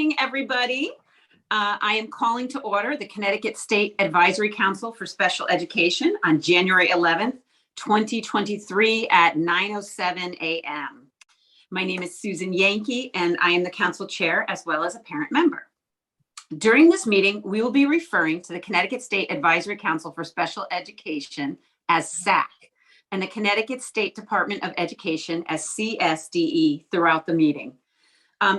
Everybody. I am calling to order the Connecticut State Advisory Council for Special Education on January 11th, 2023 at 9:07 a.m. My name is Susan Yankee, and I am the council chair as well as a parent member. During this meeting, we will be referring to the Connecticut State Advisory Council for Special Education as SAC and the Connecticut State Department of Education as CSDE throughout the meeting.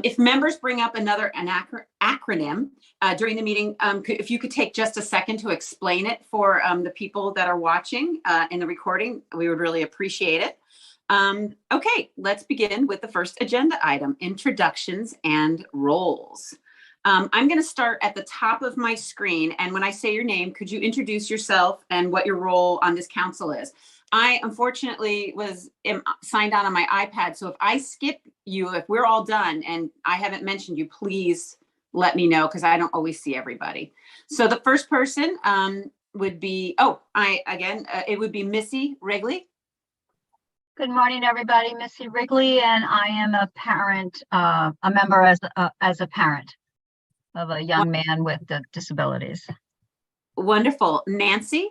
If members bring up an acronym during the meeting, if you could take just a second to explain it for the people that are watching in the recording, we would really appreciate it. Okay, let's begin with the first agenda item, introductions and roles. I'm going to start at the top of my screen, and when I say your name, could you introduce yourself and what your role on this council is? I unfortunately am signed on my iPad, so if I skip you, if we're all done and I haven't mentioned you, please let me know because I don't always see everybody. So the first person would be, it would be Missy Wrigley. Good morning, everybody. Missy Wrigley, and I am a parent, a member as a parent of a young man with disabilities. Wonderful. Nancy?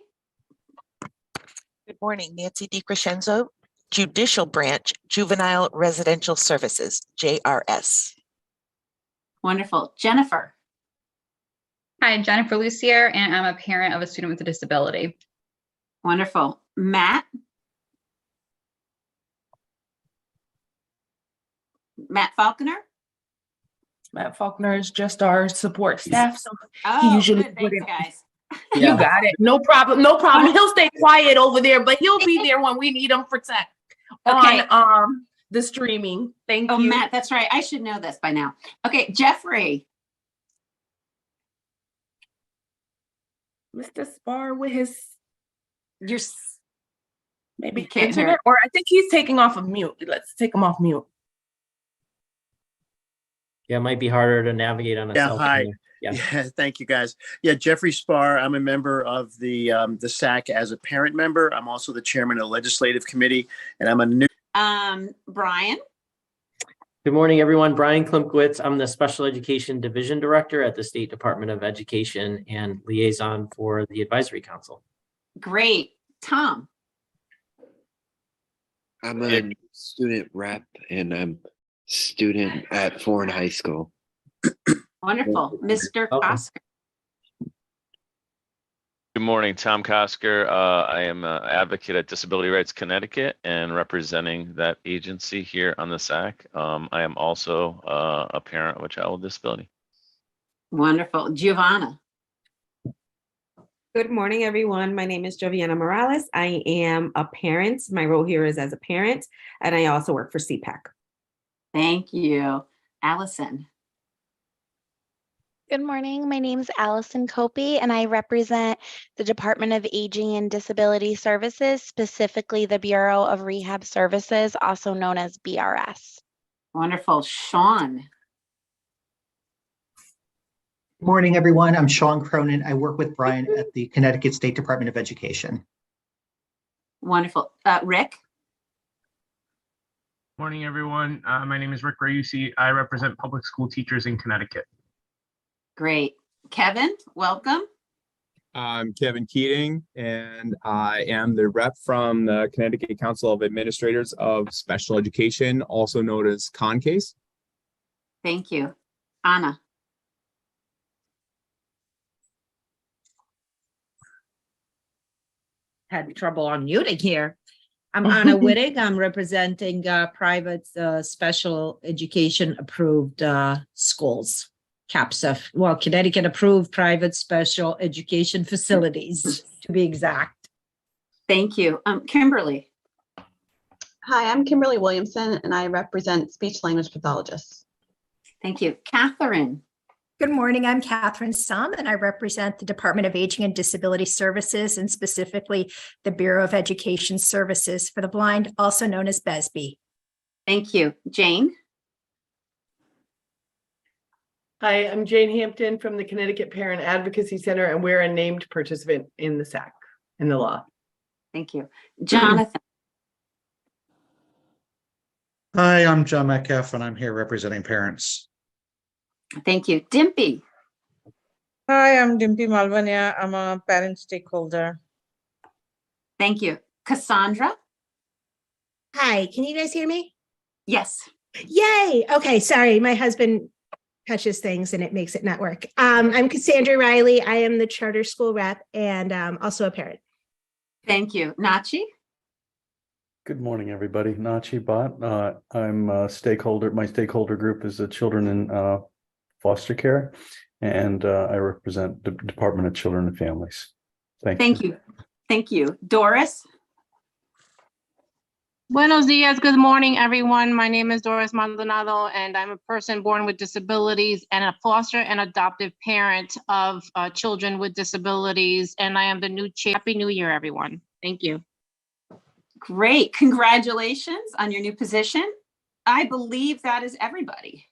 Good morning, Nancy DiCrescenzo, Judicial Branch, Juvenile Residential Services, JRS. Wonderful. Jennifer? Hi, Jennifer Lucier, and I'm a parent of a student with a disability. Wonderful. Matt? Matt Faulkner? Matt Faulkner is just our support staff. So he usually good. Thanks, guys. You got it. No problem. No problem. He'll stay quiet over there, but he'll be there when we need him for tech on the streaming. Thank you. Matt, that's right. I should know this by now. Okay, Jeffrey. Mr. Spar with his maybe internet, or I think he's taking off of mute. Let's take him off mute. Yeah, it might be harder to navigate on a cell phone. Hi. Yeah, thank you, guys. Yeah, Jeffrey Spar. I'm a member of the SAC as a parent member. I'm also the chairman of the legislative committee, and I'm a new. Brian. Good morning, everyone. Brian Klimkowitz. I'm the Special Education Division Director at the State Department of Education and liaison for the Advisory Council. Great. Tom. I'm a student rep, and I'm student at Foreign High School. Wonderful. Mr. Kosker. Good morning, Tom Kosker. I am an advocate at Disability Rights Connecticut and representing that agency here on the SAC. I am also a parent of a child with disability. Wonderful. Giovanna. Good morning, everyone. My name is Joviana Morales. I am a parent. My role here is as a parent, and I also work for CPAC. Thank you. Allison. Good morning. My name is Allison Copey, and I represent the Department of Aging and Disability Services, specifically the Bureau of Rehab Services, also known as BRS. Wonderful. Sean. Good morning, everyone. I'm Sean Cronin. I work with Brian at the Connecticut State Department of Education. Wonderful. Rick. Morning, everyone. My name is Rick Rayusi. I represent public school teachers in Connecticut. Great. Kevin, welcome. I'm Kevin Keating, and I am the rep from the Connecticut Council of Administrators of Special Education, also known as CONCASE. Thank you. Anna. Had trouble unmuting here. I'm Anna Wittig. I'm representing private special education approved schools. CAPSF, well, Connecticut approved private special education facilities, to be exact. Thank you. Kimberly. Hi, I'm Kimberly Williamson, and I represent speech language pathologists. Thank you. Catherine. Good morning. I'm Catherine Sum, and I represent the Department of Aging and Disability Services, and specifically the Bureau of Education Services for the Blind, also known as BESB. Thank you. Jane. Hi, I'm Jane Hampton from the Connecticut Parent Advocacy Center, and we're a named participant in the SAC, in the law. Thank you. Jonathan. Hi, I'm John Metcalf, and I'm here representing parents. Thank you. Dimpy. Hi, I'm Dimpy Malvania. I'm a parent stakeholder. Thank you. Cassandra. Hi, can you guys hear me? Yes. Yay. Okay, sorry. My husband touches things and it makes it not work. I'm Cassandra Riley. I am the charter school rep and also a parent. Thank you. Nachi. Good morning, everybody. Nachi Bhatt. I'm a stakeholder. My stakeholder group is the Children in Foster Care, and I represent the Department of Children and Families. Thank you. Thank you. Doris. Buenos dias. Good morning, everyone. My name is Doris Maldonado, and I'm a person born with disabilities and a foster and adoptive parent of children with disabilities. And I am the new chair. Happy New Year, everyone. Thank you. Great. Congratulations on your new position. I believe that is everybody.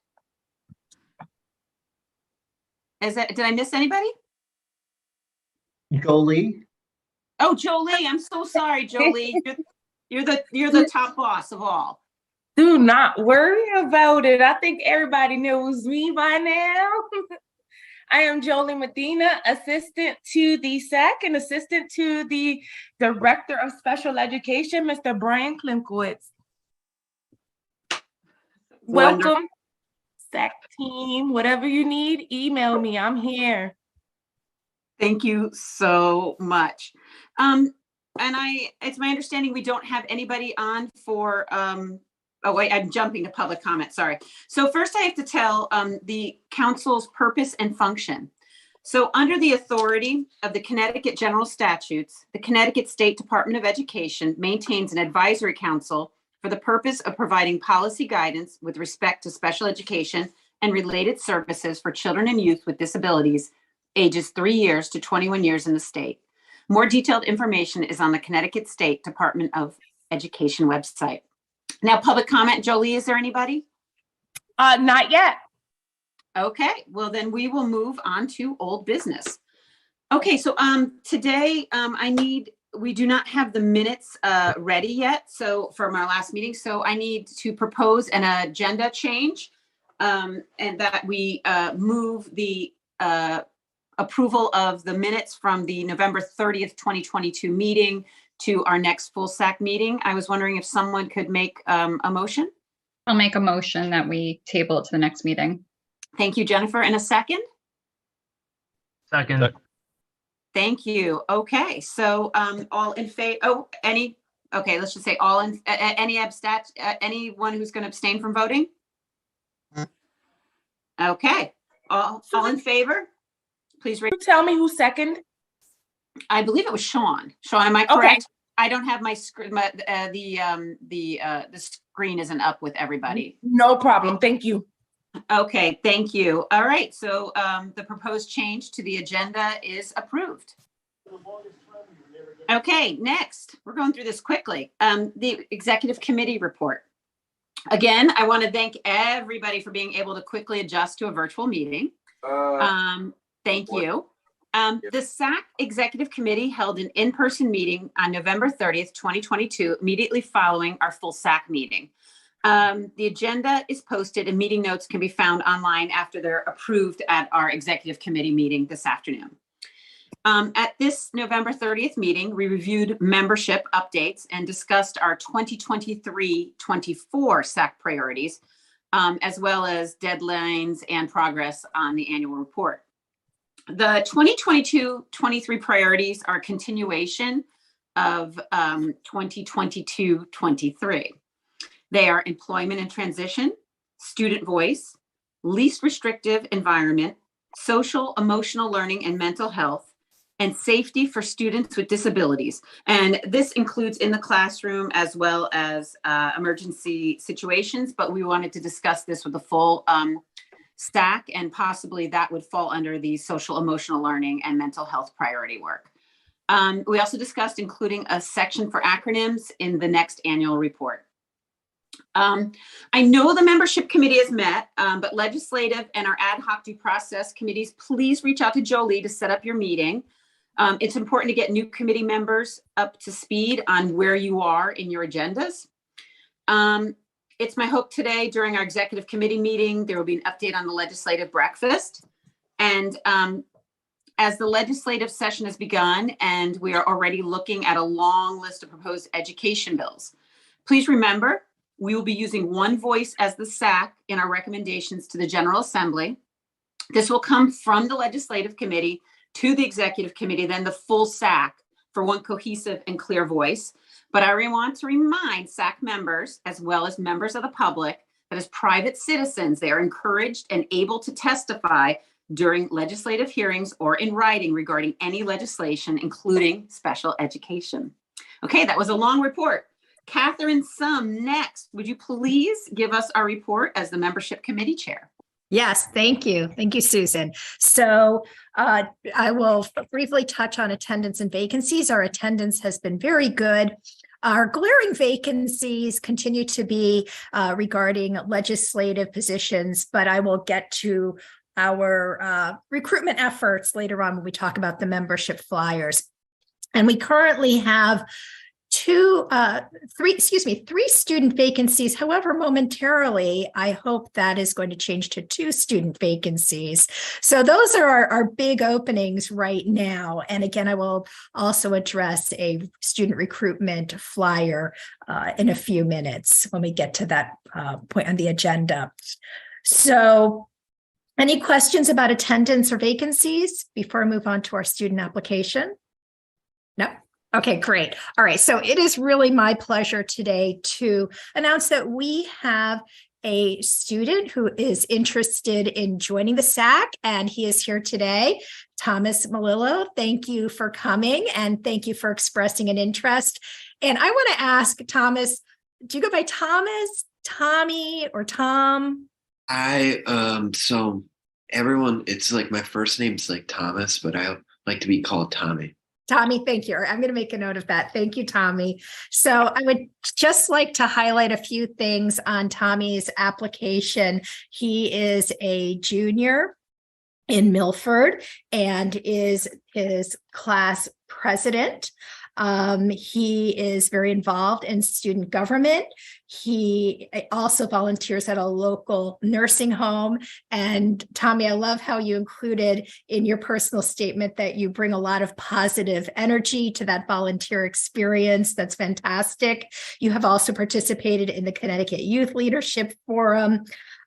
Did I miss anybody? Jolie. Oh, Jolie. I'm so sorry, Jolie. You're the top boss of all. Do not worry about it. I think everybody knows me by now. I am Jolie Medina, assistant to the SAC and assistant to the Director of Special Education, Mr. Brian Klimkowitz. Welcome, SAC team. Whatever you need, email me. I'm here. Thank you so much. And it's my understanding we don't have anybody on for, oh wait, I'm jumping to public comment, sorry. So first I have to tell the council's purpose and function. So under the authority of the Connecticut General Statutes, the Connecticut State Department of Education maintains an advisory council for the purpose of providing policy guidance with respect to special education and related services for children and youth with disabilities ages 3 years to 21 years in the state. More detailed information is on the Connecticut State Department of Education website. Now, public comment, Jolie, is there anybody? Not yet. Okay, well then we will move on to old business. Okay, so today we do not have the minutes ready yet, so from our last meeting, so I need to propose an agenda change and that we move the approval of the minutes from the November 30th, 2022 meeting to our next full SAC meeting. I was wondering if someone could make a motion. I'll make a motion that we table it to the next meeting. Thank you, Jennifer. And a second? Second. Thank you. Okay, so all in favor, okay, let's just say all in, anyone who's going to abstain from voting? Okay, all in favor? Please tell me who second. I believe it was Sean. Sean, am I correct? Okay. I don't have my screen. The screen isn't up with everybody. No problem. Thank you. Okay, thank you. All right, so the proposed change to the agenda is approved. Okay, next, we're going through this quickly. The executive committee report. Again, I want to thank everybody for being able to quickly adjust to a virtual meeting. Thank you. The SAC Executive Committee held an in-person meeting on November 30th, 2022, immediately following our full SAC meeting. The agenda is posted and meeting notes can be found online after they're approved at our Executive Committee meeting this afternoon. At this November 30th meeting, we reviewed membership updates and discussed our 2023-24 SAC priorities, as well as deadlines and progress on the annual report. The 2022-23 priorities are a continuation of 2022-23. They are employment and transition, student voice, least restrictive environment, social, emotional learning and mental health, and safety for students with disabilities. And this includes in the classroom as well as emergency situations, but we wanted to discuss this with the full stack, and possibly that would fall under the social, emotional learning and mental health priority work. We also discussed including a section for acronyms in the next annual report. I know the membership committee has met, but legislative and our ad hoc due process committees, please reach out to Jolie to set up your meeting. It's important to get new committee members up to speed on where you are in your agendas. It's my hope today during our executive committee meeting, there will be an update on the legislative breakfast. And as the legislative session has begun and we are already looking at a long list of proposed education bills, please remember, we will be using one voice as the SAC in our recommendations to the General Assembly. This will come from the legislative committee to the executive committee, then the full SAC for one cohesive and clear voice. But I want to remind SAC members, as well as members of the public, that as private citizens, they are encouraged and able to testify during legislative hearings or in writing regarding any legislation, including special education. Okay, that was a long report. Catherine Sum, next, would you please give us our report as the membership committee chair? Yes, thank you. Thank you, Susan. So I will briefly touch on attendance and vacancies. Our attendance has been very good. Our glaring vacancies continue to be regarding legislative positions, but I will get to our recruitment efforts later on when we talk about the membership flyers. And we currently have three student vacancies. However, momentarily, I hope that is going to change to 2 student vacancies. So those are our big openings right now. And again, I will also address a student recruitment flyer in a few minutes when we get to that point on the agenda. So any questions about attendance or vacancies before I move on to our student application? No? Okay, great. All right. So it is really my pleasure today to announce that we have a student who is interested in joining the SAC, and he is here today. Thomas Melillo, thank you for coming and thank you for expressing an interest. And I want to ask Thomas, do you go by Thomas, Tommy, or Tom? So everyone, it's like my first name's like Thomas, but I like to be called Tommy. Tommy, thank you. I'm going to make a note of that. Thank you, Tommy. So I would just like to highlight a few things on Tommy's application. He is a junior in Milford and is his class president. He is very involved in student government. He also volunteers at a local nursing home. And Tommy, I love how you included in your personal statement that you bring a lot of positive energy to that volunteer experience. That's fantastic. You have also participated in the Connecticut Youth Leadership Forum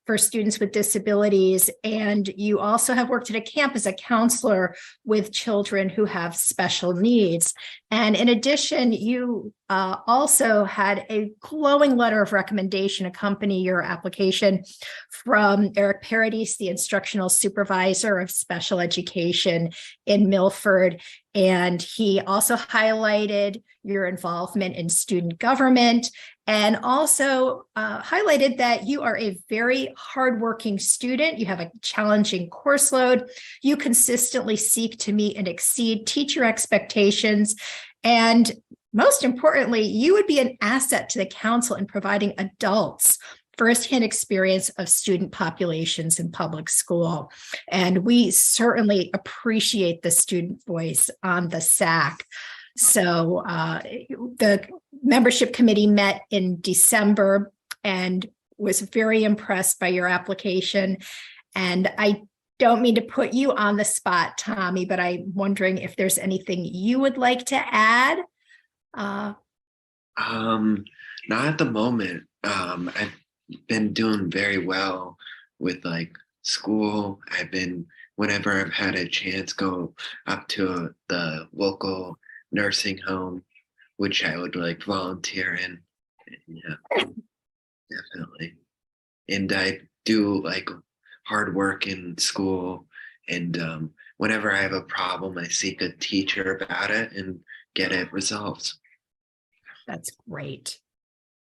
for students with disabilities. And you also have worked at a camp as a counselor with children who have special needs. And in addition, you also had a glowing letter of recommendation accompany your application from Eric Paradis, the instructional supervisor of special education in Milford. And he also highlighted your involvement in student government and also highlighted that you are a very hardworking student. You have a challenging course load. You consistently seek to meet and exceed teacher expectations. And most importantly, you would be an asset to the council in providing adults firsthand experience of student populations in public school. And we certainly appreciate the student voice on the SAC. So the membership committee met in December and was very impressed by your application. And I don't mean to put you on the spot, Tommy, but I'm wondering if there's anything you would like to add. Not at the moment. I've been doing very well with like school. Whenever I've had a chance, go up to the local nursing home, which I would like volunteer in. Yeah, definitely. And I do like hard work in school, and whenever I have a problem, I seek a teacher about it and get it resolved. That's great.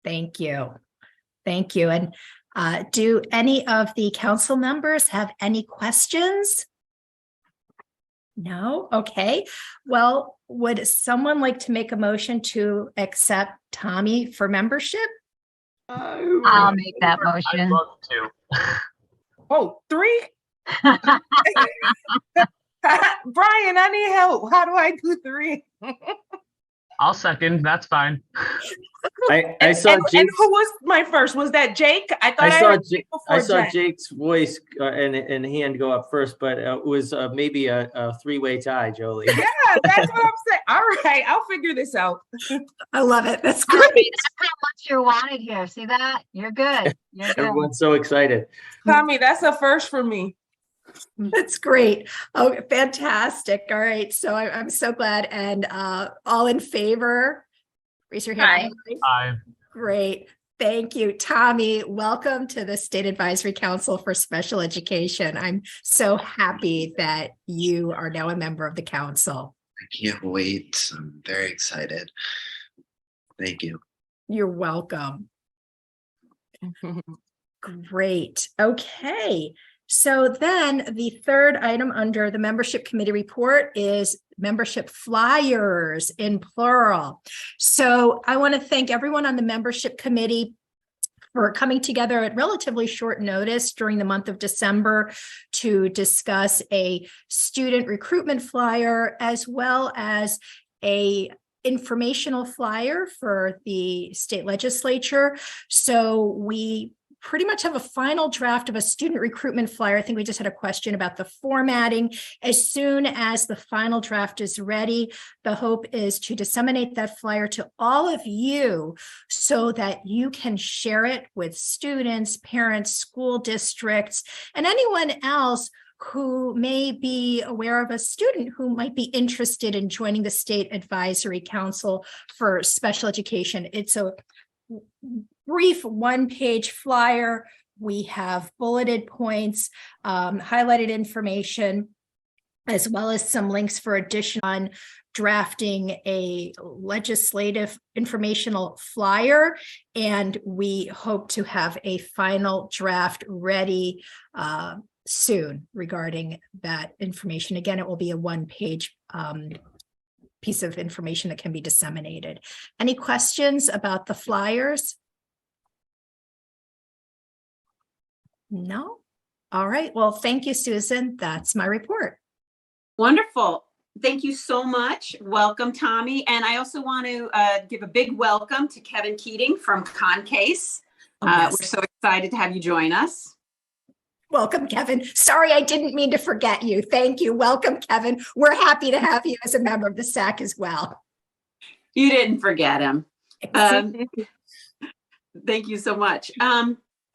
Thank you. Thank you. And do any of the council members have any questions? No? Okay. Well, would someone like to make a motion to accept Tommy for membership? I'll make that motion. I'd love to. Oh, 3? Brian, I need help. How do I do 3? I'll second. That's fine. I saw And Jake's. who was my first? Was that Jake? I thought I saw heard Jake before I saw Jack. Jake's voice and hand go up first, but it was maybe a three-way tie, Jolie. Yeah, that's what I'm saying. All right, I'll figure this out. I love it. That's Tommy, great. that's how much you're wanted here. See that? You're good. You're good. Everyone's so excited. Tommy, that's a first for me. That's great. Oh, fantastic. All right. So I'm so glad. And all in favor, raise your hand. Aye. Great. Thank you. Tommy, welcome to the State Advisory Council for Special Education. I'm so happy that you are now a member of the council. I can't wait. I'm very excited. Thank you. You're welcome. Great. Okay. So then the third item under the membership committee report is membership flyers in plural. So I want to thank everyone on the membership committee for coming together at relatively short notice during the month of December to discuss a student recruitment flyer as well as a informational flyer for the state legislature. So we pretty much have a final draft of a student recruitment flyer. I think we just had a question about the formatting. As soon as the final draft is ready, the hope is to disseminate that flyer to all of you so that you can share it with students, parents, school districts, and anyone else who may be aware of a student who might be interested in joining the State Advisory Council for Special Education. It's a brief one-page flyer. We have bulleted points, highlighted information, as well as some links for additional on drafting a legislative informational flyer. And we hope to have a final draft ready soon regarding that information. Again, it will be a one-page piece of information that can be disseminated. Any questions about the flyers? No? All right. Well, thank you, Susan. That's my report. Wonderful. Thank you so much. Welcome, Tommy. And I also want to give a big welcome to Kevin Keating from Concase. Yes. We're so excited to have you join us. Welcome, Kevin. Sorry, I didn't mean to forget you. Thank you. Welcome, Kevin. We're happy to have you as a member of the SAC as well. You didn't forget him. Thank you so much.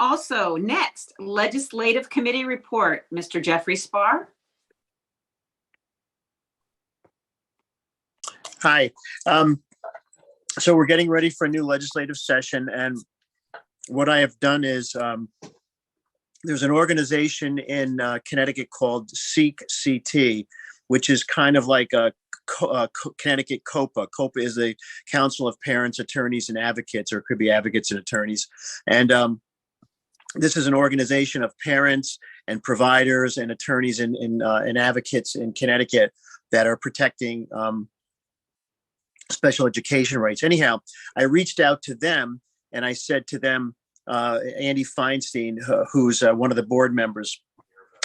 Also, next, Legislative Committee report, Mr. Jeffrey Spar. Hi. So we're getting ready for a new legislative session, and what I have done is there's an organization in Connecticut called SEEK-CT, which is kind of like a Connecticut COPA. COPA is the Council of Parents, Attorneys, and Advocates, or it could be advocates and attorneys. And this is an organization of parents and providers and attorneys and advocates in Connecticut that are protecting special education rights. Anyhow, I reached out to them and I said to them, Andy Feinstein, who's one of the board members,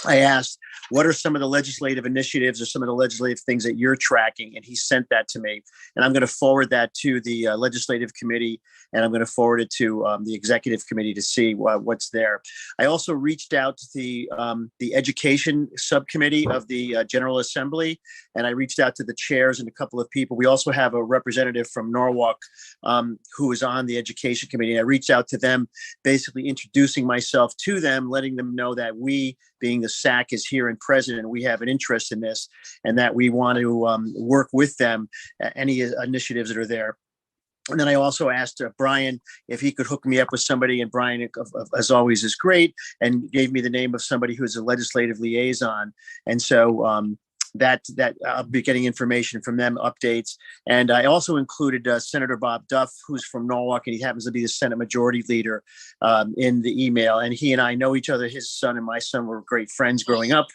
I asked, what are some of the legislative initiatives or some of the legislative things that you're tracking? And he sent that to me. And I'm going to forward that to the legislative committee, and I'm going to forward it to the executive committee to see what's there. I also reached out to the education subcommittee of the General Assembly, and I reached out to the chairs and a couple of people. We also have a representative from Norwalk who is on the education committee. I reached out to them, basically introducing myself to them, letting them know that we, being the SAC, is here and present, and we have an interest in this, and that we want to work with them, any initiatives that are there. And then I also asked Brian if he could hook me up with somebody, and Brian, as always, is great, and gave me the name of somebody who's a legislative liaison. And so that I'll be getting information from them, updates. And I also included Senator Bob Duff, who's from Norwalk, and he happens to be the Senate Majority Leader, in the email. And he and I know each other. His son and my son were great friends growing up,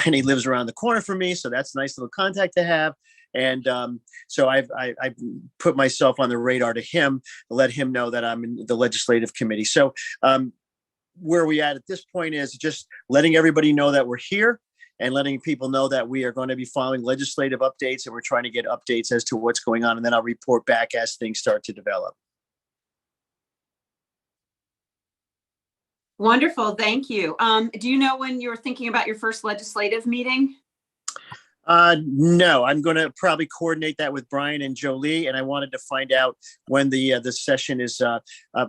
and he lives around the corner from me. So that's a nice little contact to have. And so I put myself on the radar to him, to let him know that I'm in the legislative committee. So where we at this point is just letting everybody know that we're here, and letting people know that we are going to be following legislative updates, and we're trying to get updates as to what's going on. And then I'll report back as things start to develop. Wonderful, thank you. Do you know when you're thinking about your first legislative meeting? No, I'm going to probably coordinate that with Brian and Jolie, and I wanted to find out when the session is.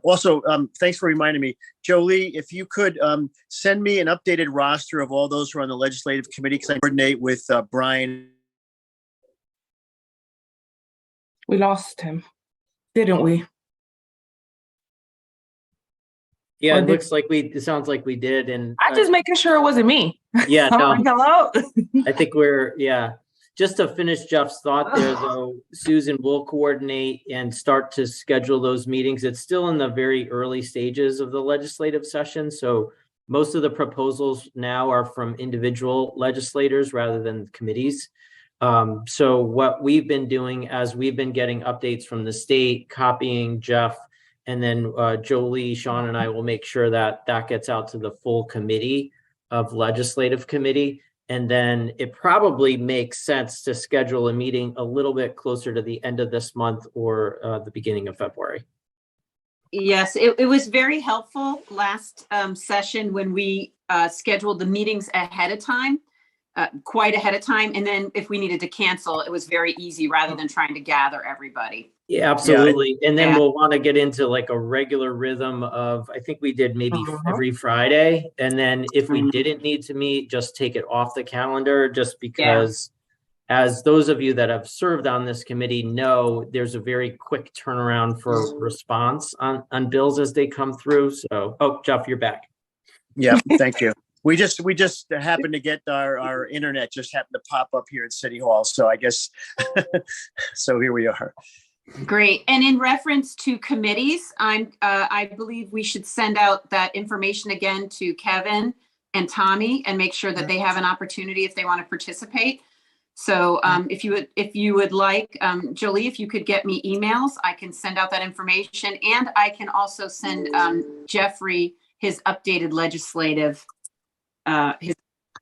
Also, thanks for reminding me, Jolie. If you could send me an updated roster of all those who are on the legislative committee, because I coordinate with Brian. We lost him, didn't we? Yeah, Or it did- looks like it sounds like we did. And I just making sure it wasn't me. yeah, I'm no, like, hello. I think just to finish Jeff's thought there, though, Susan will coordinate and start to schedule those meetings. It's still in the very early stages of the legislative session. So most of the proposals now are from individual legislators rather than committees. So what we've been doing as we've been getting updates from the state, copying Jeff, and then Jolie, Sean, and I will make sure that that gets out to the full committee of legislative committee. And then it probably makes sense to schedule a meeting a little bit closer to the end of this month or the beginning of February. Yes, it was very helpful last session when we scheduled the meetings ahead of time, quite ahead of time. And then if we needed to cancel, it was very easy rather than trying to gather everybody. Yeah, absolutely. And then we'll want to get into like a regular rhythm of, I think we did maybe every Friday. And then if we didn't need to meet, just take it off the calendar, just because as those of you that have served on this committee know, there's a very quick turnaround for response on bills as they come through. So, oh, Jeff, you're back. Yeah, thank you. We just happened to get our internet just happened to pop up here at City Hall. So I guess, so here we are. Great. And in reference to committees, I believe we should send out that information again to Kevin and Tommy and make sure that they have an opportunity if they want to participate. So if you would like, Jolie, if you could get me emails, I can send out that information, and I can also send Jeffrey his updated legislative, the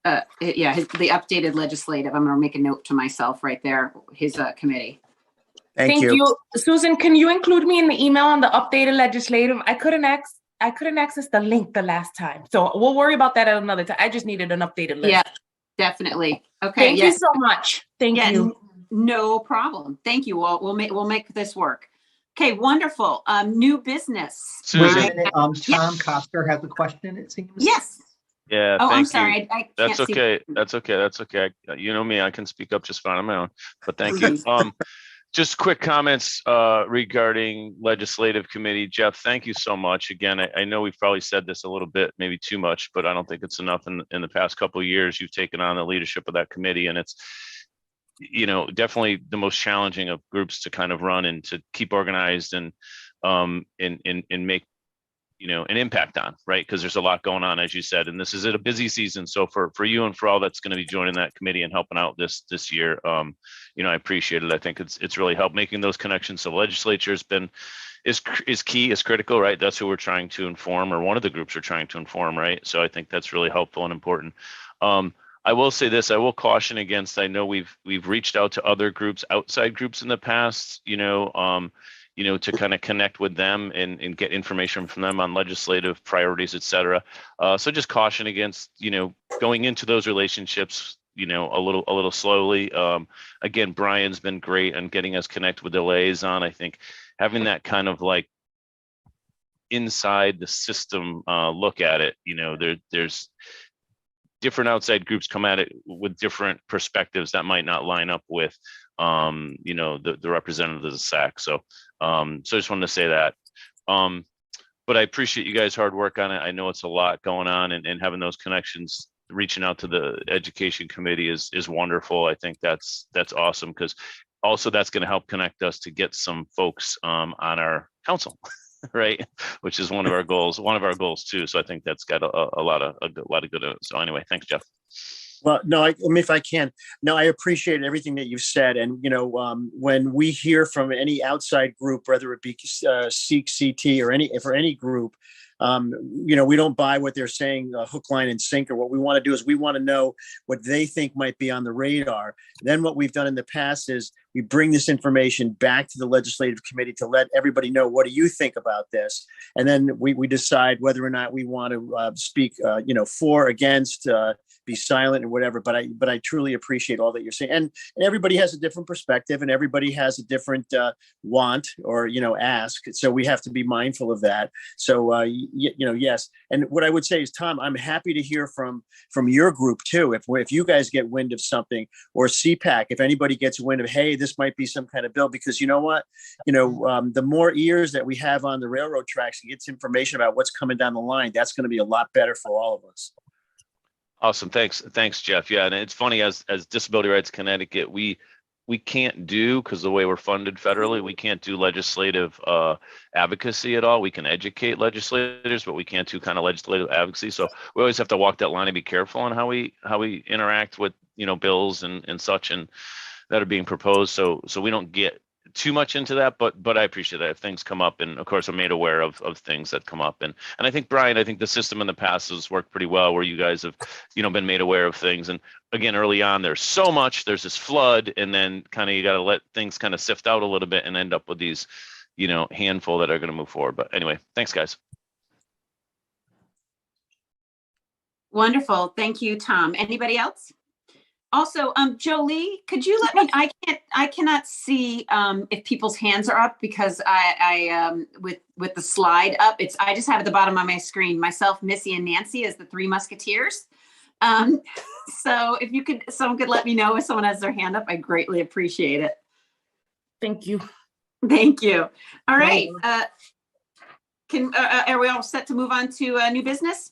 updated legislative. I'm going to make a note to myself right there, his committee. Thank you. Susan, can you include me in the email on the updated legislative? I couldn't access the link the last time. So we'll worry about that at another time. I just needed an updated list. Yeah, definitely. Okay. Thank you so much. Thank you. No problem. Thank you. We'll make this work. Okay, wonderful. New business. Wait a minute, Tom Coster has a question, it seems. Yes. Yeah. Oh, thank I'm sorry. you. I can't That's see. okay. That's okay. That's okay. You know me, I can speak up just fine on my own, but thank you. Just quick comments regarding legislative committee. Jeff, thank you so much. Again, I know we've probably said this a little bit, maybe too much, but I don't think it's enough in the past couple of years. You've taken on the leadership of that committee, and it's, definitely the most challenging of groups to kind of run and to keep organized and make, an impact on, right? Because there's a lot going on, as you said, and this is a busy season. So for you and for all that's going to be joining that committee and helping out this year, I appreciate it. I think it's really helped making those connections. So legislature has been is key, is critical, right? That's who we're trying to inform, or one of the groups we're trying to inform, right? So I think that's really helpful and important. I will say this, I will caution against, I know we've reached out to other groups, outside groups in the past, to kind of connect with them and get information from them on legislative priorities, et cetera. So just caution against, going into those relationships, a little slowly. Again, Brian's been great on getting us connected with the liaison. I think having that kind of like inside the system look at it, there's different outside groups come at it with different perspectives that might not line up with, the representatives of the SAC. So I just wanted to say that. But I appreciate you guys' hard work on it. I know it's a lot going on, and having those connections, reaching out to the education committee is wonderful. I think that's awesome, because also that's going to help connect us to get some folks on our council. Right, which is one of our goals too. So I think that's got a lot of good. So anyway, thanks, Jeff. Well, no, if I can, no, I appreciate everything that you've said. And, when we hear from any outside group, whether it be SEEK, CT, or any group, We don't buy what they're saying, hook, line, and sinker. What we want to do is we want to know what they think might be on the radar. Then what we've done in the past is we bring this information back to the legislative committee to let everybody know, what do you think about this? And then we decide whether or not we want to speak, for, against, be silent, or whatever. But I truly appreciate all that you're saying. And everybody has a different perspective, and everybody has a different want or, ask. So we have to be mindful of that. So, yes. And what I would say is, Tom, I'm happy to hear from your group too. If you guys get wind of something, or CPAC, if anybody gets wind of, hey, this might be some kind of bill, because you know what, the more ears that we have on the railroad tracks and gets information about what's coming down the line, that's going to be a lot better for all of us. Awesome. Thanks, Jeff. Yeah. And it's funny, as Disability Rights Connecticut, we can't do, because the way we're funded federally, we can't do legislative advocacy at all. We can educate legislators, but we can't do kind of legislative advocacy. So we always have to walk that line and be careful on how we interact with, bills and such, and that are being proposed. So we don't get too much into that, but I appreciate that if things come up, and of course I'm made aware of things that come up. And I think, Brian, I think the system in the past has worked pretty well, where you guys have, been made aware of things. And again, early on, there's this flood, and then kind of, you got to let things kind of sift out a little bit and end up with these, handful that are going to move forward. But anyway, thanks, guys. Wonderful. Thank you, Tom. Anybody else? Also, Jolie, could you let me, I cannot see if people's hands are up, because I with the slide up, I just have at the bottom of my screen, myself, Missy, and Nancy as the Three Musketeers. So if someone could let me know if someone has their hand up, I greatly appreciate it. Thank you. Thank you. All right. Are we all set to move on to new business?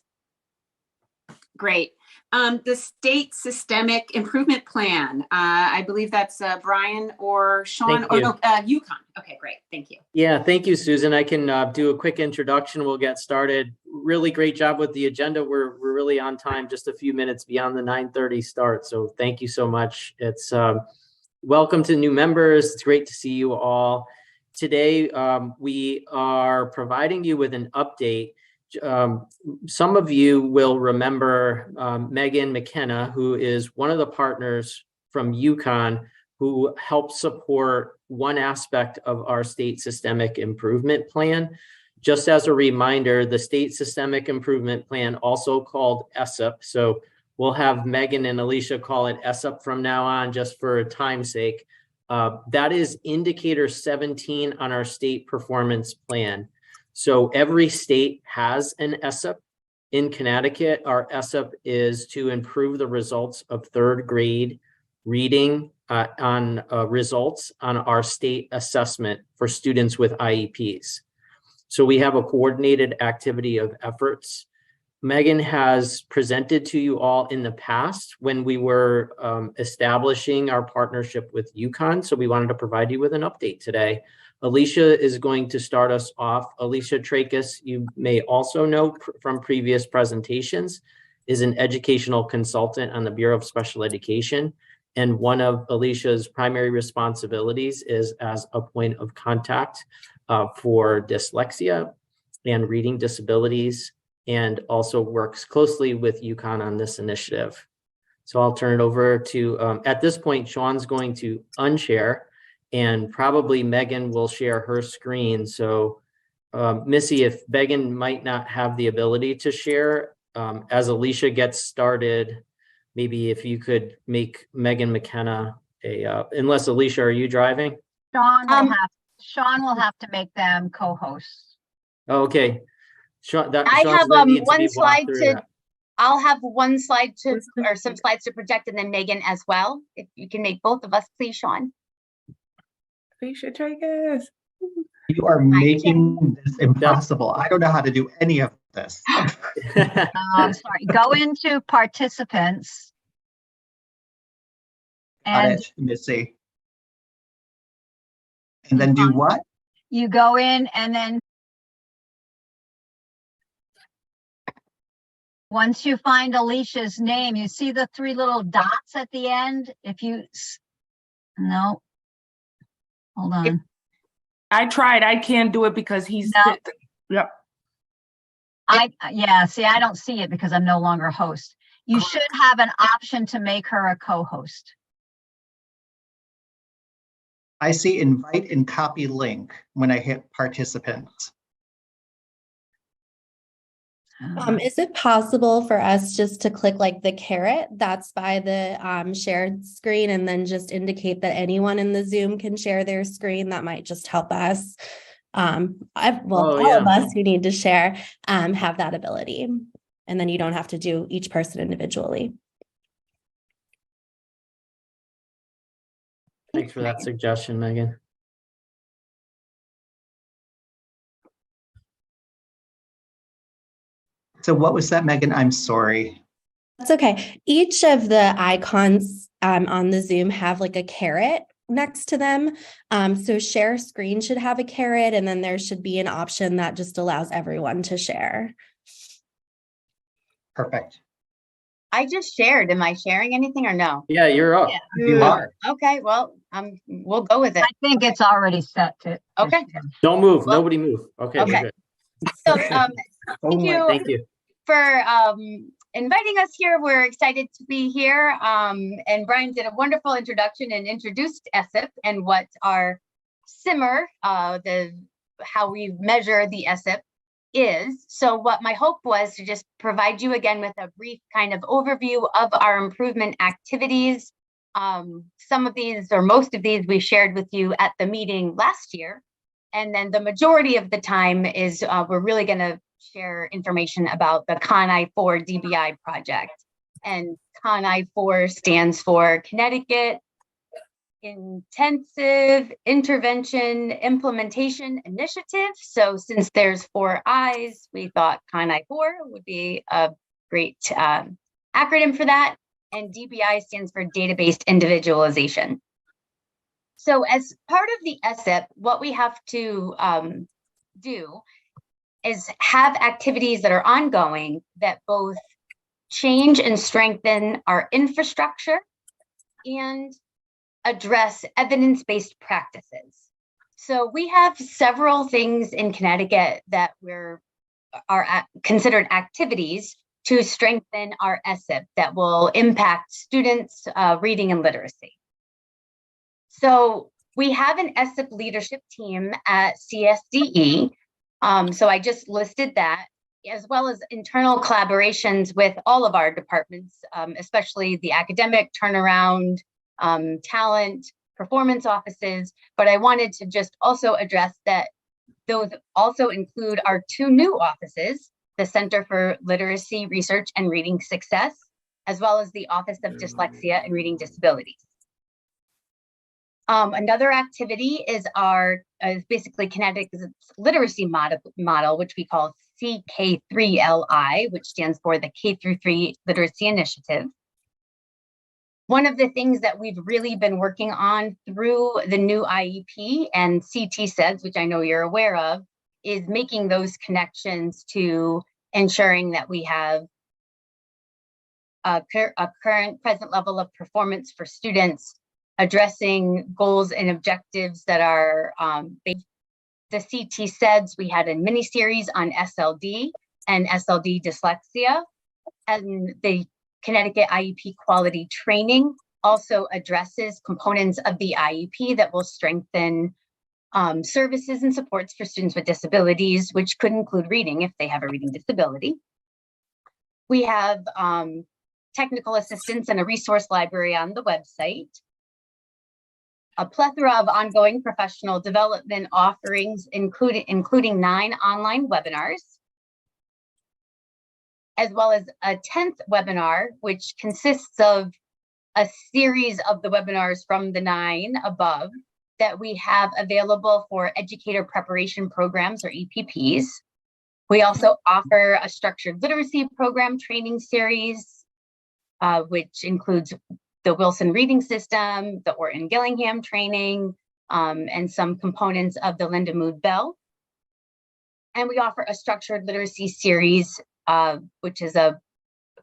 Great. The state systemic improvement plan. I believe that's Brian or Sean. Thank you. UConn. Okay, great. Thank you. Yeah, thank you, Susan. I can do a quick introduction. We'll get started. Really great job with the agenda. We're really on time, just a few minutes beyond the 9:30 start. So thank you so much. It's welcome to new members. It's great to see you all. Today, we are providing you with an update. Some of you will remember Megan McKenna, who is one of the partners from UConn, who helped support one aspect of our state systemic improvement plan. Just as a reminder, the state systemic improvement plan, also called ESSIP, so we'll have Megan and Alicia call it ESSIP from now on, just for time's sake. That is indicator 17 on our state performance plan. So every state has an ESSIP. In Connecticut, our ESSIP is to improve the results of third grade reading on results on our state assessment for students with IEPs. So we have a coordinated activity of efforts. Megan has presented to you all in the past when we were establishing our partnership with UConn. So we wanted to provide you with an update today. Alicia is going to start us off. Alicia Tracus, you may also know from previous presentations, is an educational consultant on the Bureau of Special Education. And one of Alicia's primary responsibilities is as a point of contact for dyslexia and reading disabilities, and also works closely with UConn on this initiative. So I'll turn it over to, at this point, Sean's going to unshare, and probably Megan will share her screen. So Missy, if Megan might not have the ability to share, as Alicia gets started, maybe if you could make Megan McKenna unless Alicia, are you driving? Sean will have to make them co-hosts. Oh, okay. Sean, I have one slide to, I'll have one slide to, or some slides to project, and then Megan as well. If you can make both of us, please, Sean. Alicia Tracus. You are making this impossible. I don't know how to do any of this. Sorry. Go into participants. And Missy. And then do what? You go in and then once you find Alicia's name, you see the three little dots at the end. If you, no, hold on. I tried, I can't do it because he's, no. Yep. Yeah, see, I don't see it because I'm no longer a host. You should have an option to make her a co-host. I see invite and copy link when I hit participants. Is it possible for us just to click like the caret that's by the shared screen and then just indicate that anyone in the Zoom can share their screen? That might just help us. All of us who need to share have that ability. And then you don't have to do each person individually. Thanks for that suggestion, Megan. So what was that, Megan? I'm sorry. That's okay. Each of the icons on the Zoom have like a caret next to them. So share screen should have a caret, and then there should be an option that just allows everyone to share. Perfect. I just shared. Am I sharing anything or no? Yeah, you're up. Yeah. You are. Okay, well, we'll go with it. I think it's already set to. Okay. Don't move. Nobody move. Okay. Okay. We're good. So Thank you. for inviting us here. We're excited to be here. And Brian did a wonderful introduction and introduced ESSIP and what our SIMR, how we measure the ESSIP is. So what my hope was to just provide you again with a brief kind of overview of our improvement activities. Some of these or most of these we shared with you at the meeting last year. And then the majority of the time is we're really going to share information about the CON-I-4 DBI project. And CON-I-4 stands for Connecticut Intensive Intervention Implementation Initiative. So since there's 4 I's, we thought CON-I-4 would be a great acronym for that. And DBI stands for Database Individualization. So as part of the ESSIP, what we have to do is have activities that are ongoing that both change and strengthen our infrastructure and address evidence-based practices. So we have several things in Connecticut that are considered activities to strengthen our ESSIP that will impact students' reading and literacy. So we have an ESSIP leadership team at CSDE. So I just listed that, as well as internal collaborations with all of our departments, especially the academic turnaround, talent, performance offices. But I wanted to just also address that those also include our 2 new offices, the Center for Literacy Research and Reading Success, as well as the Office of Dyslexia and Reading Disabilities. Another activity is basically Connecticut's literacy model, which we call CK3LI, which stands for the K-3 Literacy Initiative. One of the things that we've really been working on through the new IEP and CT-SEDS, which I know you're aware of, is making those connections to ensuring that we have a current present level of performance for students, addressing goals and objectives that are the CT-SEDS. We had a mini series on SLD and SLD dyslexia, and the Connecticut IEP quality training also addresses components of the IEP that will strengthen services and supports for students with disabilities, which could include reading if they have a reading disability. We have technical assistance and a resource library on the website. A plethora of ongoing professional development offerings, including 9 online webinars, as well as a 10th webinar, which consists of a series of the webinars from the 9 above that we have available for educator preparation programs or EPPs. We also offer a structured literacy program training series, which includes the Wilson Reading System, the Orton Gillingham training, and some components of the Linda Mood Bell. And we offer a structured literacy series, which is a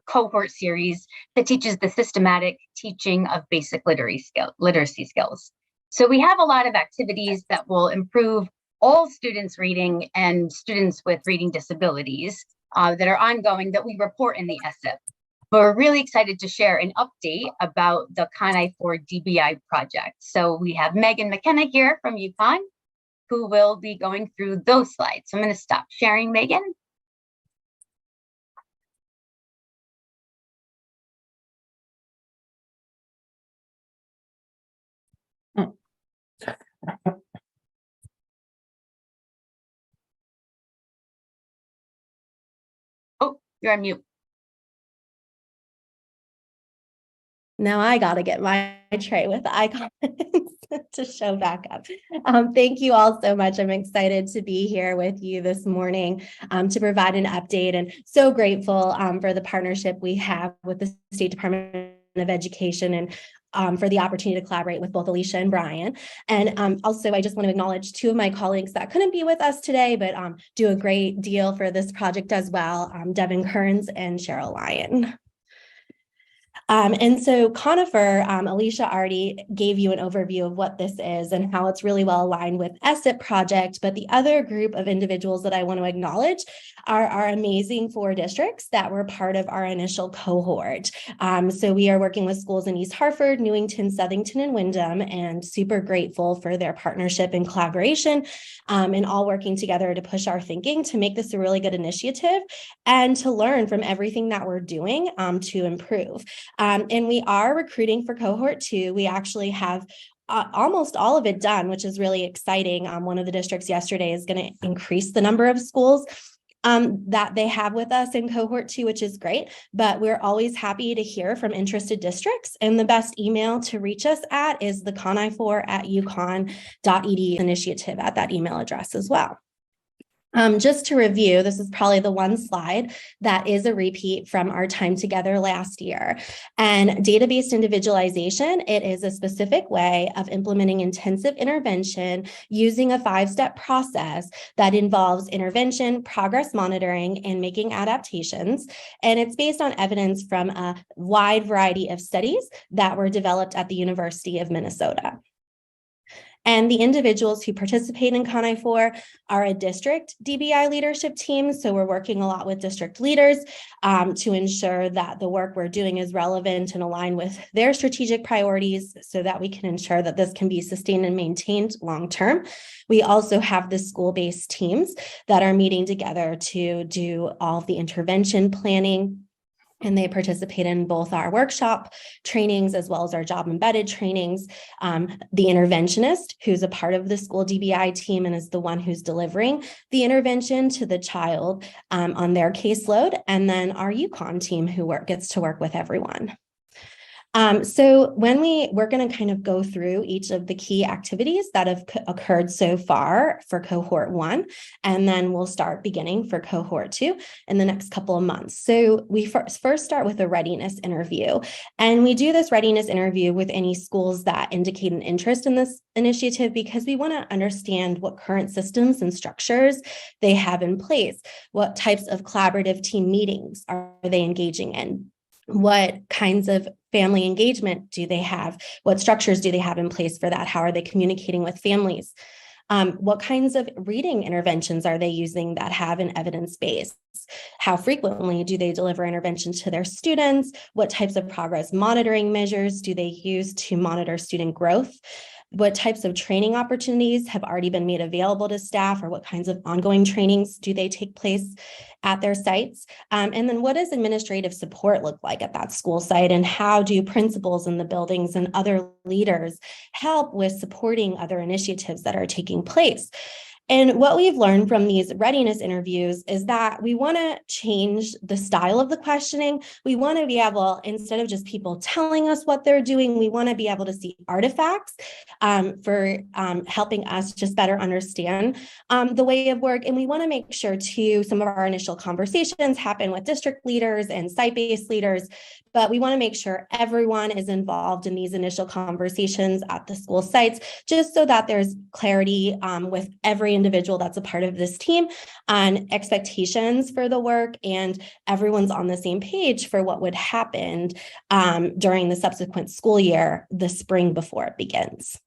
cohort series that teaches the systematic teaching of basic literacy skills. So we have a lot of activities that will improve all students' reading and students with reading disabilities. that are ongoing that we report in the SIP. But we're really excited to share an update about the Con-I-4 DBI project. So we have Megan McKenna here from UConn, who will be going through those slides. So I'm going to stop sharing, Megan. Oh, you're on mute. Now I got to get my tray with the icons to show back up. Thank you all so much. I'm excited to be here with you this morning to provide an update, and so grateful for the partnership we have with the State Department of Education, and for the opportunity to collaborate with both Alicia and Brian. And also, I just want to acknowledge two of my colleagues that couldn't be with us today, but do a great deal for this project as well, Devin Kearns and Cheryl Lyon. And so Conifer, Alicia already gave you an overview of what this is and how it's really well aligned with SIP project. But the other group of individuals that I want to acknowledge are our amazing 4 districts that were part of our initial cohort. So we are working with schools in East Hartford, Newington, Southington, and Windham, and super grateful for their partnership and collaboration, and all working together to push our thinking to make this a really good initiative and to learn from everything that we're doing to improve. And we are recruiting for cohort 2. We actually have almost all of it done, which is really exciting. One of the districts yesterday is going to increase the number of schools that they have with us in cohort 2, which is great, but we're always happy to hear from interested districts. And the best email to reach us at is the con4@uconn.edu initiative at that email address as well. Just to review, this is probably the one slide that is a repeat from our time together last year. And data-based individualization, it is a specific way of implementing intensive intervention using a 5-step process that involves intervention, progress monitoring, and making adaptations. And it's based on evidence from a wide variety of studies that were developed at the University of Minnesota. And the individuals who participate in Con-I-4 are a district DBI leadership team. So we're working a lot with district leaders to ensure that the work we're doing is relevant and aligned with their strategic priorities so that we can ensure that this can be sustained and maintained long-term. We also have the school-based teams that are meeting together to do all of the intervention planning, and they participate in both our workshop trainings as well as our job embedded trainings. The interventionist, who's a part of the school DBI team and is the one who's delivering the intervention to the child on their caseload, and then our UConn team who gets to work with everyone. So when we're going to kind of go through each of the key activities that have occurred so far for cohort 1, and then we'll start beginning for cohort 2 in the next couple of months. So we first start with a readiness interview, and we do this readiness interview with any schools that indicate an interest in this initiative because we want to understand what current systems and structures they have in place. What types of collaborative team meetings are they engaging in? What kinds of family engagement do they have? What structures do they have in place for that? How are they communicating with families? What kinds of reading interventions are they using that have an evidence base? How frequently do they deliver intervention to their students? What types of progress monitoring measures do they use to monitor student growth? What types of training opportunities have already been made available to staff, or what kinds of ongoing trainings do they take place at their sites? And then what does administrative support look like at that school site? And how do principals in the buildings and other leaders help with supporting other initiatives that are taking place? And what we've learned from these readiness interviews is that we want to change the style of the questioning. We want to be able, instead of just people telling us what they're doing, we want to be able to see artifacts for helping us just better understand the way of work. And we want to make sure too, some of our initial conversations happen with district leaders and site-based leaders, but we want to make sure everyone is involved in these initial conversations at the school sites, just so that there's clarity with every individual that's a part of this team on expectations for the work, and everyone's on the same page for what would happen during the subsequent school year, the spring before it begins.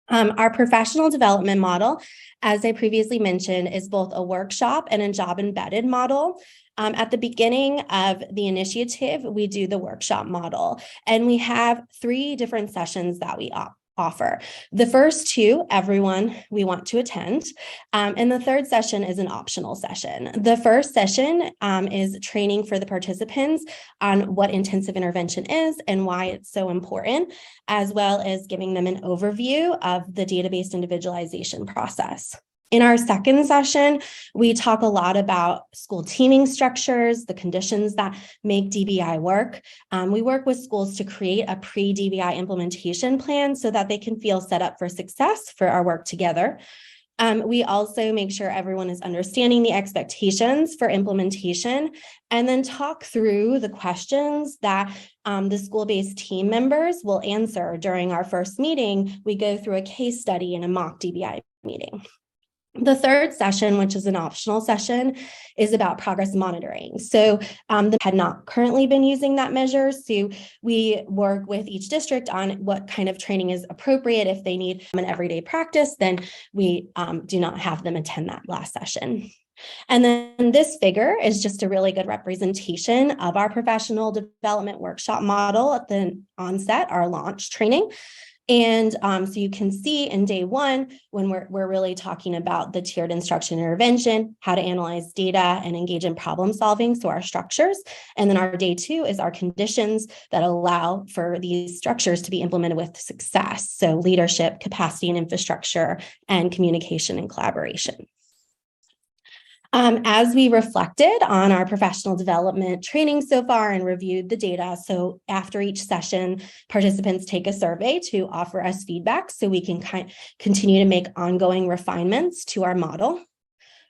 Our professional development model, as I previously mentioned, is both a workshop and a job embedded model. At the beginning of the initiative, we do the workshop model, and we have 3 different sessions that we offer. The first 2, everyone we want to attend, and the third session is an optional session. The first session is training for the participants on what intensive intervention is and why it's so important, as well as giving them an overview of the database individualization process. In our second session, we talk a lot about school teaming structures, the conditions that make DBI work. We work with schools to create a pre-DBI implementation plan so that they can feel set up for success for our work together. We also make sure everyone is understanding the expectations for implementation, and then talk through the questions that the school-based team members will answer during our first meeting. We go through a case study in a mock DBI meeting. The third session, which is an optional session, is about progress monitoring. So the had not currently been using that measure. So we work with each district on what kind of training is appropriate. If they need an everyday practice, then we do not have them attend that last session. And then this figure is just a really good representation of our professional development workshop model at the onset, our launch training. And so you can see in day 1, when we're really talking about the tiered instruction intervention, how to analyze data and engage in problem solving, so our structures. And then our day 2 is our conditions that allow for these structures to be implemented with success. So leadership, capacity and infrastructure, and communication and collaboration. As we reflected on our professional development training so far and reviewed the data, so after each session, participants take a survey to offer us feedback so we can continue to make ongoing refinements to our model.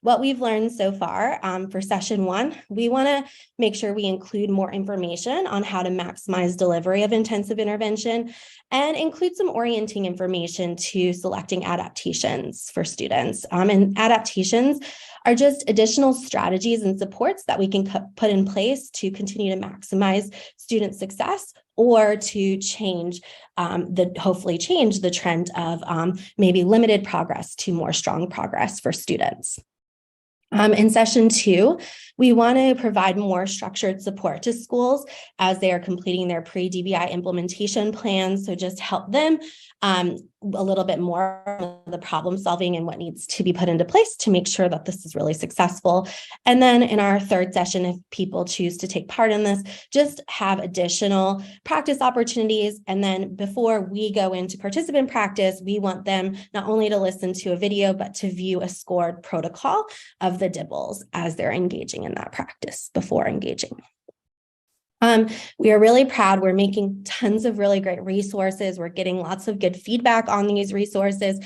What we've learned so far for session 1, we want to make sure we include more information on how to maximize delivery of intensive intervention and include some orienting information to selecting adaptations for students. And adaptations are just additional strategies and supports that we can put in place to continue to maximize student success or to hopefully change the trend of maybe limited progress to more strong progress for students. In session 2, we want to provide more structured support to schools as they are completing their pre-DBI implementation plans. So just help them a little bit more of the problem solving and what needs to be put into place to make sure that this is really successful. And then in our third session, if people choose to take part in this, just have additional practice opportunities. And then before we go into participant practice, we want them not only to listen to a video, but to view a scored protocol of the DIBELS as they're engaging in that practice before engaging. We are really proud. We're making tons of really great resources. We're getting lots of good feedback on these resources.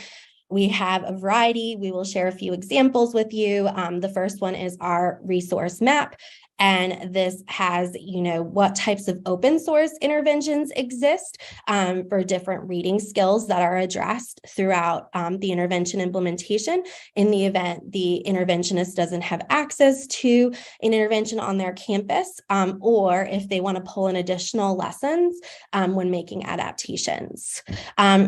We have a variety. We will share a few examples with you. The first one is our resource map. And this has, what types of open source interventions exist for different reading skills that are addressed throughout the intervention implementation in the event the interventionist doesn't have access to an intervention on their campus, or if they want to pull in additional lessons when making adaptations.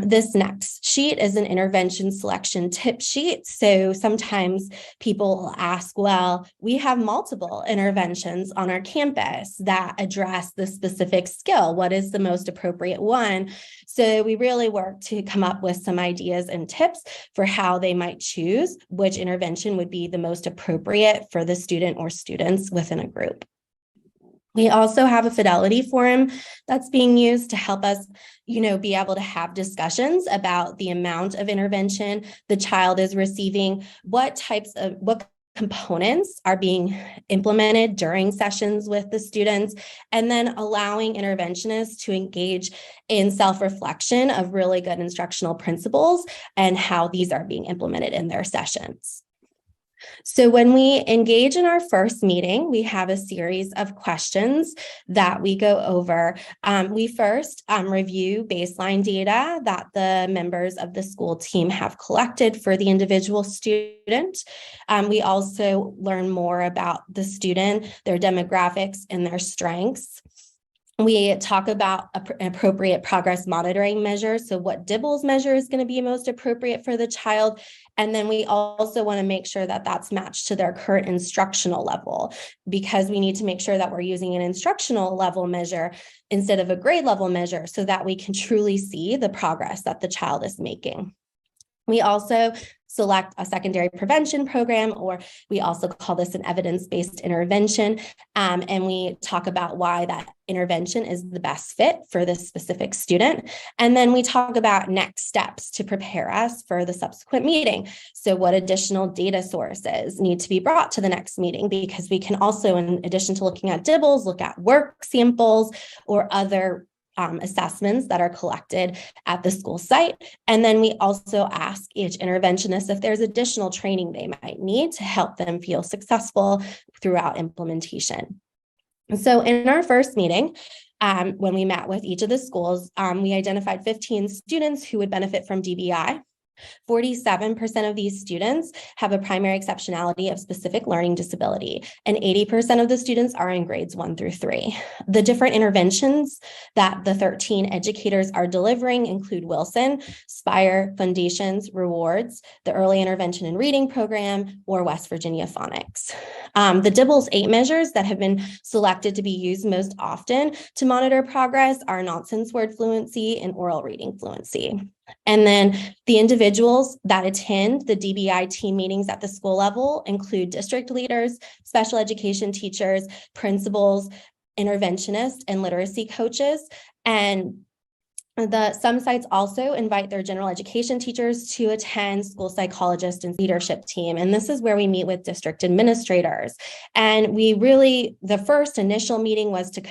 This next sheet is an intervention selection tip sheet. So sometimes people will ask, well, we have multiple interventions on our campus that address the specific skill. What is the most appropriate one? So we really work to come up with some ideas and tips for how they might choose which intervention would be the most appropriate for the student or students within a group. We also have a Fidelity forum that's being used to help us, be able to have discussions about the amount of intervention the child is receiving, what components are being implemented during sessions with the students, and then allowing interventionists to engage in self-reflection of really good instructional principles and how these are being implemented in their sessions. So when we engage in our first meeting, we have a series of questions that we go over. We first review baseline data that the members of the school team have collected for the individual student. We also learn more about the student, their demographics, and their strengths. We talk about appropriate progress monitoring measures. So what DIBELS measure is going to be most appropriate for the child. And then we also want to make sure that that's matched to their current instructional level, because we need to make sure that we're using an instructional level measure instead of a grade level measure so that we can truly see the progress that the child is making. We also select a secondary prevention program, or we also call this an evidence-based intervention. And we talk about why that intervention is the best fit for this specific student. And then we talk about next steps to prepare us for the subsequent meeting. So what additional data sources need to be brought to the next meeting, because we can also, in addition to looking at DIBELS, look at work samples or other assessments that are collected at the school site. And then we also ask each interventionist if there's additional training they might need to help them feel successful throughout implementation. So in our first meeting, when we met with each of the schools, we identified 15 students who would benefit from DBI. 47% of these students have a primary exceptionality of specific learning disability, and 80% of the students are in grades 1 through 3. The different interventions that the 13 educators are delivering include Wilson, Spire, Foundations, Rewards, the Early Intervention and Reading Program, or West Virginia Phonics. The DIBELS 8 measures that have been selected to be used most often to monitor progress are nonsense word fluency and oral reading fluency. And then the individuals that attend the DBI team meetings at the school level include district leaders, special education teachers, principals, interventionists, and literacy coaches. And some sites also invite their general education teachers to attend, school psychologist and leadership team. And this is where we meet with district administrators. And the first initial meeting was to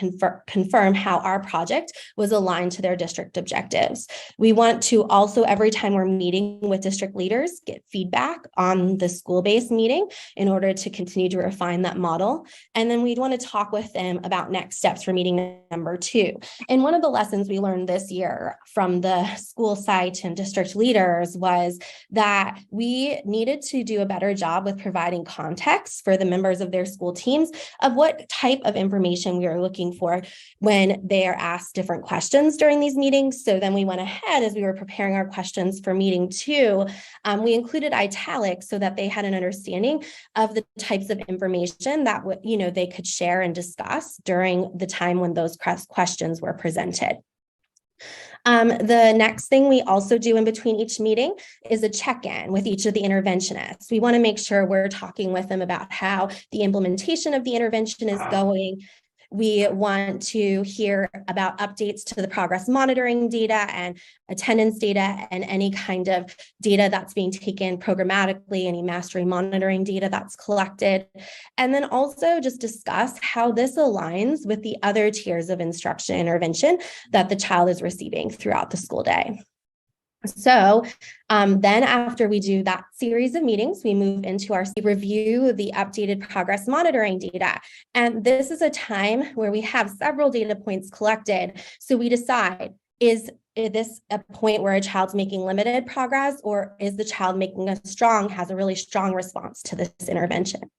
confirm how our project was aligned to their district objectives. We want to also, every time we're meeting with district leaders, get feedback on the school-based meeting in order to continue to refine that model. And then we'd want to talk with them about next steps for meeting number 2. And one of the lessons we learned this year from the school site and district leaders was that we needed to do a better job with providing context for the members of their school teams of what type of information we are looking for when they are asked different questions during these meetings. So then we went ahead, as we were preparing our questions for meeting 2, we included italics so that they had an understanding of the types of information that they could share and discuss during the time when those questions were presented. The next thing we also do in between each meeting is a check-in with each of the interventionists. We want to make sure we're talking with them about how the implementation of the intervention is going. We want to hear about updates to the progress monitoring data and attendance data and any kind of data that's being taken programmatically, any mastery monitoring data that's collected. And then also just discuss how this aligns with the other tiers of instruction intervention that the child is receiving throughout the school day. So then after we do that series of meetings, we move into our review the updated progress monitoring data. And this is a time where we have several data points collected. So we decide, is this a point where a child's making limited progress, or is the child has a really strong response to this intervention?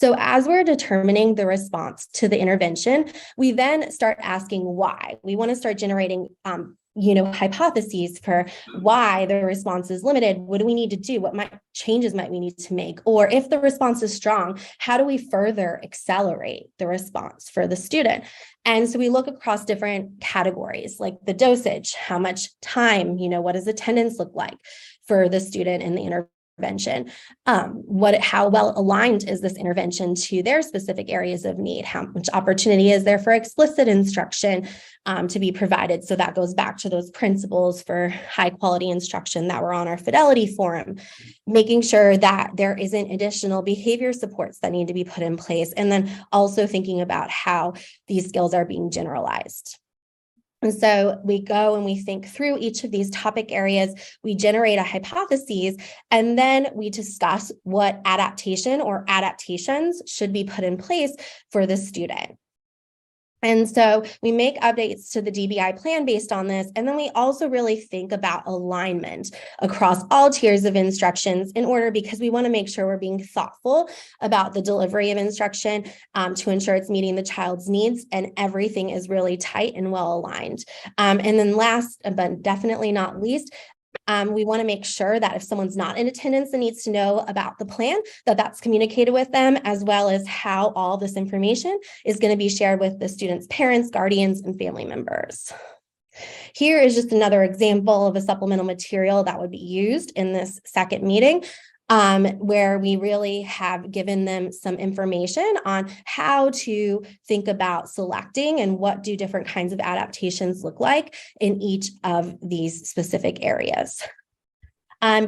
So as we're determining the response to the intervention, we then start asking why. We want to start generating hypotheses for why the response is limited. What do we need to do? What changes might we need to make? Or if the response is strong, how do we further accelerate the response for the student? And so we look across different categories, like the dosage, how much time, what does attendance look like for the student in the intervention? How well aligned is this intervention to their specific areas of need? How much opportunity is there for explicit instruction to be provided? So that goes back to those principles for high quality instruction that were on our Fidelity Forum, making sure that there isn't additional behavior supports that need to be put in place, and then also thinking about how these skills are being generalized. And so we go and we think through each of these topic areas, we generate a hypothesis, and then we discuss what adaptation or adaptations should be put in place for the student. And so we make updates to the DBI plan based on this. And then we also really think about alignment across all tiers of instructions because we want to make sure we're being thoughtful about the delivery of instruction to ensure it's meeting the child's needs and everything is really tight and well aligned. And then last, but definitely not least, we want to make sure that if someone's not in attendance and needs to know about the plan, that's communicated with them, as well as how all this information is going to be shared with the students' parents, guardians, and family members. Here is just another example of a supplemental material that would be used in this second meeting, where we really have given them some information on how to think about selecting and what do different kinds of adaptations look like in each of these specific areas.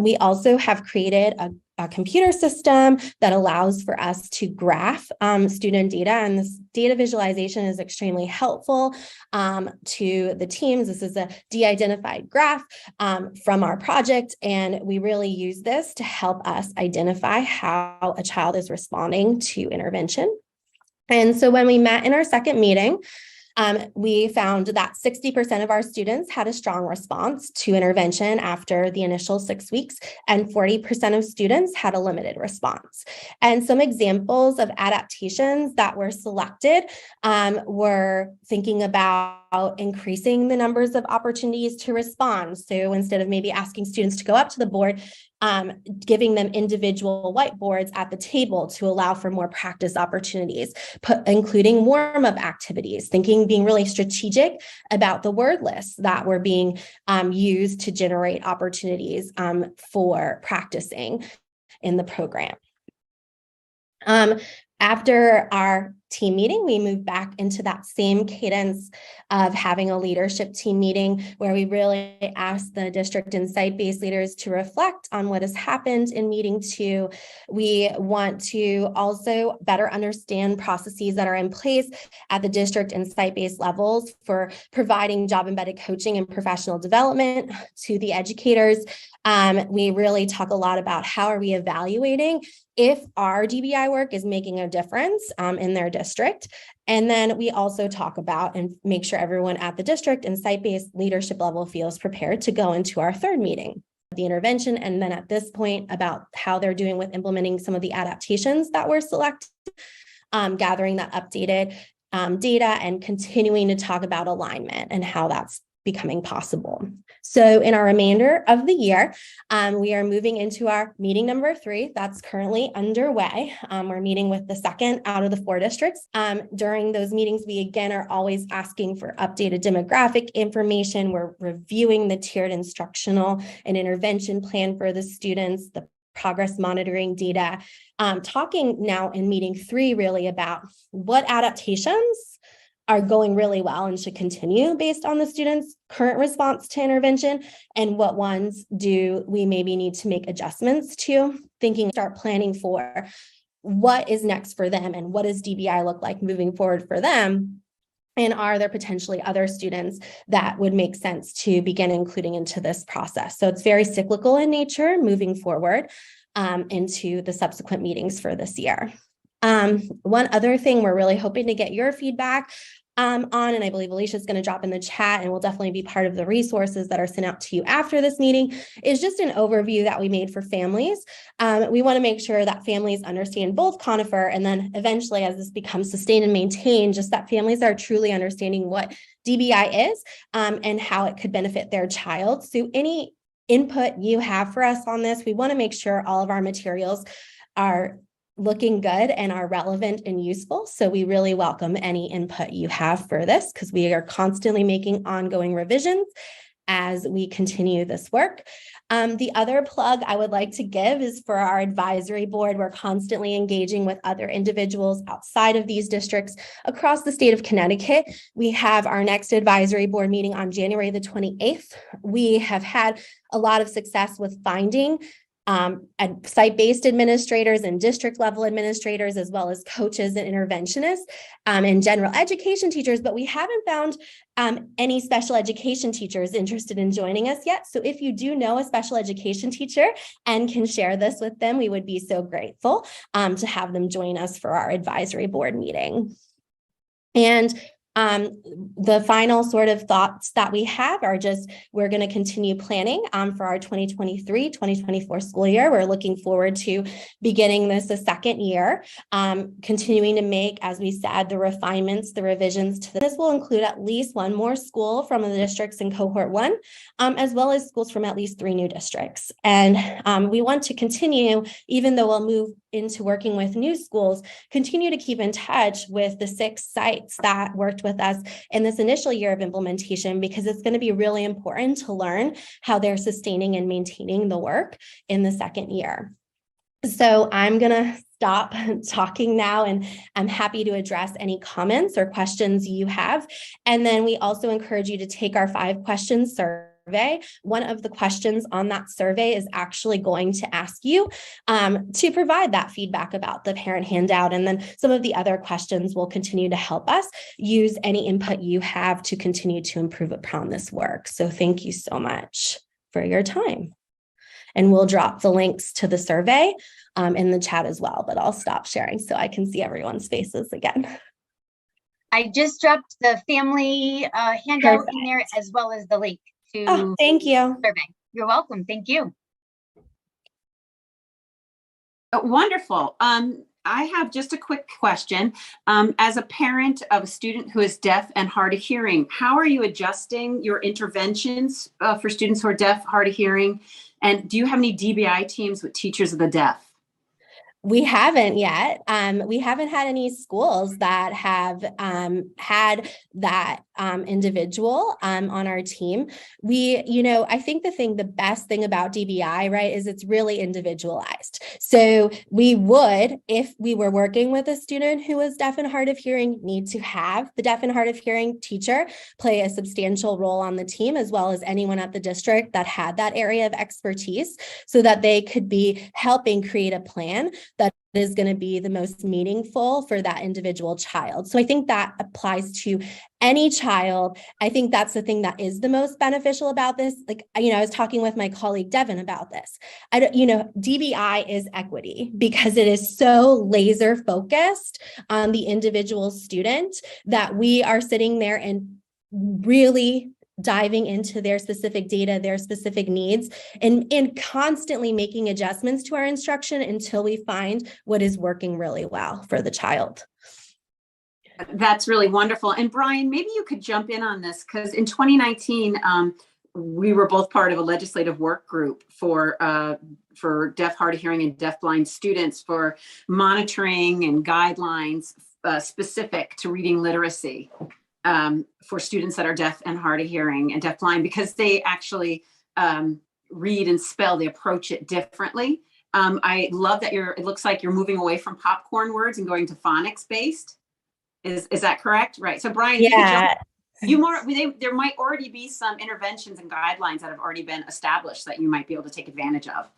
We also have created a computer system that allows for us to graph student data, and this data visualization is extremely helpful to the teams. This is a de-identified graph from our project, and we really use this to help us identify how a child is responding to intervention. And so when we met in our second meeting, we found that 60% of our students had a strong response to intervention after the initial 6 weeks, and 40% of students had a limited response. And some examples of adaptations that were selected were thinking about increasing the numbers of opportunities to respond. So instead of maybe asking students to go up to the board, giving them individual whiteboards at the table to allow for more practice opportunities, including warm-up activities, being really strategic about the word lists that were being used to generate opportunities for practicing in the program. After our team meeting, we moved back into that same cadence of having a leadership team meeting where we really asked the district and site-based leaders to reflect on what has happened in meeting 2. We want to also better understand processes that are in place at the district and site-based levels for providing job-embedded coaching and professional development to the educators. We really talk a lot about how are we evaluating if our DBI work is making a difference in their district. And then we also talk about and make sure everyone at the district and site-based leadership level feels prepared to go into our third meeting, the intervention. And then at this point about how they're doing with implementing some of the adaptations that were selected, gathering that updated data and continuing to talk about alignment and how that's becoming possible. So in our remainder of the year, we are moving into our meeting number 3 that's currently underway. We're meeting with the second out of the 4 districts. During those meetings, we again are always asking for updated demographic information. We're reviewing the tiered instructional and intervention plan for the students, the progress monitoring data, talking now in meeting 3 really about what adaptations are going really well and should continue based on the students' current response to intervention, and what ones do we maybe need to make adjustments to, start planning for what is next for them and what does DBI look like moving forward for them. And are there potentially other students that would make sense to begin including into this process? So it's very cyclical in nature moving forward into the subsequent meetings for this year. One other thing we're really hoping to get your feedback on, and I believe Alicia is going to drop in the chat and will definitely be part of the resources that are sent out to you after this meeting, is just an overview that we made for families. We want to make sure that families understand both Conifer, and then eventually as this becomes sustained and maintained, just that families are truly understanding what DBI is and how it could benefit their child. So any input you have for us on this, we want to make sure all of our materials are looking good and are relevant and useful. So we really welcome any input you have for this, because we are constantly making ongoing revisions as we continue this work. The other plug I would like to give is for our advisory board. We're constantly engaging with other individuals outside of these districts across the state of Connecticut. We have our next advisory board meeting on January the 28th. We have had a lot of success with finding site-based administrators and district level administrators, as well as coaches and interventionists and general education teachers, but we haven't found any special education teachers interested in joining us yet. So if you do know a special education teacher and can share this with them, we would be so grateful to have them join us for our advisory board meeting. And The final sort of thoughts that we have are just, we're going to continue planning for our 2023-2024 school year. We're looking forward to beginning this a second year, continuing to make, as we said, the refinements, the revisions to this will include at least one more school from the districts in cohort 1, as well as schools from at least 3 new districts. And we want to continue, even though we'll move into working with new schools, continue to keep in touch with the 6 sites that worked with us in this initial year of implementation, because it's going to be really important to learn how they're sustaining and maintaining the work in the second year. So I'm going to stop talking now, and I'm happy to address any comments or questions you have. And then we also encourage you to take our 5-question survey. One of the questions on that survey is actually going to ask you to provide that feedback about the parent handout. And then some of the other questions will continue to help us use any input you have to continue to improve upon this work. So thank you so much for your time. And we'll drop the links to the survey in the chat as well, but I'll stop sharing so I can see everyone's faces again. I just dropped the family handout in there, as well as the link to thank you. Survey. You're welcome. Thank you. Wonderful. I have just a quick question. As a parent of a student who is deaf and hard of hearing, how are you adjusting your interventions for students who are deaf, hard of hearing? And do you have any DBI teams with teachers of the deaf? We haven't yet. We haven't had any schools that have had that individual on our team. I think the best thing about DBI, right, is it's really individualized. So we would, if we were working with a student who was deaf and hard of hearing, need to have the deaf and hard of hearing teacher play a substantial role on the team, as well as anyone at the district that had that area of expertise, so that they could be helping create a plan that is going to be the most meaningful for that individual child. So I think that applies to any child. I think that's the thing that is the most beneficial about this. I was talking with my colleague Devin about this. DBI is equity, because it is so laser focused on the individual student that we are sitting there and really diving into their specific data, their specific needs, and constantly making adjustments to our instruction until we find what is working really well for the child. That's really wonderful. And Brian, maybe you could jump in on this, because in 2019, we were both part of a legislative work group for deaf, hard of hearing, and deafblind students for monitoring and guidelines specific to reading literacy. For students that are deaf and hard of hearing and deafblind, because they actually read and spell, they approach it differently. I love that it looks like you're moving away from popcorn words and going to phonics based. Is that correct? Right. So Brian, yeah. There might already be some interventions and guidelines that have already been established that you might be able to take advantage of.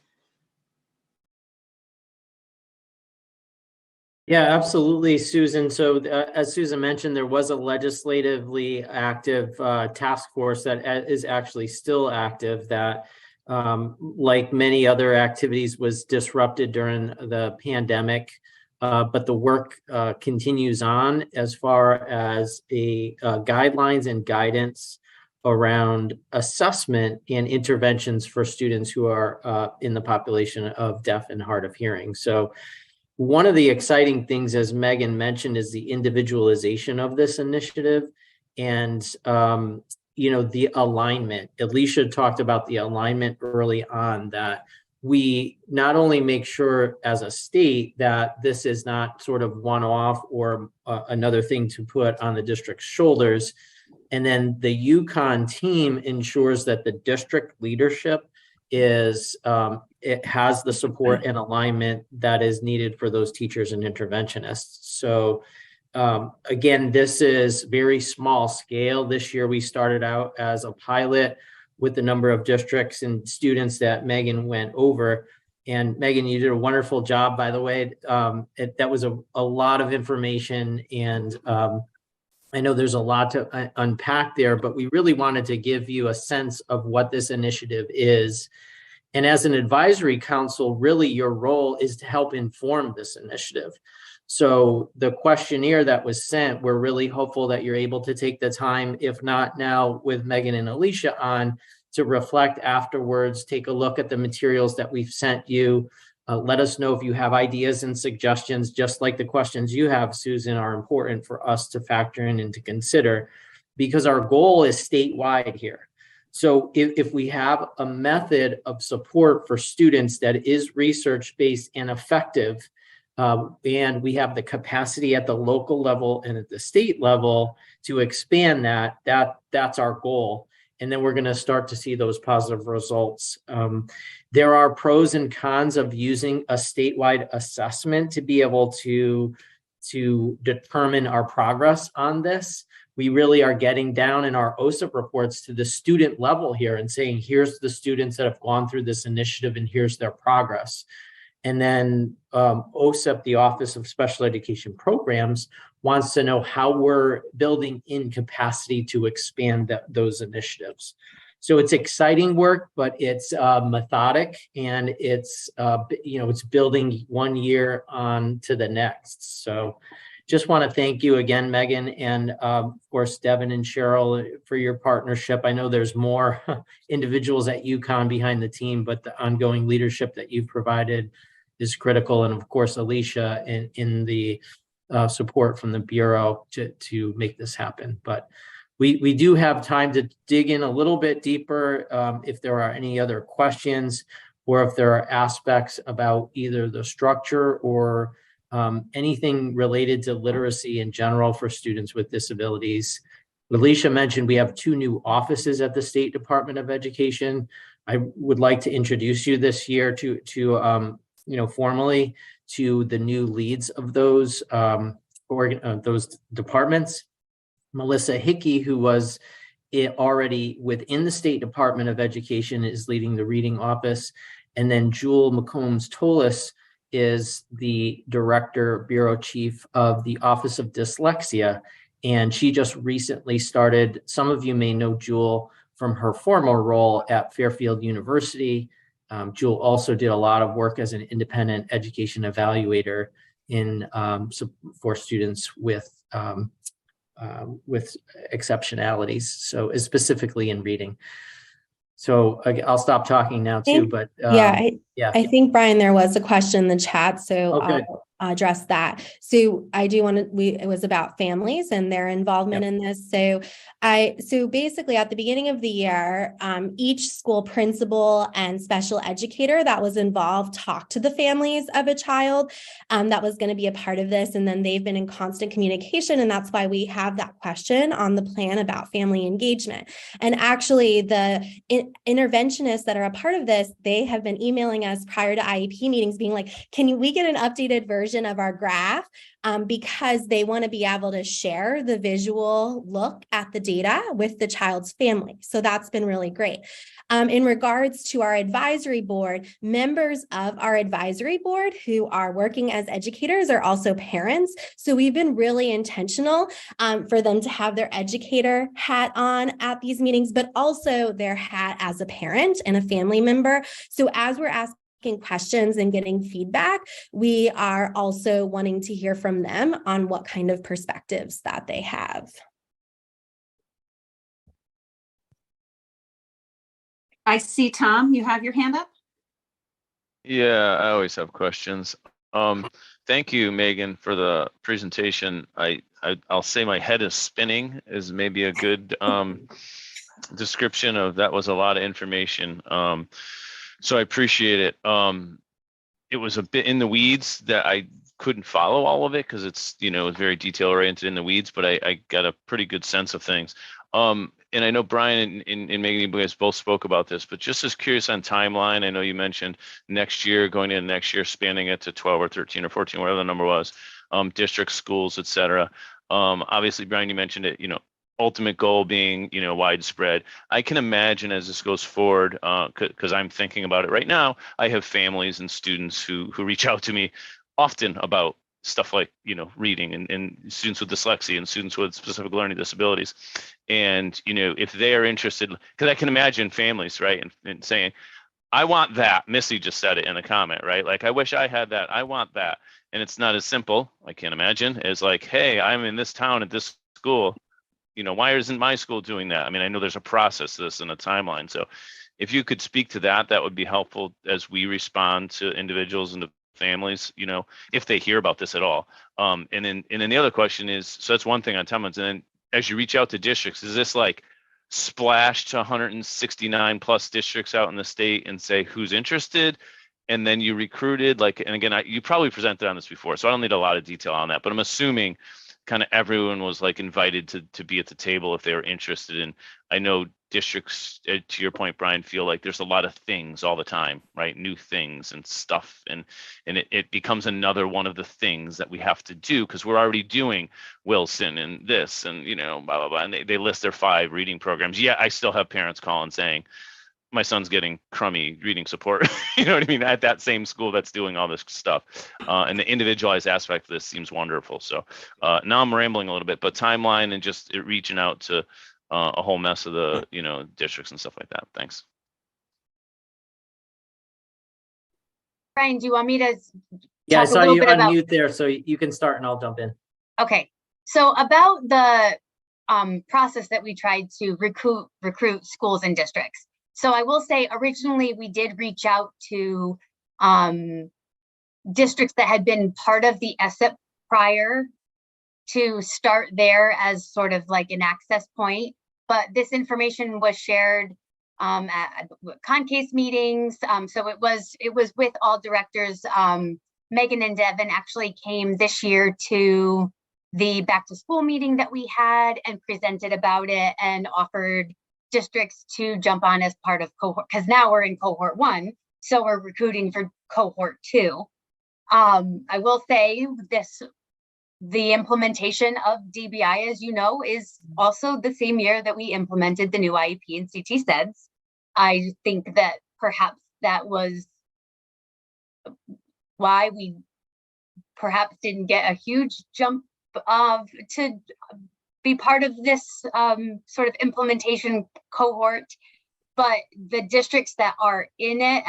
Yeah, absolutely, Susan. So as Susan mentioned, there was a legislatively active task force that is actually still active that, like many other activities, was disrupted during the pandemic. But the work continues on as far as guidelines and guidance around assessment and interventions for students who are in the population of deaf and hard of hearing. So one of the exciting things, as Megan mentioned, is the individualization of this initiative and, the alignment. Alicia talked about the alignment early on, that we not only make sure as a state that this is not sort of one-off or another thing to put on the district's shoulders, and then the UConn team ensures that the district leadership it has the support and alignment that is needed for those teachers and interventionists. So again, this is very small scale. This year we started out as a pilot with the number of districts and students that Megan went over. And Megan, you did a wonderful job, by the way. That was a lot of information, and I know there's a lot to unpack there, but we really wanted to give you a sense of what this initiative is. And as an advisory council, really your role is to help inform this initiative. So the questionnaire that was sent, we're really hopeful that you're able to take the time, if not now with Megan and Alicia on, to reflect afterwards, take a look at the materials that we've sent you. Let us know if you have ideas and suggestions, just like the questions you have, Susan, are important for us to factor in and to consider, because our goal is statewide here. So if we have a method of support for students that is research-based and effective, and we have the capacity at the local level and at the state level to expand that's our goal. And then we're going to start to see those positive results. There are pros and cons of using a statewide assessment to be able to determine our progress on this. We really are getting down in our OSIP reports to the student level here and saying, here's the students that have gone through this initiative and here's their progress. And then OSIP, the Office of Special Education Programs, wants to know how we're building in capacity to expand those initiatives. So it's exciting work, but it's methodic, and it's it's building one year on to the next. So just want to thank you again, Megan, and of course, Devin and Cheryl, for your partnership. I know there's more individuals at UConn behind the team, but the ongoing leadership that you've provided is critical. And of course, Alicia in the support from the Bureau to make this happen. But we do have time to dig in a little bit deeper if there are any other questions, or if there are aspects about either the structure or anything related to literacy in general for students with disabilities. Alicia mentioned we have 2 new offices at the State Department of Education. I would like to introduce you this year to formally to the new leads of those departments. Melissa Hickey, who was already within the State Department of Education, is leading the reading office. And then Jewel McCombs-Tolis is the director, bureau chief of the Office of Dyslexia. And she just recently started, some of you may know Jewel from her former role at Fairfield University. Jewel also did a lot of work as an independent education evaluator for students with exceptionalities, so specifically in reading. So I'll stop talking now too, but I think, Brian, there was a question in the chat, so I'll address that. So I do want to, it was about families and their involvement in this. So basically at the beginning of the year, each school principal and special educator that was involved talked to the families of a child that was going to be a part of this. And then they've been in constant communication. And that's why we have that question on the plan about family engagement. And actually the interventionists that are a part of this, they have been emailing us prior to IEP meetings being like, can we get an updated version of our graph? Because they want to be able to share the visual look at the data with the child's family. So that's been really great. In regards to our advisory board, members of our advisory board who are working as educators are also parents. So we've been really intentional for them to have their educator hat on at these meetings, but also their hat as a parent and a family member. So as we're asking questions and getting feedback, we are also wanting to hear from them on what kind of perspectives that they have. I see, Tom, you have your hand up. Yeah, I always have questions. Thank you, Megan, for the presentation. I'll say my head is spinning is maybe a good description of that. Was a lot of information. So I appreciate it. It was a bit in the weeds that I couldn't follow all of it because it's, it's very detail oriented in the weeds, but I got a pretty good sense of things. And I know Brian and Megan, you guys both spoke about this, but just as curious on timeline, I know you mentioned next year, going into next year, spanning it to 12 or 13 or 14, whatever the number was, district schools, et cetera. Obviously, Brian, you mentioned it, ultimate goal being, widespread. I can imagine as this goes forward, because I'm thinking about it right now, I have families and students who reach out to me often about stuff like, reading and students with dyslexia and students with specific learning disabilities. And, if they are interested, because I can imagine families, right, and saying, I want that. Missy just said it in a comment, right? Like, I wish I had that. I want that. And it's not as simple, I can't imagine, as like, hey, I'm in this town at this school. You know, why isn't my school doing that? I mean, I know there's a process to this and a timeline. So if you could speak to that, that would be helpful as we respond to individuals and to families, you know, if they hear about this at all. And then the other question is, so that's one thing on timelines. And then as you reach out to districts, is this like splash to 169 plus districts out in the state and say who's interested? And then you recruited, like, and again, you probably presented on this before, so I don't need a lot of detail on that, but I'm assuming kind of everyone was like invited to be at the table if they were interested in. I know districts, to your point, Brian, feel like there's a lot of things all the time, right? New things and stuff. And it becomes another one of the things that we have to do because we're already doing Wilson and this and, you know, blah, blah, blah. And they list their 5 reading programs. Yeah, I still have parents calling saying, my son's getting crummy reading support, you know what I mean, at that same school that's doing all this stuff. And the individualized aspect of this seems wonderful. So now I'm rambling a little bit, but timeline and just reaching out to a whole mess of the, you know, districts and stuff like that. Thanks. Brian, do you want me to Yeah, I talk a saw little you bit about? unmute there, so you can start and I'll jump in. Okay, so about the process that we tried to recruit schools and districts. So I will say originally we did reach out to districts that had been part of the ESSEP prior to start there as sort of like an access point. But this information was shared at CONCASE meetings. So it was with all directors. Megan and Devin actually came this year to the back to school meeting that we had and presented about it and offered districts to jump on as part of cohort, because now we're in cohort 1, so we're recruiting for cohort 2. I will say the implementation of DBI, as you know, is also the same year that we implemented the new IEP and CT SEDS. I think that perhaps that was why we perhaps didn't get a huge jump to be part of this sort of implementation cohort, but the districts that are in it,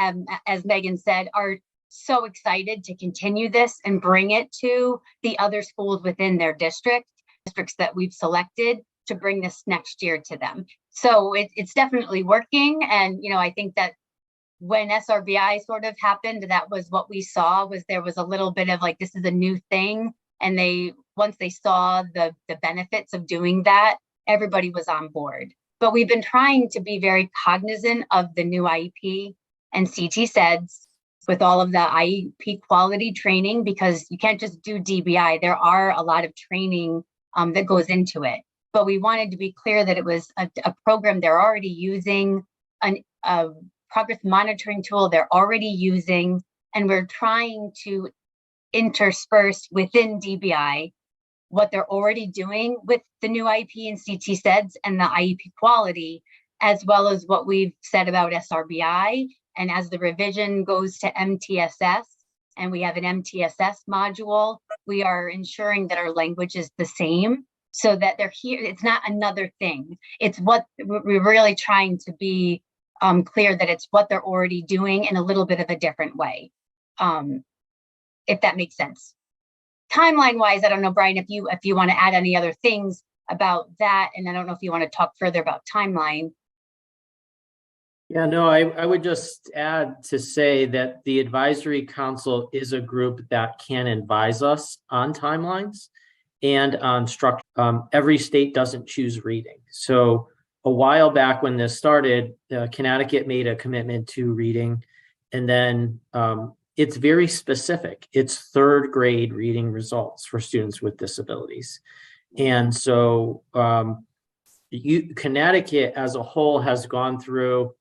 as Megan said, are so excited to continue this and bring it to the other schools within their districts that we've selected to bring this next year to them. So it's definitely working. And, you know, I think that when SRBI sort of happened, that was what we saw, was there was a little bit of like, this is a new thing. And once they saw the benefits of doing that, everybody was on board. But we've been trying to be very cognizant of the new IEP and CT SEDS with all of the IEP quality training, because you can't just do DBI. There are a lot of training that goes into it. But we wanted to be clear that it was a program they're already using, a progress monitoring tool they're already using, and we're trying to intersperse within DBI what they're already doing with the new IEP and CT SEDS and the IEP quality, as well as what we've said about SRBI. And as the revision goes to MTSS, and we have an MTSS module, we are ensuring that our language is the same so that they're here. It's not another thing. It's what we're really trying to be clear that it's what they're already doing in a little bit of a different way. If that makes sense. Timeline wise, I don't know, Brian, if you want to add any other things about that, and I don't know if you want to talk further about timeline. Yeah, no, I would just add to say that the advisory council is a group that can advise us on timelines and on structure. Every state doesn't choose reading. So a while back when this started, Connecticut made a commitment to reading, and then it's very specific. It's 3rd grade reading results for students with disabilities. And so Connecticut as a whole has gone through,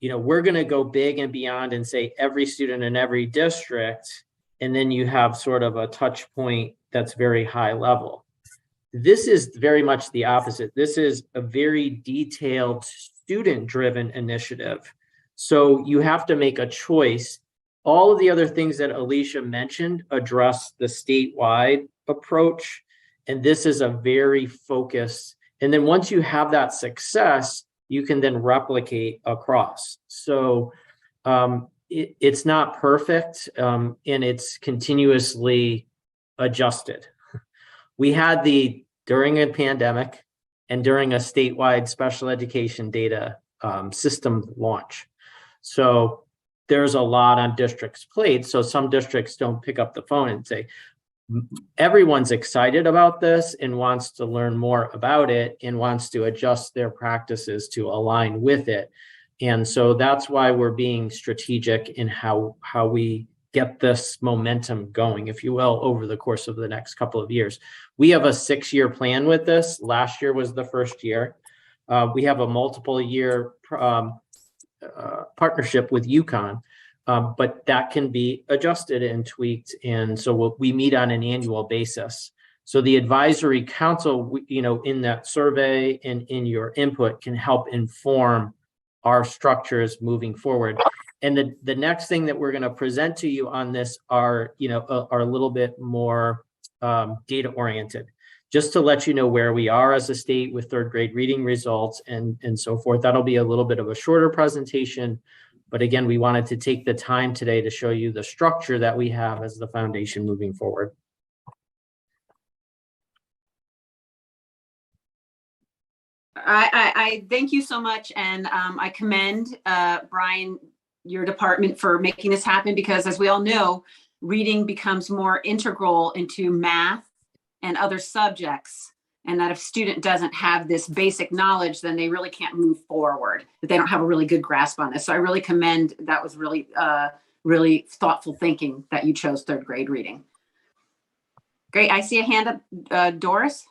you know, we're going to go big and beyond and say every student in every district, and then you have sort of a touch point that's very high level. This is very much the opposite. This is a very detailed student-driven initiative. So you have to make a choice. All of the other things that Alicia mentioned address the statewide approach, and this is a very focused. And then once you have that success, you can then replicate across. So it's not perfect, and it's continuously adjusted. We had during a pandemic and during a statewide special education data system launch. So there's a lot on districts' plates. So some districts don't pick up the phone and say, everyone's excited about this and wants to learn more about it and wants to adjust their practices to align with it. And so that's why we're being strategic in how we get this momentum going, if you will, over the course of the next couple of years. We have a 6-year plan with this. Last year was the first year. We have a multiple year partnership with UConn, but that can be adjusted and tweaked. And so we meet on an annual basis. So the advisory council, in that survey and in your input can help inform our structures moving forward. And the next thing that we're going to present to you on this are a little bit more data oriented, just to let you know where we are as a state with third grade reading results and so forth. That'll be a little bit of a shorter presentation. But again, we wanted to take the time today to show you the structure that we have as the foundation moving forward. I thank you so much. And I commend Brian, your department, for making this happen, because as we all know, reading becomes more integral into math and other subjects. And that if student doesn't have this basic knowledge, then they really can't move forward, that they don't have a really good grasp on this. So I really commend, that was really, really thoughtful thinking that you chose third grade reading. Great, I see a hand up, Doris.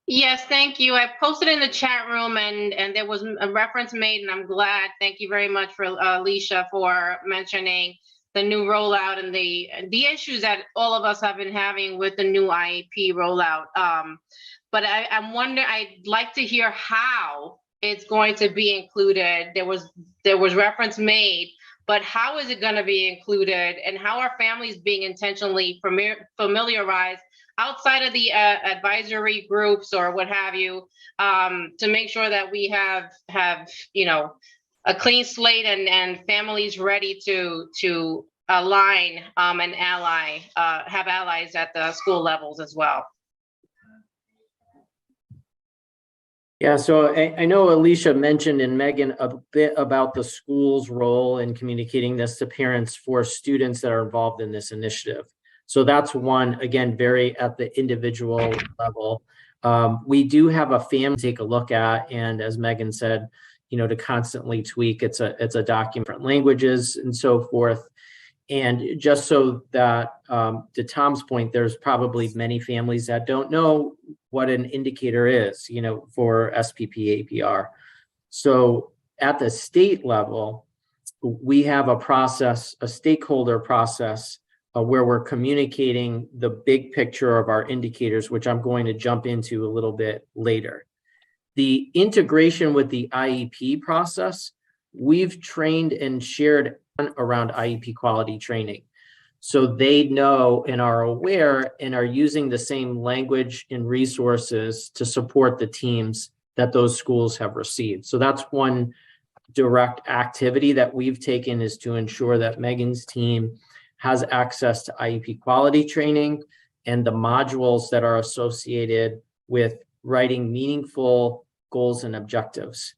Yes, thank you. I posted in the chat room and there was a reference made, and I'm glad. Thank you very much for Alicia for mentioning the new rollout and the issues that all of us have been having with the new IEP rollout. But I'm wondering, I'd like to hear how it's going to be included. There was reference made, but how is it going to be included, and how are families being intentionally familiarized outside of the advisory groups or what have you, to make sure that we have a clean slate and families ready to align and have allies at the school levels as well. Yeah, so I know Alicia mentioned, and Megan, a bit about the school's role in communicating this to parents for students that are involved in this initiative. So that's one, again, very at the individual level. We do have a family to take a look at, and as Megan said, to constantly tweak. It's a document, different languages and so forth. And just so that, to Tom's point, there's probably many families that don't know what an indicator is, for SPP APR. So at the state level, we have a process, a stakeholder process, where we're communicating the big picture of our indicators, which I'm going to jump into a little bit later. The integration with the IEP process, we've trained and shared around IEP quality training. So they know and are aware and are using the same language and resources to support the teams that those schools have received. So that's one direct activity that we've taken, is to ensure that Megan's team has access to IEP quality training and the modules that are associated with writing meaningful goals and objectives.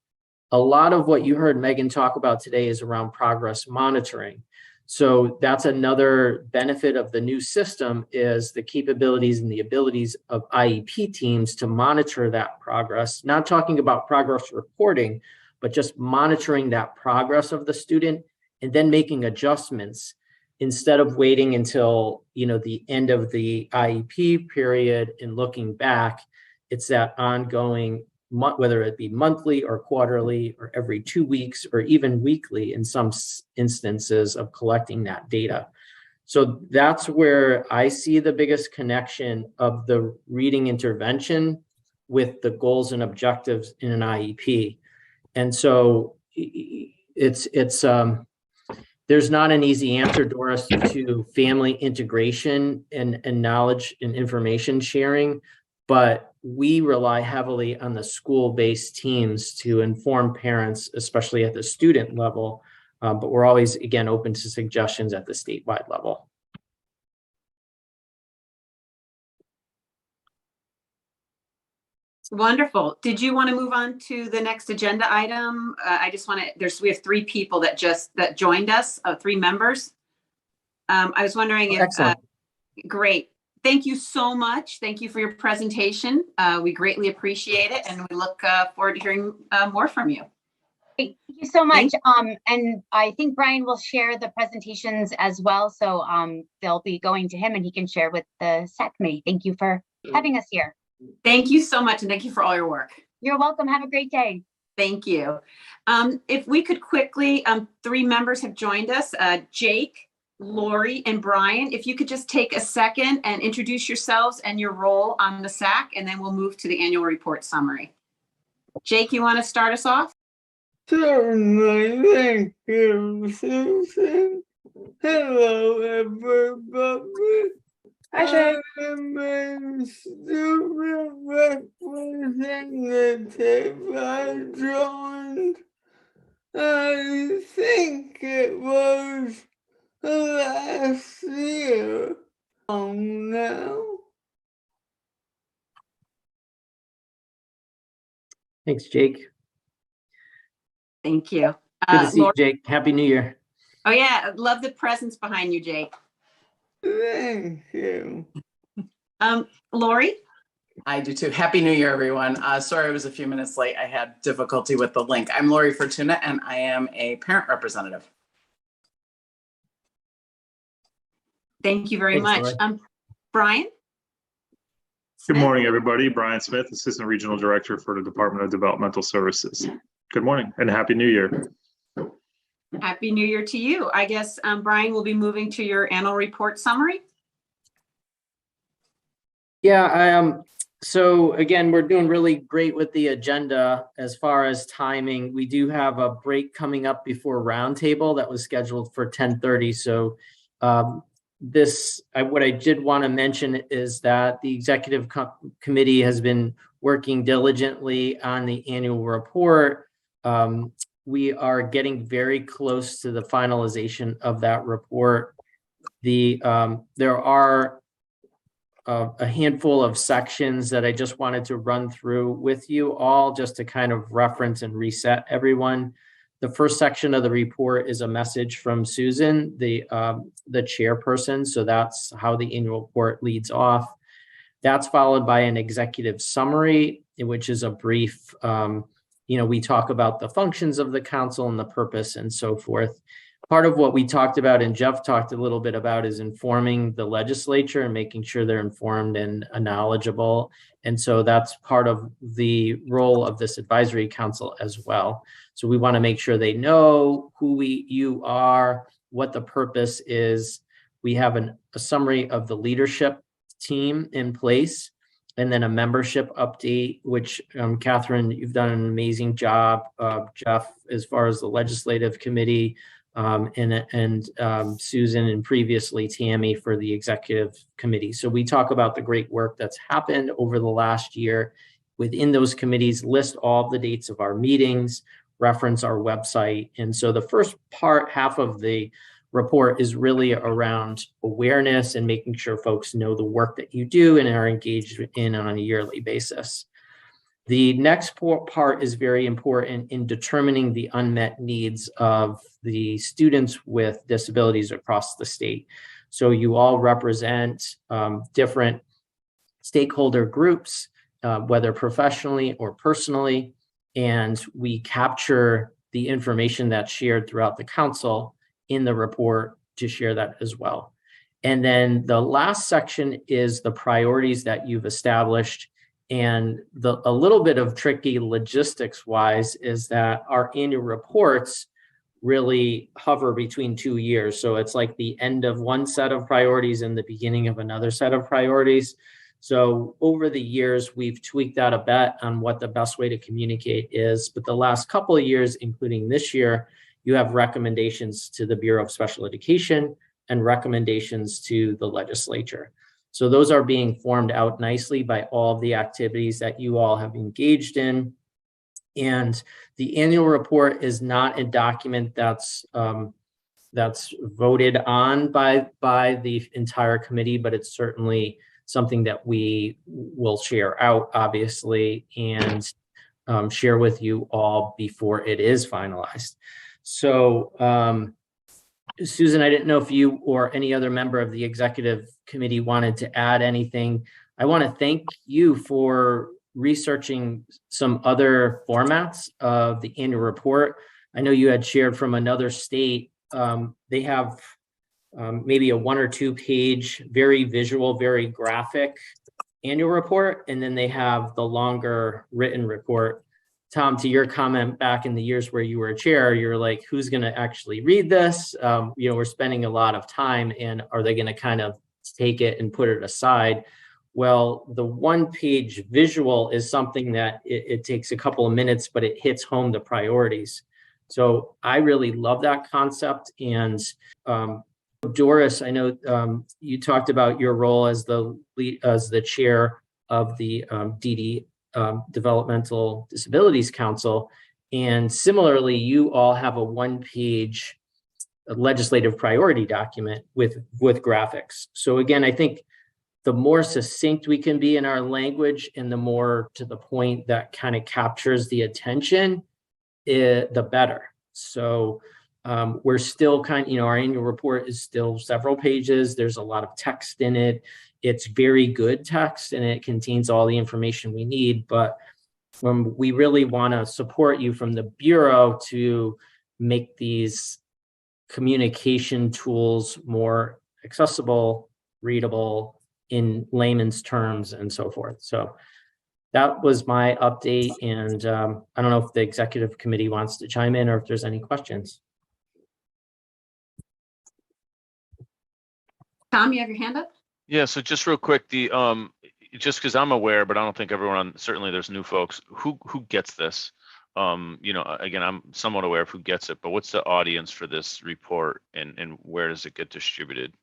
A lot of what you heard Megan talk about today is around progress monitoring. So that's another benefit of the new system, is the capabilities and the abilities of IEP teams to monitor that progress, not talking about progress reporting, but just monitoring that progress of the student and then making adjustments instead of waiting until, the end of the IEP period and looking back. It's that ongoing, whether it be monthly or quarterly or every 2 weeks or even weekly in some instances, of collecting that data. So that's where I see the biggest connection of the reading intervention with the goals and objectives in an IEP. And so there's not an easy answer, Doris, to family integration and knowledge and information sharing, but we rely heavily on the school-based teams to inform parents, especially at the student level, But we're always, again, open to suggestions at the statewide level. Wonderful. Did you want to move on to the next agenda item? I just want to, we have 3 people that joined us, 3 members. I was wondering if, Excellent. Great. Thank you so much. Thank you for your presentation. We greatly appreciate it, and we look forward to hearing more from you. Thank you so much. And I think Brian will share the presentations as well. So they'll be going to him and he can share with the SAC committee. Thank you for having us here. Thank you so much, and thank you for all your work. You're welcome. Have a great day. Thank you. If we could quickly, 3 members have joined us, Jake, Lori, and Brian. If you could just take a second and introduce yourselves and your role on the SAC, and then we'll move to the annual report summary. Jake, you want to start us off? Certainly. Thank you, Susan. Hello, everybody. Hi, Jake. I'm a student representative. I joined, I think it was last year. Oh, now. Thanks, Jake. Thank you. Good to see you, Lori? Jake. Happy New Year. Oh yeah, love the presence behind you, Jake. Thank you. Lori? I do too. Happy New Year, everyone. Sorry I was a few minutes late. I had difficulty with the link. I'm Lori Fortuna, and I am a parent representative. Thank you very Thanks, much. Brian? Good morning, everybody. Brian Smith, Assistant Regional Director for the Department of Developmental Services. Good morning and Happy New Year. Happy New Year to you. I guess, Brian, will be moving to your annual report summary. Yeah, so again, we're doing really great with the agenda as far as timing. We do have a break coming up before roundtable that was scheduled for 10:30. So what I did want to mention is that the executive committee has been working diligently on the annual report. We are getting very close to the finalization of that report. There are a handful of sections that I just wanted to run through with you all just to kind of reference and reset everyone. The first section of the report is a message from Susan, the chairperson. So that's how the annual report leads off. That's followed by an executive summary, which is a brief, we talk about the functions of the council and the purpose and so forth. Part of what we talked about and Jeff talked a little bit about is informing the legislature and making sure they're informed and knowledgeable. And so that's part of the role of this advisory council as well. So we want to make sure they know who you are, what the purpose is. We have a summary of the leadership team in place, and then a membership update, which Catherine, you've done an amazing job, Jeff, as far as the legislative committee, and Susan, and previously Tammy for the executive committee. So we talk about the great work that's happened over the last year within those committees, list all the dates of our meetings, reference our website. And so the first half of the report is really around awareness and making sure folks know the work that you do and are engaged in on a yearly basis. The next part is very important in determining the unmet needs of the students with disabilities across the state. So you all represent different stakeholder groups, whether professionally or personally, and we capture the information that's shared throughout the council in the report to share that as well. And then the last section is the priorities that you've established. And a little bit of tricky logistics wise is that our annual reports really hover between 2 years. So it's like the end of one set of priorities and the beginning of another set of priorities. So over the years, we've tweaked that a bit on what the best way to communicate is. But the last couple of years, including this year, you have recommendations to the Bureau of Special Education and recommendations to the legislature. So those are being formed out nicely by all of the activities that you all have engaged in. And the annual report is not a document that's voted on by the entire committee, but it's certainly something that we will share out, obviously, and share with you all before it is finalized. So, Susan, I didn't know if you or any other member of the executive committee wanted to add anything. I want to thank you for researching some other formats of the annual report. I know you had shared from another state. They have maybe a 1 or 2 page, very visual, very graphic annual report, and then they have the longer written report. Tom, to your comment back in the years where you were a chair, you're like, who's going to actually read this? We're spending a lot of time, and are they going to kind of take it and put it aside? Well, the 1 page visual is something that it takes a couple of minutes, but it hits home the priorities. So I really love that concept. And Doris, I know you talked about your role as the chair of the DD Developmental Disabilities Council. And similarly, you all have a 1 page legislative priority document with graphics. So again, I think the more succinct we can be in our language and the more to the point that kind of captures the attention, the better. So we're still our annual report is still several pages. There's a lot of text in it. It's very good text and it contains all the information we need. But we really want to support you from the Bureau to make these communication tools more accessible, readable, in layman's terms, and so forth. So that was my update. And I don't know if the executive committee wants to chime in or if there's any questions. Tom, you have your hand up? Yeah, so just real quick, the just because I'm aware, but I don't think everyone certainly there's new folks who gets this. Again, I'm somewhat aware of who gets it, but what's the audience for this report and where does it get distributed?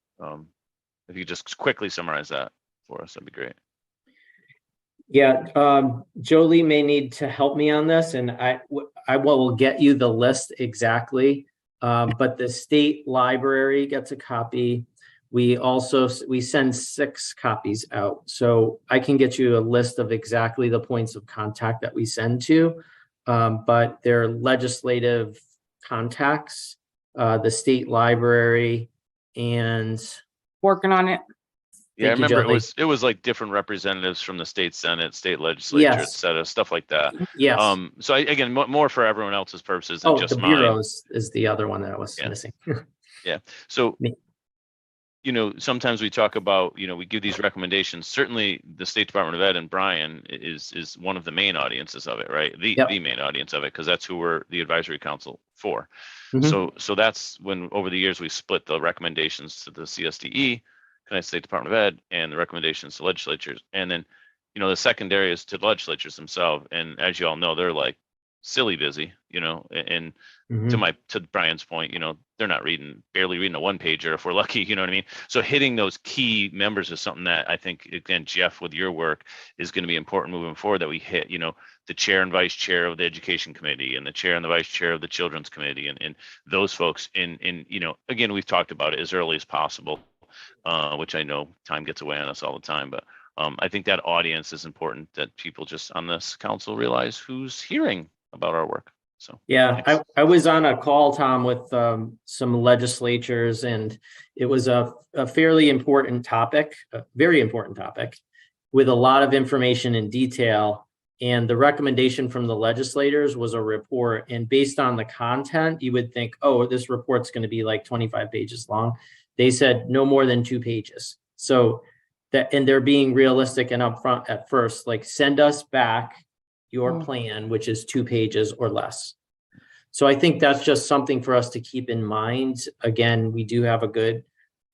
If you just quickly summarize that for us, that'd be great. Yeah, Jolie may need to help me on this, and I will get you the list exactly. But the state library gets a copy. We send 6 copies out, so I can get you a list of exactly the points of contact that we send to. But they're legislative contacts, the state library, and working on it. Yeah, I Thank you, remember Jolie. it was like different representatives from the state Senate, state legislature, et Yes. cetera, stuff like that. Yes. So again, more for everyone else's purposes than Oh, just the mine. bureaus is the other one that I was missing. Yeah. So, sometimes we talk about, we give these recommendations. Certainly the State Department of Ed and Brian is one of the main audiences of it, right? The main audience of it, because that's who we're the advisory council for. Mhm. So that's when over the years we split the recommendations to the CSDE, Connecticut State Department of Ed, and the recommendations to legislatures. And then, the secondary is to the legislatures themselves. And as you all know, they're like silly busy, and to Brian's point, they're not barely reading a 1-pager if we're lucky, you know what I mean? So hitting those key members is something that I think, again, Jeff, with your work is going to be important moving forward, that we hit, the chair and vice chair of the education committee and the chair and the vice chair of the children's committee and those folks again, we've talked about it as early as possible, which I know time gets away on us all the time, but I think that audience is important, that people just on this council realize who's hearing about our work. So yeah, I was on a call, Tom, with some legislatures, and it was a fairly important topic, a very important topic, with a lot of information in detail. And the recommendation from the legislators was a report. And based on the content, you would think, oh, this report's going to be like 25 pages long. They said no more than 2 pages. So and they're being realistic and upfront at first, like, send us back your plan, which is 2 pages or less. So I think that's just something for us to keep in mind. Again, we do have a good,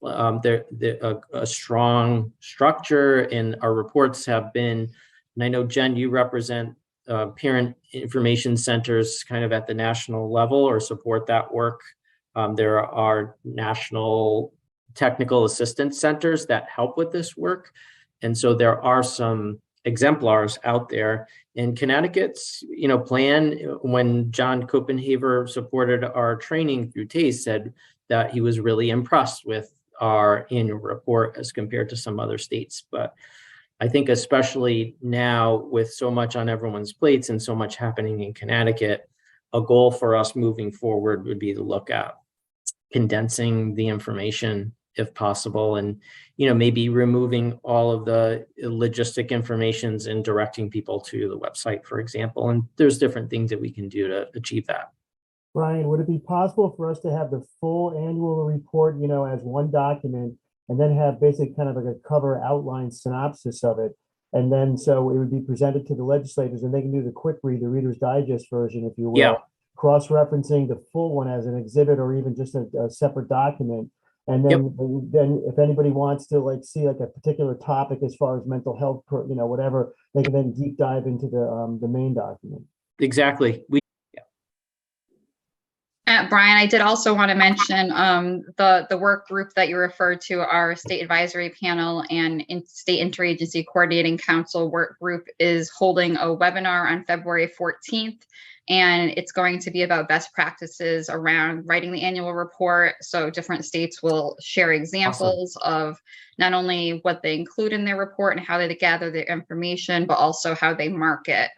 a strong structure, and our reports have been, and I know, Jen, you represent parent information centers kind of at the national level or support that work. There are national technical assistance centers that help with this work. And so there are some exemplars out there. In Connecticut's, plan, when John Copenhaver supported our training through TASTE, said that he was really impressed with our annual report as compared to some other states. But I think especially now with so much on everyone's plates and so much happening in Connecticut, a goal for us moving forward would be to look at condensing the information if possible, and maybe removing all of the logistic informations and directing people to the website, for example. And there's different things that we can do to achieve that. Brian, would it be possible for us to have the full annual report, as one document, and then have basically kind of like a cover outline synopsis of it? And then so it would be presented to the legislators and they can do the quick read, the Reader's Digest version, if you will, Yeah. cross-referencing the full one as an exhibit or even just a separate document. And then if anybody wants to see a particular topic as far as mental health, whatever, they can then deep dive into the main document. Exactly. Brian, I did also want to mention the work group that you referred to, our state advisory panel and state interagency coordinating council work group is holding a webinar on February 14th. And it's going to be about best practices around writing the annual report. So different states will share examples of not only what they include in their report and how they gather their information, but also how they market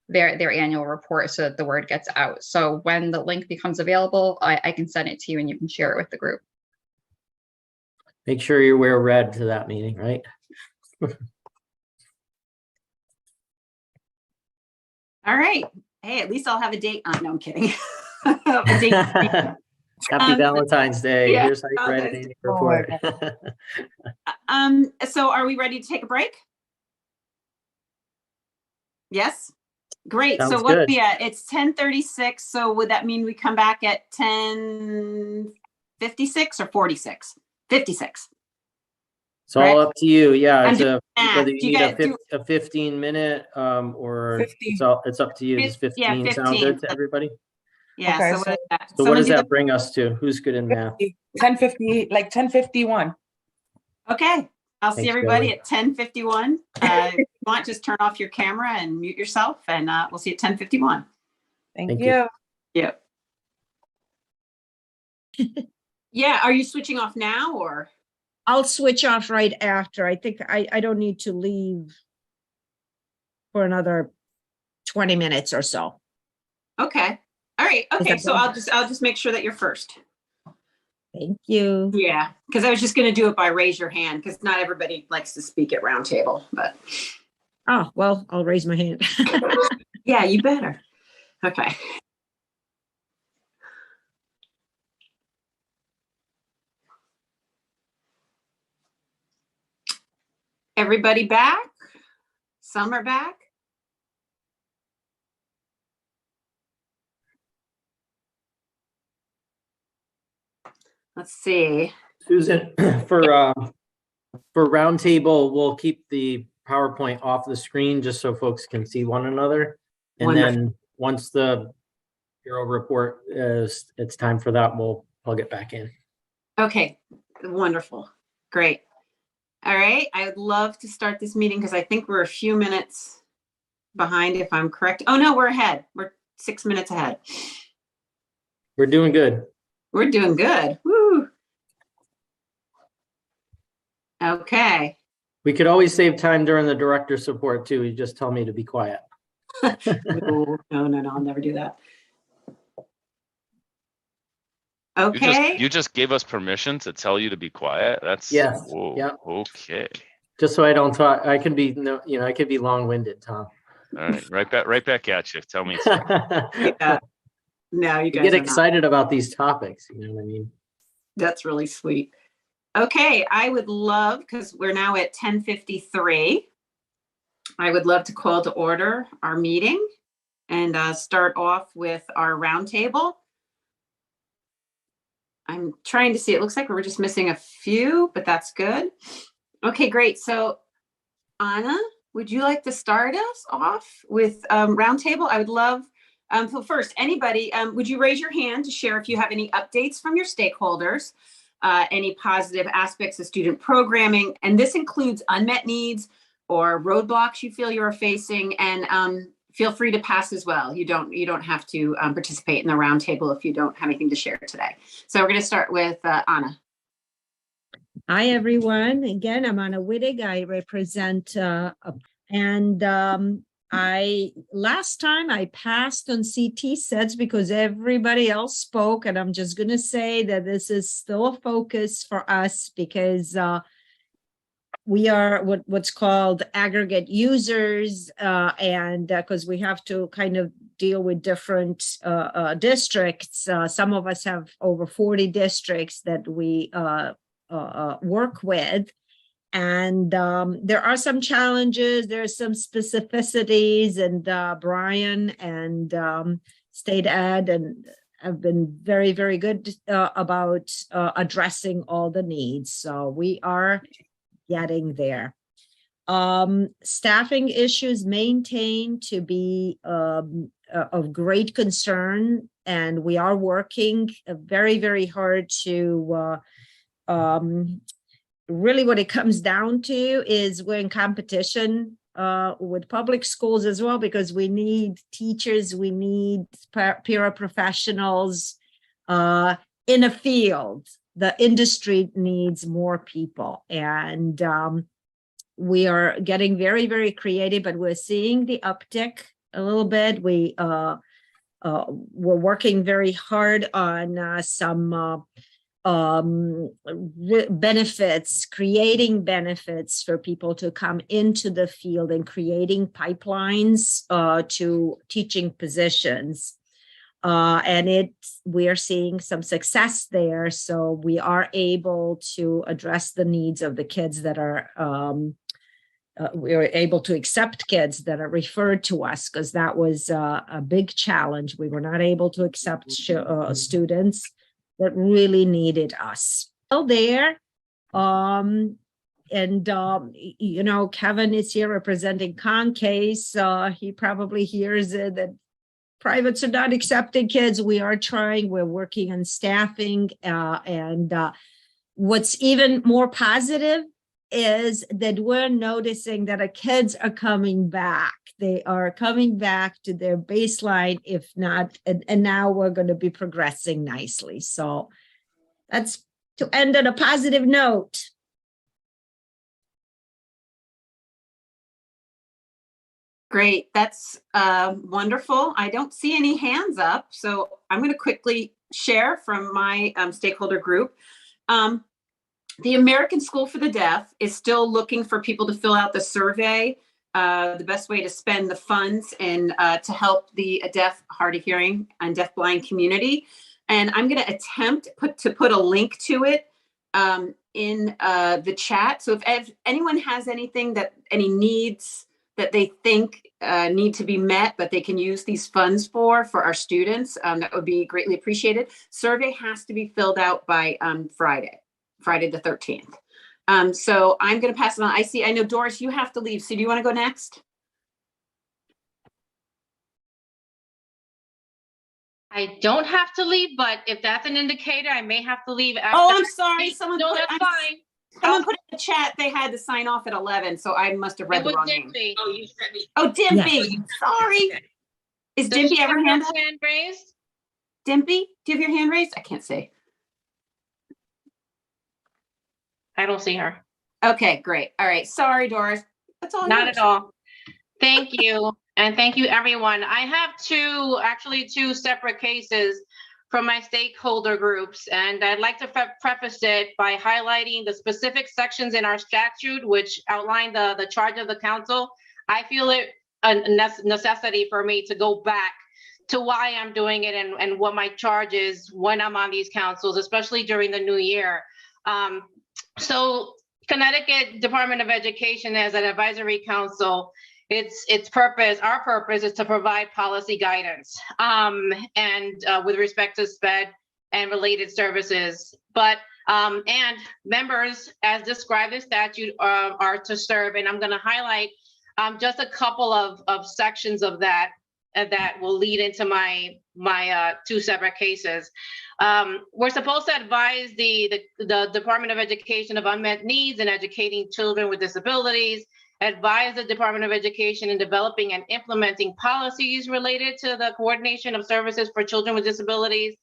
their annual report so that the word gets out. So when the link becomes available, I can send it to you and you can share it with the group. Make sure you wear red to that meeting, right? All right. Hey, at least I'll have a date. No, I'm kidding. A date. Happy Valentine's Day. Yeah, Here's how you write an annual report. So are we ready to take a break? Yes. Great. Sounds So what good. we at? It's 10:36. So would that mean we come back at 10:56 or 46? 56. It's all up to you. Yeah, I'm it's doing math. whether Do you you need guys a 15-minute or 15. it's up to you. Does 15 sound 15. good to everybody? Yeah. Okay, so what is that? So what does Someone do that bring us to? Who's good in math? 10:50, like 10:51. Okay. I'll see Thanks, everybody Joey. at 10:51. If you want, just turn off your camera and mute yourself, and we'll see you at 10:51. Thank you. Yep. Yeah. Are you switching off now or? I'll switch off right after. I think I don't need to leave for another 20 minutes or so. Okay. All right. Okay. that So good? I'll just make sure that you're first. Thank you. Yeah. Because I was just going to do it by raise your hand because not everybody likes to speak at roundtable, but Oh, well, I'll raise my hand. yeah, you better. Okay. Everybody back? Some are back? Let's see. Susan, for roundtable, we'll keep the PowerPoint off the screen just so folks can see one another. And Wonderful. then once the bureau report is, it's time for that, we'll plug it back in. Okay, wonderful. Great. All right, I would love to start this meeting because I think we're a few minutes behind if I'm correct. Oh no, we're ahead. We're 6 minutes ahead. We're doing good. We're doing good. Woo. Okay. We could always save time during the director support too. You just tell me to be quiet. No, I'll never do that. You Okay. just gave us permission to tell you to be quiet. That's Yes. Whoa, Yeah. okay. Just so I don't talk, I can be, I could be long-winded, Tom. All right, right back at you. Tell me. Yeah. No, you You guys get are not. excited about these topics, you know what I mean? That's really sweet. Okay, I would love, because we're now at 10:53, I would love to call to order our meeting and start off with our roundtable. I'm trying to see, it looks like we're just missing a few, but that's good. Okay, great. So Anna, would you like to start us off with roundtable? I would love, so first, anybody, would you raise your hand to share if you have any updates from your stakeholders, any positive aspects of student programming, and this includes unmet needs, or roadblocks you feel you're facing, and feel free to pass as well. You don't have to participate in the roundtable if you don't have anything to share today. So we're going to start with Anna. Hi, everyone. Again, I'm Anna Wittig. I represent, last time I passed on CT sets because everybody else spoke, and I'm just going to say that this is still a focus for us because we are what's called aggregate users, and because we have to kind of deal with different districts. Some of us have over 40 districts that we work with. And there are some challenges, there are some specificities, and Brian and State Ed and have been very, very good about addressing all the needs. So we are getting there. Staffing issues maintain to be of great concern, and we are working very, very hard to really what it comes down to is we're in competition with public schools as well, because we need teachers, we need paraprofessionals in a field. The industry needs more people, and we are getting very, very creative, but we're seeing the uptick a little bit. We're working very hard on some benefits, creating benefits for people to come into the field and creating pipelines to teaching positions. And we are seeing some success there. So we are able to address the needs of the kids that are, we are able to accept kids that are referred to us, because that was a big challenge. We were not able to accept students that really needed us. Still there. You know, Kevin is here representing Concase. He probably hears it, that privates are not accepting kids. We are trying, we're working on staffing. And what's even more positive is that we're noticing that our kids are coming back. They are coming back to their baseline, if not, and now we're going to be progressing nicely. So that's to end on a positive note. Great, that's wonderful. I don't see any hands up, so I'm going to quickly share from my stakeholder group. The American School for the Deaf is still looking for people to fill out the survey, the best way to spend the funds and to help the deaf, hard of hearing, and deafblind community. And I'm going to attempt to put a link to it in the chat. So if anyone has anything any needs that they think need to be met, but they can use these funds for our students, that would be greatly appreciated. Survey has to be filled out by Friday the 13th. So I'm going to pass it on. I know Doris, you have to leave. So do you want to go next? I don't have to leave, but if that's an indicator, I may have to leave. Oh, I'm sorry. No, that's fine. Someone put in the chat they had to sign off at 11, so I must have read the wrong name. Oh, you sent me. Oh, Dimpy. Yes. Sorry. Is Does Dimpy she ever have hand her up? hand raised? Dimpy, do you have your hand raised? I can't see. I don't see her. Okay, great. All right. Sorry, Doris. That's all. Not at all. Thank you. And thank you, everyone. I have two separate cases from my stakeholder groups, and I'd like to preface it by highlighting the specific sections in our statute which outline the charge of the council. I feel it a necessity for me to go back to why I'm doing it and what my charge is when I'm on these councils, especially during the new year. So Connecticut Department of Education as an advisory council, our purpose is to provide policy guidance and with respect to SPED and related services. But and members, as described in statute, are to serve. And I'm going to highlight just a couple of sections of that will lead into my two separate cases. We're supposed to advise the Department of Education of unmet needs in educating children with disabilities advise the Department of Education in developing and implementing policies related to the coordination of services for children with disabilities.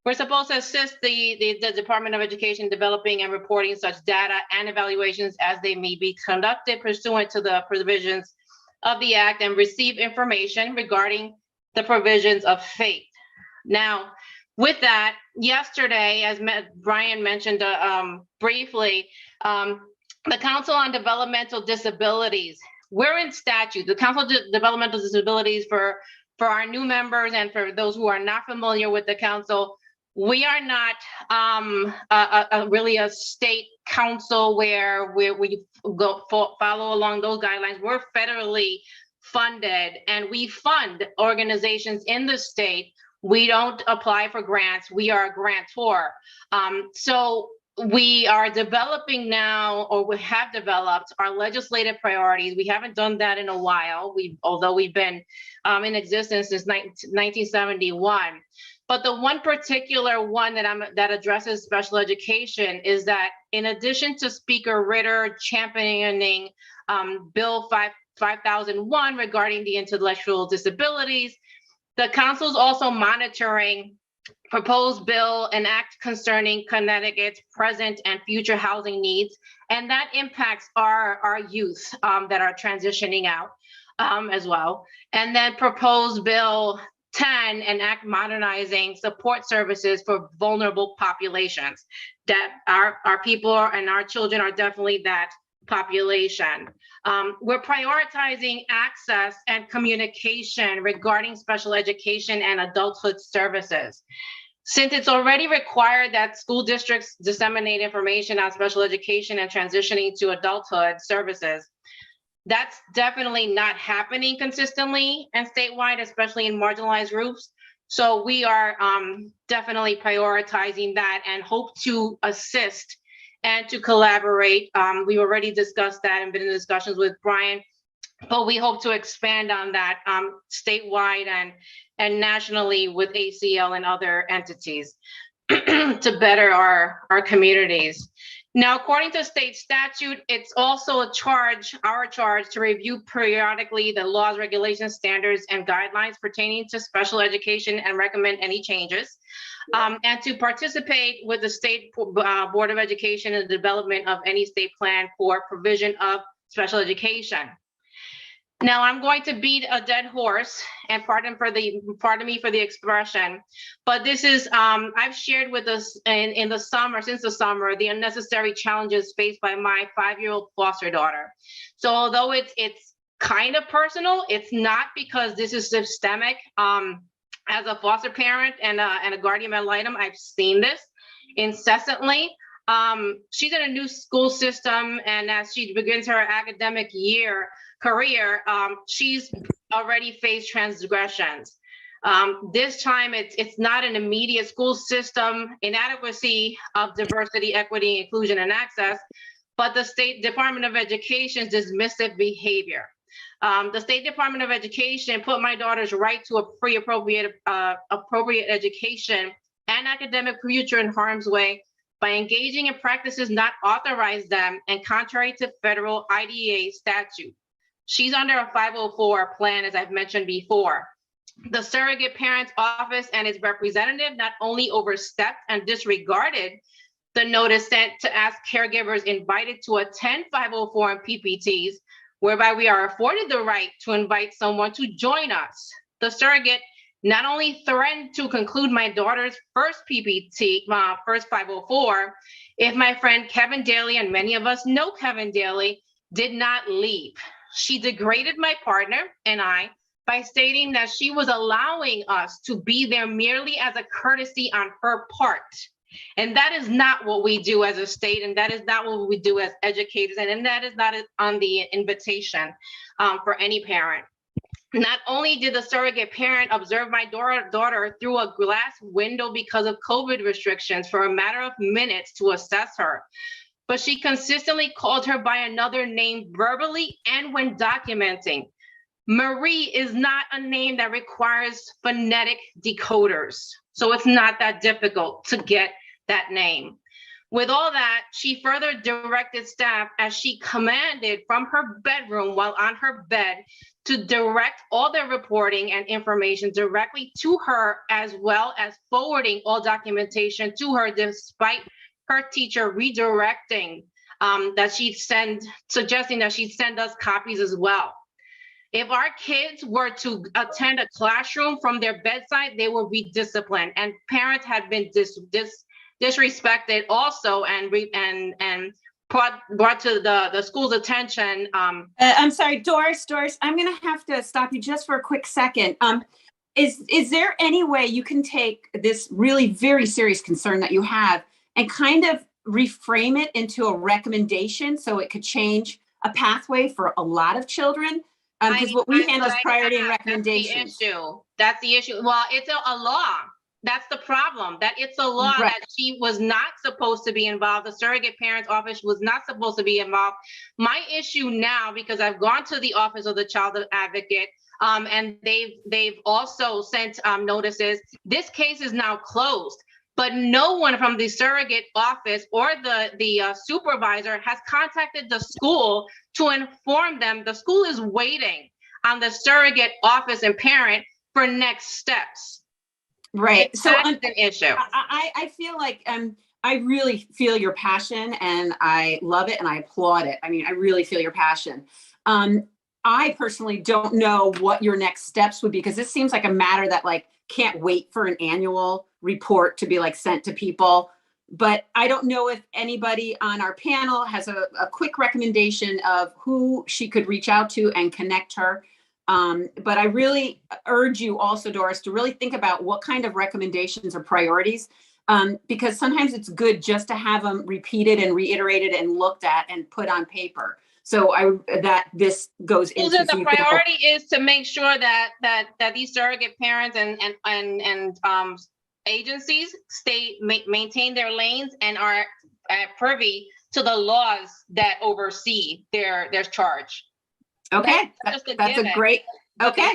We're supposed to assist the Department of Education in developing and reporting such data and evaluations as they may be conducted pursuant to the provisions of the Act, and receive information regarding the provisions of FAPE. Now, with that, yesterday, as Brian mentioned briefly, the Council on Developmental Disabilities, we're in statute. The Council on Developmental Disabilities, for our new members and for those who are not familiar with the council, we are not really a state council where we go follow along those guidelines. We're federally funded, and we fund organizations in the state. We don't apply for grants. We are a grantor. So we are developing now, or we have developed, our legislative priorities. We haven't done that in a while, although we've been in existence since 1971. But the one particular one that addresses special education is that, in addition to Speaker Ritter championing Bill 5001 regarding the intellectual disabilities, the council is also monitoring proposed bill and act concerning Connecticut's present and future housing needs, and that impacts our youth that are transitioning out as well. And then proposed bill 10, an act modernizing support services for vulnerable populations. That our people and our children are definitely that population. We're prioritizing access and communication regarding special education and adulthood services. Since it's already required that school districts disseminate information on special education and transitioning to adulthood services, that's definitely not happening consistently and statewide, especially in marginalized groups. So we are definitely prioritizing that and hope to assist and to collaborate. We've already discussed that and been in discussions with Brian, but we hope to expand on that statewide and nationally with ACL and other entities to better our communities. Now, according to state statute, it's also our charge to review periodically the laws, regulations, standards, and guidelines pertaining to special education and recommend any changes, and to participate with the State Board of Education in the development of any state plan for provision of special education. Now, I'm going to beat a dead horse, and pardon me for the expression, but this is, I've shared with us since the summer, the unnecessary challenges faced by my 5-year-old foster daughter. So although it's kind of personal, it's not, because this is systemic. As a foster parent and a guardian ad litem, I've seen this incessantly. She's in a new school system, and as she begins her academic career, she's already faced transgressions. This time, it's not an immediate school system inadequacy of diversity, equity, inclusion, and access, but the State Department of Education's dismissive behavior. The State Department of Education put my daughter's right to a free, appropriate education and academic future in harm's way by engaging in practices not authorized them and contrary to federal IDEA statute. She's under a 504 plan, as I've mentioned before. The surrogate parent's office and its representative not only overstepped and disregarded the notice sent to ask caregivers invited to attend 504 and PPTs, whereby we are afforded the right to invite someone to join us. The surrogate not only threatened to conclude my daughter's first PPT, first 504, if my friend Kevin Daly, and many of us know Kevin Daly, did not leave. She degraded my partner and I by stating that she was allowing us to be there merely as a courtesy on her part. And that is not what we do as a state, and that is not what we do as educators, and that is not on the invitation for any parent. Not only did the surrogate parent observe my daughter through a glass window because of COVID restrictions for a matter of minutes to assess her, but she consistently called her by another name verbally and when documenting. Marie is not a name that requires phonetic decoders, so it's not that difficult to get that name. With all that, she further directed staff as she commanded from her bedroom while on her bed to direct all the reporting and information directly to her, as well as forwarding all documentation to her, despite her teacher redirecting suggesting that she'd send us copies as well. If our kids were to attend a classroom from their bedside, they would be disciplined, and parents had been disrespected also and brought to the school's attention. I'm sorry, Doris, I'm gonna have to stop you just for a quick second. Is there any way you can take this really very serious concern that you have and kind of reframe it into a recommendation so it could change a pathway for a lot of children? Because what we handle is priority and recommendations. That's the issue. Well, it's a law. That's the problem, that it's a law Right. that she was not supposed to be involved. The surrogate parent's office was not supposed to be involved. My issue now, because I've gone to the Office of the Child Advocate, and they've also sent notices. This case is now closed, but no one from the surrogate office or the supervisor has contacted the school to inform them. The school is waiting on the surrogate office and parent for next steps. Right. So That's an issue. I feel like I really feel your passion and I love it and I applaud it. I mean, I really feel your passion. I personally don't know what your next steps would be, because this seems like a matter that like can't wait for an annual report to be like sent to people. But I don't know if anybody on our panel has a quick recommendation of who she could reach out to and connect her. But I really urge you also, Doris, to really think about what kind of recommendations or priorities, because sometimes it's good just to have them repeated and reiterated and looked at and put on paper. So this goes into. So the priority is to make sure that these surrogate parents and agencies maintain their lanes and are privy to the laws that oversee their charge. Okay, that's a great, okay.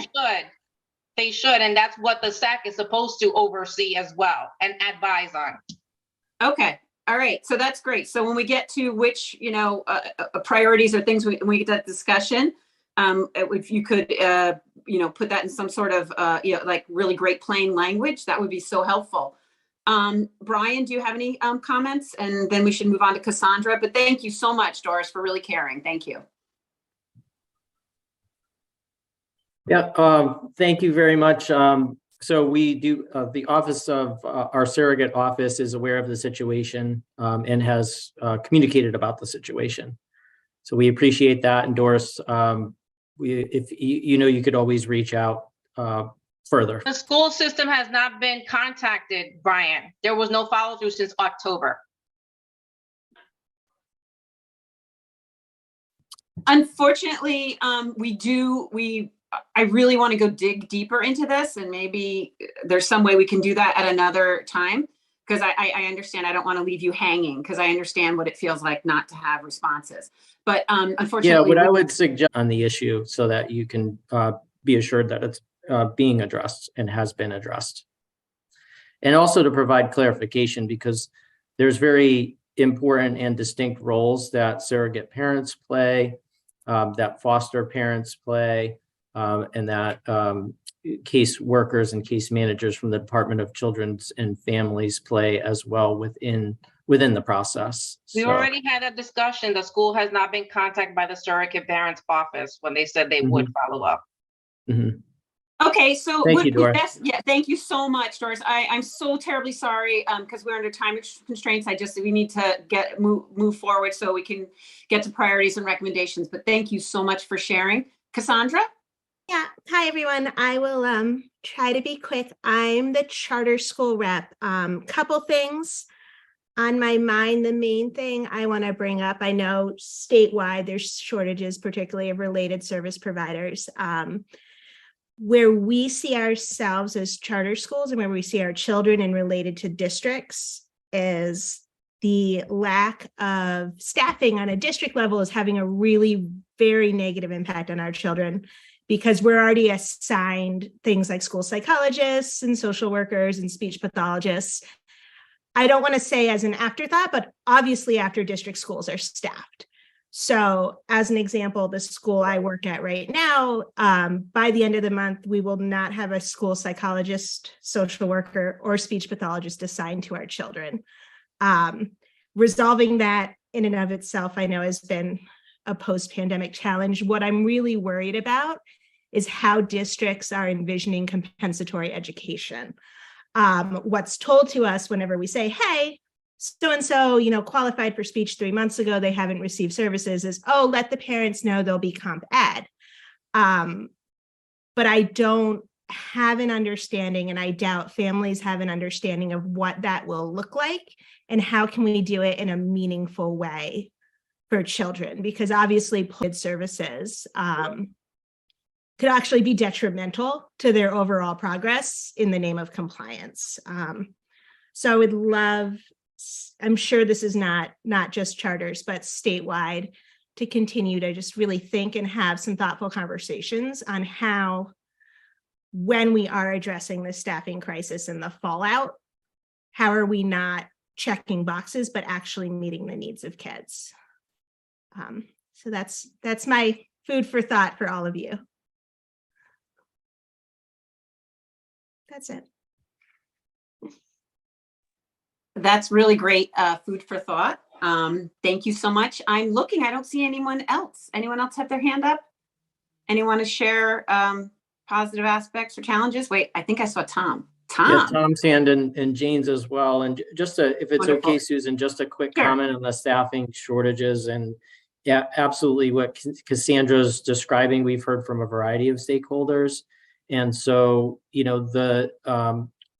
They should, and that's what the SAC is supposed to oversee as well and advise on. Okay, all right, so that's great. So when we get to which, priorities or things we get that discussion, if you could, put that in some sort of, like really great plain language, that would be so helpful. Brian, do you have any comments? And then we should move on to Cassandra, but thank you so much, Doris, for really caring. Thank you. Yeah, thank you very much. So we do, the office of our surrogate office is aware of the situation and has communicated about the situation. So we appreciate that. And Doris, if you could always reach out further. The school system has not been contacted, Brian. There was no follow through since October. Unfortunately, I really want to go dig deeper into this, and maybe there's some way we can do that at another time, because I understand I don't want to leave you hanging, because I understand what it feels like not to have responses. But unfortunately, yeah, what I would suggest on the issue so that you can be assured that it's being addressed and has been addressed. And also to provide clarification, because there's very important and distinct roles that surrogate parents play, that foster parents play, and that case workers and case managers from the Department of Children's and Families play as well within the process. We already had a discussion. The school has not been contacted by the surrogate parents office when they said they would follow up. Mm-hmm. Okay, so thank you, Doris. Thank you so much, Doris. I'm so terribly sorry because we're under time constraints. We need to move forward so we can get to priorities and recommendations. But thank you so much for sharing, Cassandra. Yeah. Hi, everyone. I will try to be quick. I'm the charter school rep. Couple things on my mind. The main thing I want to bring up, I know statewide there's shortages, particularly of related service providers. Where we see ourselves as charter schools and where we see our children and related to districts is the lack of staffing on a district level is having a really very negative impact on our children, because we're already assigned things like school psychologists and social workers and speech pathologists. I don't want to say as an afterthought, but obviously after district schools are staffed. So as an example, the school I work at right now, by the end of the month, we will not have a school psychologist, social worker, or speech pathologist assigned to our children. Resolving that in and of itself, I know, has been a post-pandemic challenge. What I'm really worried about is how districts are envisioning compensatory education. What's told to us whenever we say, hey, so-and-so, qualified for speech 3 months ago, they haven't received services, is, oh, let the parents know they'll be comp ed. But I don't have an understanding, and I doubt families have an understanding of what that will look like and how can we do it in a meaningful way for children, because obviously PID services could actually be detrimental to their overall progress in the name of compliance. So I would love, I'm sure this is not just charters, but statewide, to continue to just really think and have some thoughtful conversations on how, when we are addressing the staffing crisis and the fallout, how are we not checking boxes, but actually meeting the needs of kids? So that's my food for thought for all of you. That's it. That's really great food for thought. Thank you so much. I'm looking, I don't see anyone else. Anyone else have their hand up? Anyone to share positive aspects or challenges? Wait, I think I saw Tom. Yeah, Tom's hand and Jane's as well. And just if it's Wonderful. okay, Susan, just a quick Sure. comment on the staffing shortages. And yeah, absolutely what Cassandra's describing, we've heard from a variety of stakeholders. And so, the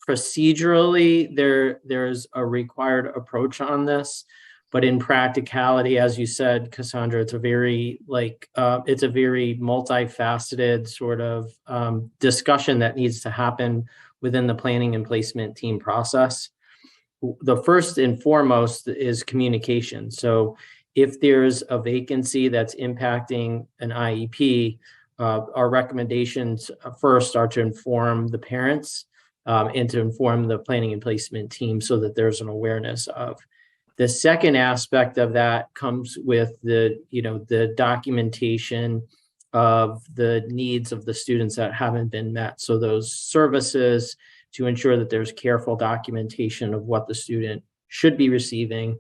procedurally, there's a required approach on this, but in practicality, as you said, Cassandra, it's a very multifaceted sort of discussion that needs to happen within the planning and placement team process. The first and foremost is communication. So if there's a vacancy that's impacting an IEP, our recommendations first are to inform the parents and to inform the planning and placement team so that there's an awareness of. The second aspect of that comes with the documentation of the needs of the students that haven't been met. So those services to ensure that there's careful documentation of what the student should be receiving.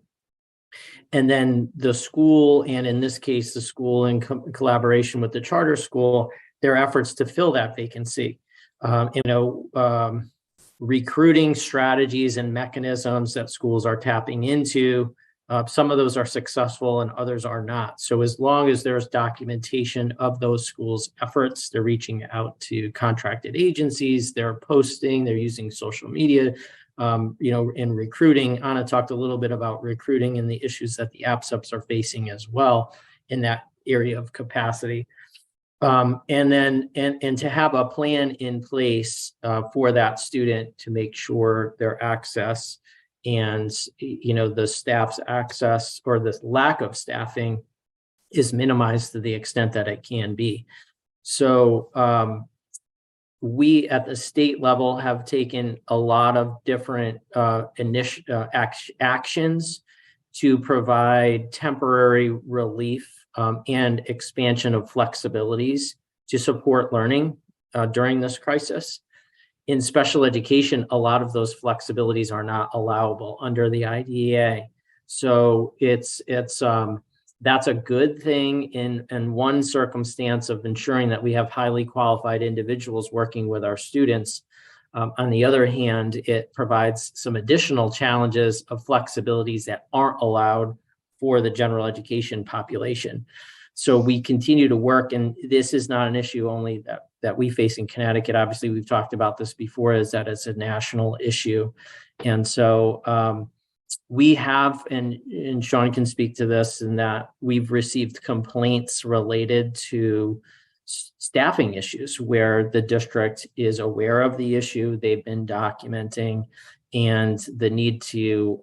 And then the school, and in this case, the school in collaboration with the charter school, their efforts to fill that vacancy. Recruiting strategies and mechanisms that schools are tapping into. Some of those are successful and others are not. So as long as there's documentation of those schools' efforts, they're reaching out to contracted agencies, they're posting, they're using social media, in recruiting. Anna talked a little bit about recruiting and the issues that the APSEPs are facing as well in that area of capacity. And to have a plan in place for that student to make sure their access and the staff's access or the lack of staffing is minimized to the extent that it can be. So we at the state level have taken a lot of different actions to provide temporary relief and expansion of flexibilities to support learning during this crisis. In special education, a lot of those flexibilities are not allowable under the IDEA. So that's a good thing in one circumstance of ensuring that we have highly qualified individuals working with our students. On the other hand, it provides some additional challenges of flexibilities that aren't allowed for the general education population. So we continue to work, and this is not an issue only that we face in Connecticut. Obviously, we've talked about this before, is that it's a national issue. And so we have, and Sean can speak to this, in that we've received complaints related to staffing issues where the district is aware of the issue, they've been documenting, and the need to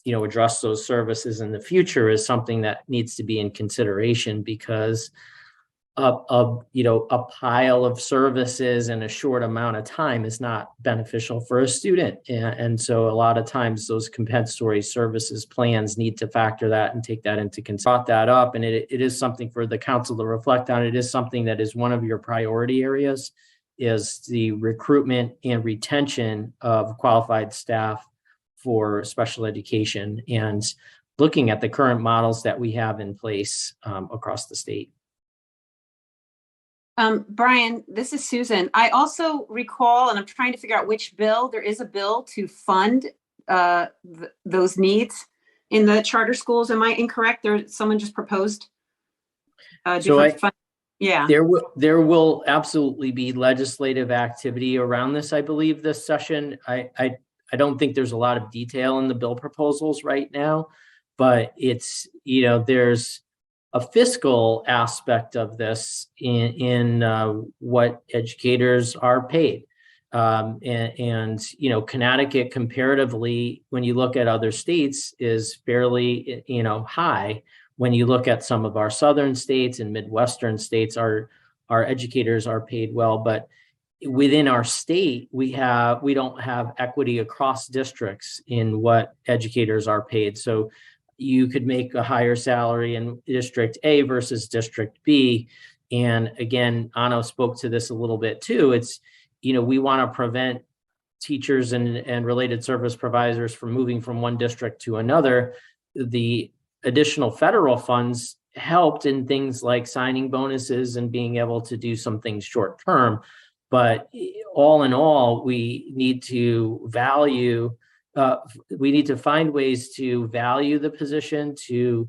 address those services in the future is something that needs to be in consideration, because a pile of services in a short amount of time is not beneficial for a student. And so a lot of times those compensatory services plans need to factor that and take that into consideration. Brought that up, and it is something for the council to reflect on. It is something that is one of your priority areas, is the recruitment and retention of qualified staff for special education, and looking at the current models that we have in place across the state. Brian, this is Susan. I also recall, and I'm trying to figure out which bill, there is a bill to fund those needs in the charter schools. Am I incorrect? Someone just proposed different fund. Yeah. There will absolutely be legislative activity around this, I believe, this session. I don't think there's a lot of detail in the bill proposals right now, but it's, there's a fiscal aspect of this in what educators are paid. Connecticut, comparatively, when you look at other states, is fairly, high. When you look at some of our southern states and Midwestern states, our educators are paid well, but within our state, we don't have equity across districts in what educators are paid. So you could make a higher salary in District A versus District B. And again, Anno spoke to this a little bit too. It's, we want to prevent teachers and related service providers from moving from one district to another. The additional federal funds helped in things like signing bonuses and being able to do some things short term. But all in all, we need to find ways to value the position, to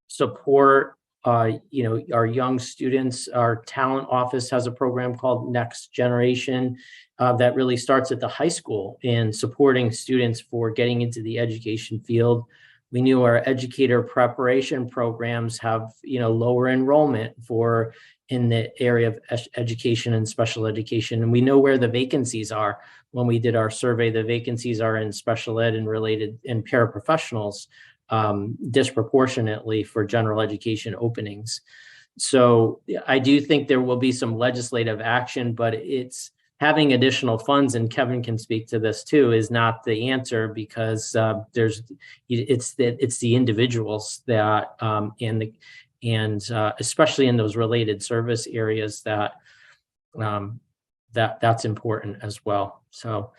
support our young students. Our talent office has a program called Next Generation that really starts at the high school in supporting students for getting into the education field. We knew our educator preparation programs have, lower enrollment in the area of education and special education. And we know where the vacancies are. When we did our survey, the vacancies are in special ed and related and paraprofessionals disproportionately for general education openings. So I do think there will be some legislative action, but it's having additional funds, and Kevin can speak to this too, is not the answer, because it's the individuals that especially in those related service areas that's important as well. So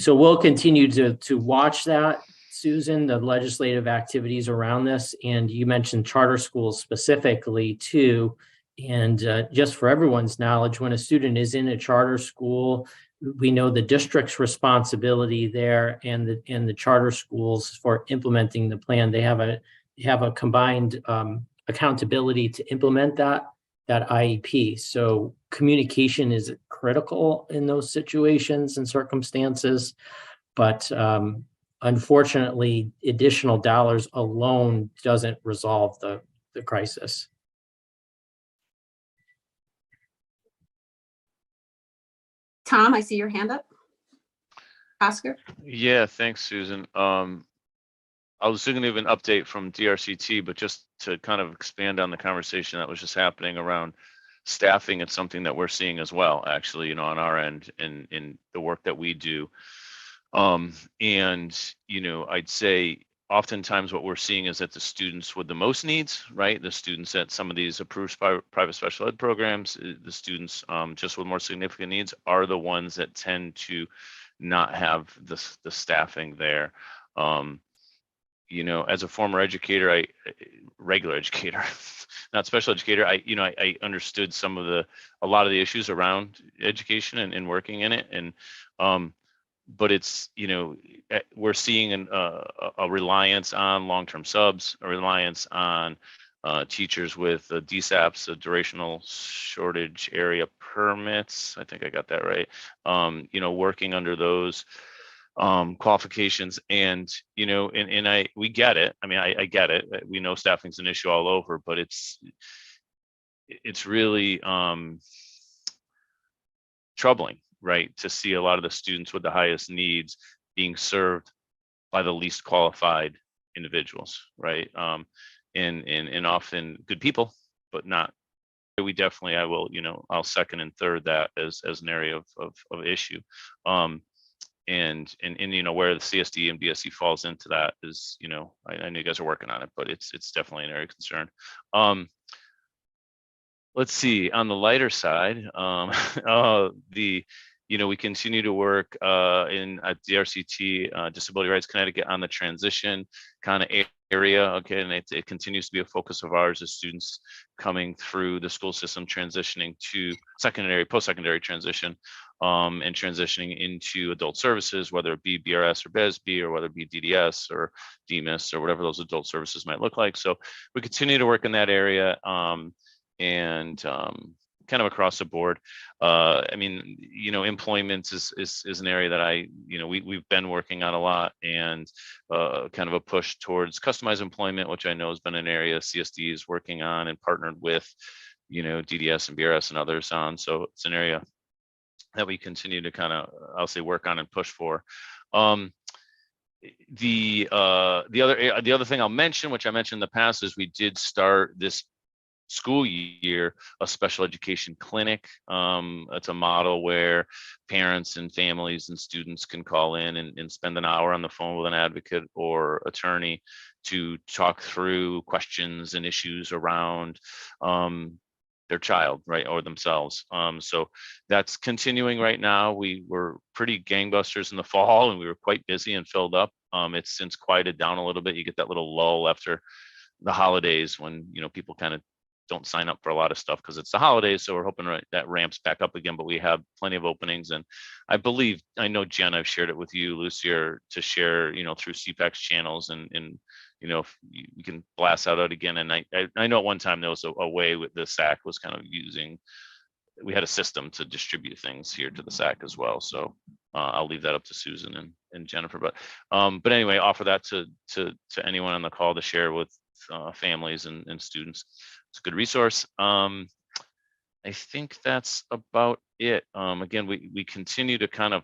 we'll continue to watch that, Susan, the legislative activities around this. And you mentioned charter schools specifically too. And just for everyone's knowledge, when a student is in a charter school, we know the district's responsibility there and the charter schools for implementing the plan. They have a combined accountability to implement that IEP. So communication is critical in those situations and circumstances. But unfortunately, additional dollars alone doesn't resolve the crisis. Tom, I see your hand up. Oscar? Yeah, thanks, Susan. I was going to give an update from DRCT, but just to kind of expand on the conversation that was just happening around staffing, it's something that we're seeing as well, actually, on our end in the work that we do. I'd say oftentimes what we're seeing is that the students with the most needs, right? The students at some of these approved private special ed programs, the students just with more significant needs are the ones that tend to not have the staffing there. As a former educator, regular educator, not special educator, I understood a lot of the issues around education and working in it. And, but it's, we're seeing a reliance on long-term subs, a reliance on teachers with DSAPs, durational shortage area permits. I think I got that right. Working under those qualifications, and we get it. I mean, I get it. We know staffing's an issue all over, but it's really troubling, right, to see a lot of the students with the highest needs being served by the least qualified individuals, right? And often good people, but not we definitely, I will, I'll second and third that as an area of issue. And where the CSD and BSC falls into that is, I know you guys are working on it, but it's definitely an area of concern. Let's see, on the lighter side, we continue to work at DRCT, Disability Rights Connecticut, on the transition kind of area. Okay, and it continues to be a focus of ours as students coming through the school system, transitioning to post-secondary transition, and transitioning into adult services, whether it be BRS or BSB, or whether it be DDS or DMIS, or whatever those adult services might look like. So we continue to work in that area, and kind of across the board. Employment is an area that we've been working on a lot, and kind of a push towards customized employment, which I know has been an area CSD is working on and partnered with, DDS and BRS and others on. So it's an area that we continue to kind of, I'll say, work on and push for. The other thing I'll mention, which I mentioned in the past, is we did start this school year a special education clinic. It's a model where parents and families and students can call in and spend an hour on the phone with an advocate or attorney to talk through questions and issues around their child, right, or themselves. So that's continuing right now. We were pretty gangbusters in the fall, and we were quite busy and filled up. It's since quieted down a little bit. You get that little lull after the holidays when people kind of don't sign up for a lot of stuff because it's the holidays. So we're hoping that ramps back up again, but we have plenty of openings. And I know Jen, I've shared it with you, Lucy, to share, through CPAC's channels, and if you can blast out again. And I know at one time there was a way with the SAC was kind of we had a system to distribute things here to the SAC as well. So I'll leave that up to Susan and Jennifer, but anyway, offer that to anyone on the call to share with families and students. It's a good resource. I think that's about it. Again, we continue to kind of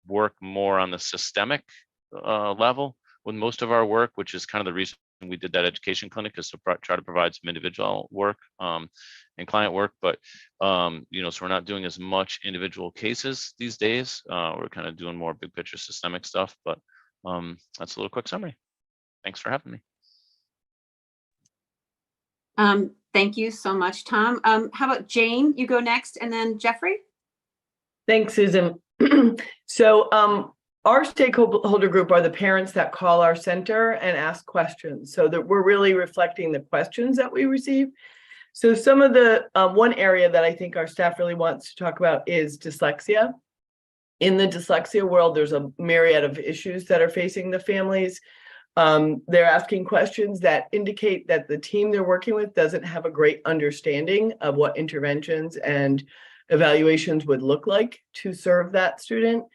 work more on the systemic level with most of our work, which is kind of the reason we did that education clinic, is to try to provide some individual work and client work. But so we're not doing as much individual cases these days. We're kind of doing more big picture systemic stuff. But that's a little quick summary. Thanks for having me. Thank you so much, Tom. How about Jane? You go next, and then Jeffrey. Thanks, Susan. So our stakeholder group are the parents that call our center and ask questions, so that we're really reflecting the questions that we receive. So some of the one area that I think our staff really wants to talk about is dyslexia. In the dyslexia world, there's a myriad of issues that are facing the families. They're asking questions that indicate that the team they're working with doesn't have a great understanding of what interventions and evaluations would look like to serve that student.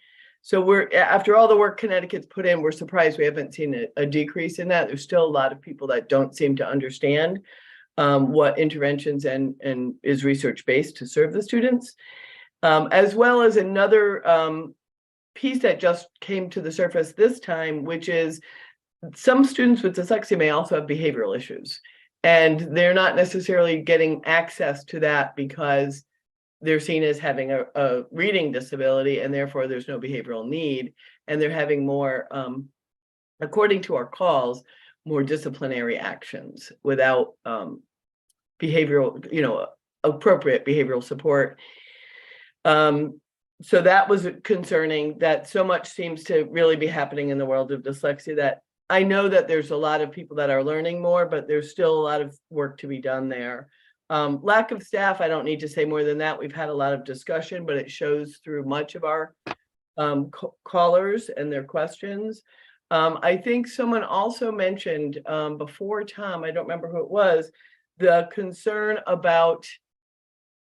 So after all the work Connecticut's put in, we're surprised we haven't seen a decrease in that. There's still a lot of people that don't seem to understand what interventions and is research-based to serve the students. As well as another piece that just came to the surface this time, which is some students with dyslexia may also have behavioral issues, and they're not necessarily getting access to that because they're seen as having a reading disability, and therefore there's no behavioral need, and they're having more, according to our calls, more disciplinary actions without behavioral, appropriate behavioral support. So that was concerning, that so much seems to really be happening in the world of dyslexia, that I know that there's a lot of people that are learning more, but there's still a lot of work to be done there. Lack of staff, I don't need to say more than that. We've had a lot of discussion, but it shows through much of our callers and their questions. I think someone also mentioned before Tom, I don't remember who it was, the concern about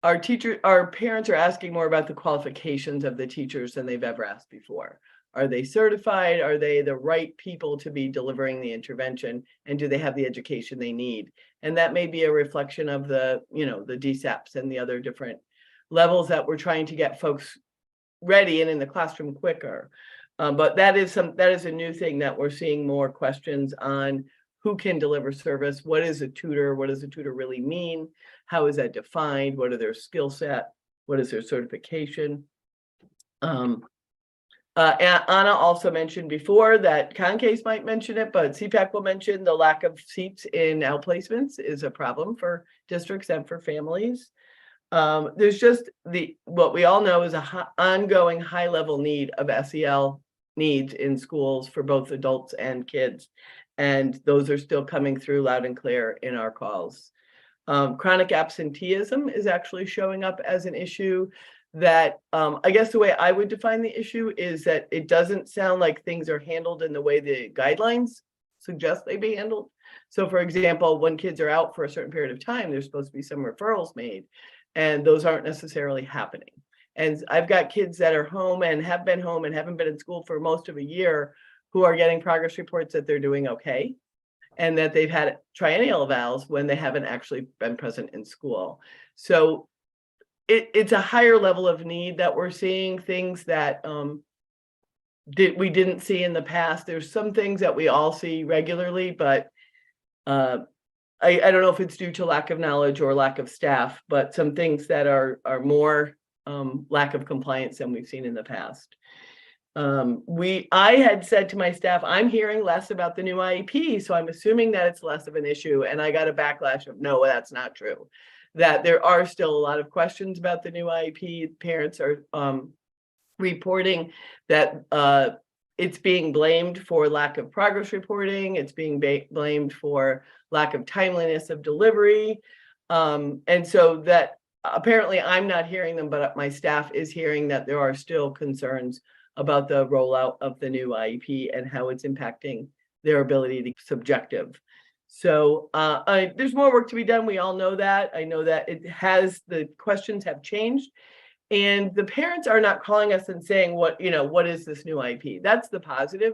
our parents are asking more about the qualifications of the teachers than they've ever asked before. Are they certified? Are they the right people to be delivering the intervention? And do they have the education they need? And that may be a reflection of the DSAPs and the other different levels that we're trying to get folks ready and in the classroom quicker. But that is a new thing that we're seeing more questions on who can deliver service? What is a tutor? What does a tutor really mean? How is that defined? What are their skill set? What is their certification? And Anna also mentioned before that Concase might mention it, but CPAC will mention the lack of seats in outplacements is a problem for districts and for families. There's just what we all know is ongoing high level need of SEL needs in schools for both adults and kids. And those are still coming through loud and clear in our calls. Chronic absenteeism is actually showing up as an issue that I guess the way I would define the issue is that it doesn't sound like things are handled in the way the guidelines suggest they be handled. So for example, when kids are out for a certain period of time, there's supposed to be some referrals made, and those aren't necessarily happening. And I've got kids that are home and have been home and haven't been in school for most of a year who are getting progress reports that they're doing okay, and that they've had triennial evals when they haven't actually been present in school. So it's a higher level of need that we're seeing, things that we didn't see in the past. There's some things that we all see regularly, but I don't know if it's due to lack of knowledge or lack of staff, but some things that are more lack of compliance than we've seen in the past. I had said to my staff, I'm hearing less about the new IEP, so I'm assuming that it's less of an issue. And I got a backlash of, no, that's not true. That there are still a lot of questions about the new IEP. Parents are reporting that it's being blamed for lack of progress reporting. It's being blamed for lack of timeliness of delivery. And so that apparently I'm not hearing them, but my staff is hearing that there are still concerns about the rollout of the new IEP and how it's impacting their ability to be subjective. So there's more work to be done. We all know that. I know that the questions have changed, and the parents are not calling us and saying, what is this new IEP? That's the positive.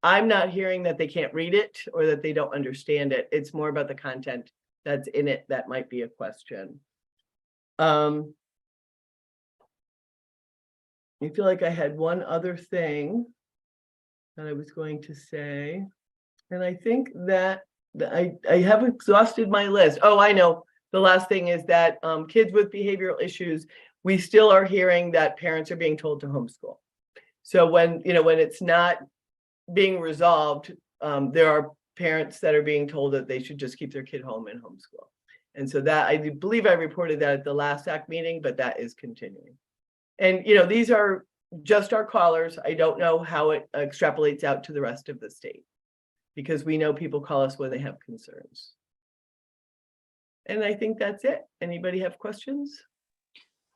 I'm not hearing that they can't read it or that they don't understand it. It's more about the content that's in it that might be a question. I feel like I had one other thing that I was going to say, and I think that I have exhausted my list. Oh, I know. The last thing is that kids with behavioral issues, we still are hearing that parents are being told to homeschool. So when it's not being resolved, there are parents that are being told that they should just keep their kid home and homeschool. And so that, I believe I reported that at the last SAC meeting, but that is continuing. And these are just our callers. I don't know how it extrapolates out to the rest of the state, because we know people call us when they have concerns. And I think that's it. Anybody have questions?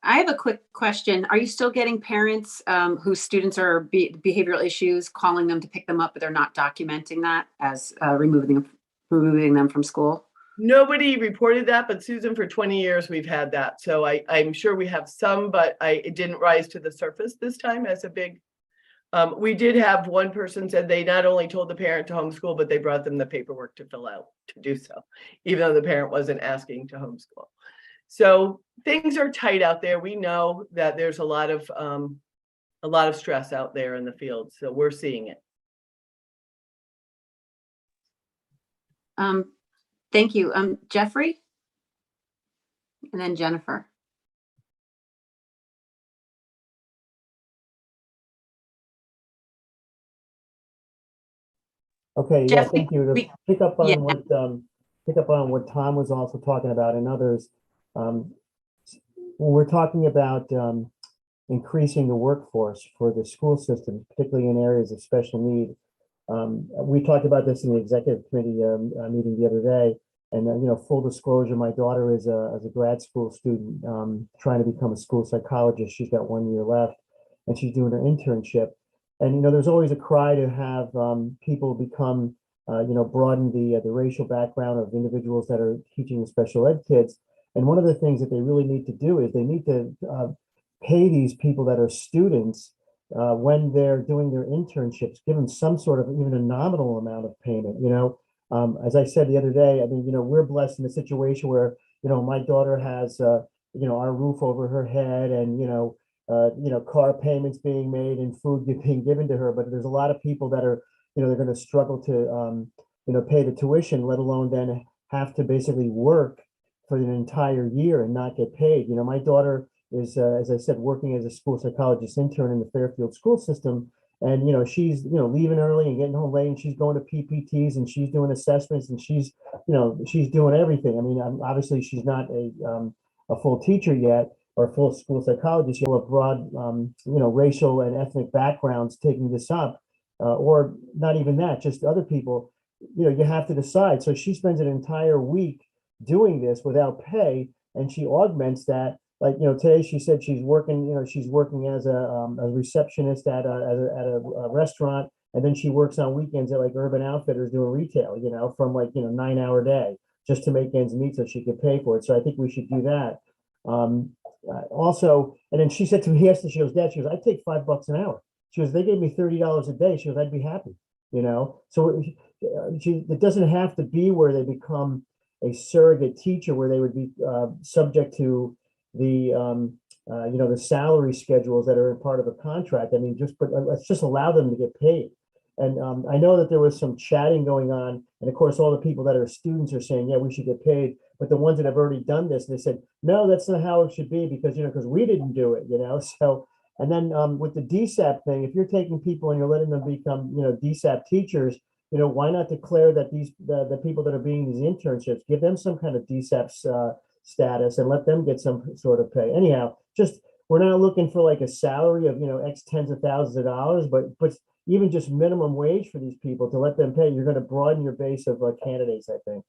I have a quick question. Are you still getting parents whose students are behavioral issues calling them to pick them up, but they're not documenting that as removing them from school? Nobody reported that, but Susan, for 20 years, we've had that. So I'm sure we have some, but it didn't rise to the surface this time as a big. We did have one person said they not only told the parent to homeschool, but they brought them the paperwork to fill out to do so, even though the parent wasn't asking to homeschool. So things are tight out there. We know that there's a lot of stress out there in the field. So we're seeing it. Thank you. Jeffrey? And then Jennifer. Okay, yeah, thank you. To pick up on yeah. what Tom was also talking about and others, when we're talking about increasing the workforce for the school system, particularly in areas of special need, we talked about this in the executive committee meeting the other day. And full disclosure, my daughter is a grad school student trying to become a school psychologist. She's got 1 year left, and she's doing her internship. And there's always a cry to have people become, broaden the racial background of individuals that are teaching the special ed kids. And one of the things that they really need to do is they need to pay these people that are students when they're doing their internships, give them some sort of even a nominal amount of payment. As I said the other day, I mean, we're blessed in a situation where, my daughter has, our roof over her head and, car payments being made and food being given to her. But there's a lot of people that are, they're going to struggle to pay the tuition, let alone then have to basically work for an entire year and not get paid. My daughter is, as I said, working as a school psychologist intern in the Fairfield school system. And, she's, leaving early and getting home late, and she's going to PPTs, and she's doing assessments, and she's doing everything. I mean, obviously she's not a full teacher yet, or a full school psychologist, a broad, racial and ethnic backgrounds taking this up, or not even that, just other people, you have to decide. So she spends an entire week doing this without pay, and she augments that. Like, today she said she's working as a receptionist at a restaurant, and then she works on weekends at like Urban Outfitters doing retail, from 9-hour day just to make ends meet so she could pay for it. So I think we should do that. Also, and then she said to me yesterday, she goes, Dad, I take $5 an hour. She goes, they gave me $30 a day. She goes, I'd be happy, So it doesn't have to be where they become a surrogate teacher, where they would be subject to the salary schedules that are a part of a contract. I mean, let's just allow them to get paid. And I know that there was some chatting going on, and of course, all the people that are students are saying, yeah, we should get paid. But the ones that have already done this, they said, no, that's not how it should be, because we didn't do it, So, and then with the DSAP thing, if you're taking people and you're letting them become, DSAP teachers, why not declare that the people that are being these internships, give them some kind of DSAP status and let them get some sort of pay. Anyhow, we're not looking for like a salary of X tens of thousands of dollars, but even just minimum wage for these people to let them pay. You're going to broaden your base of candidates, I think.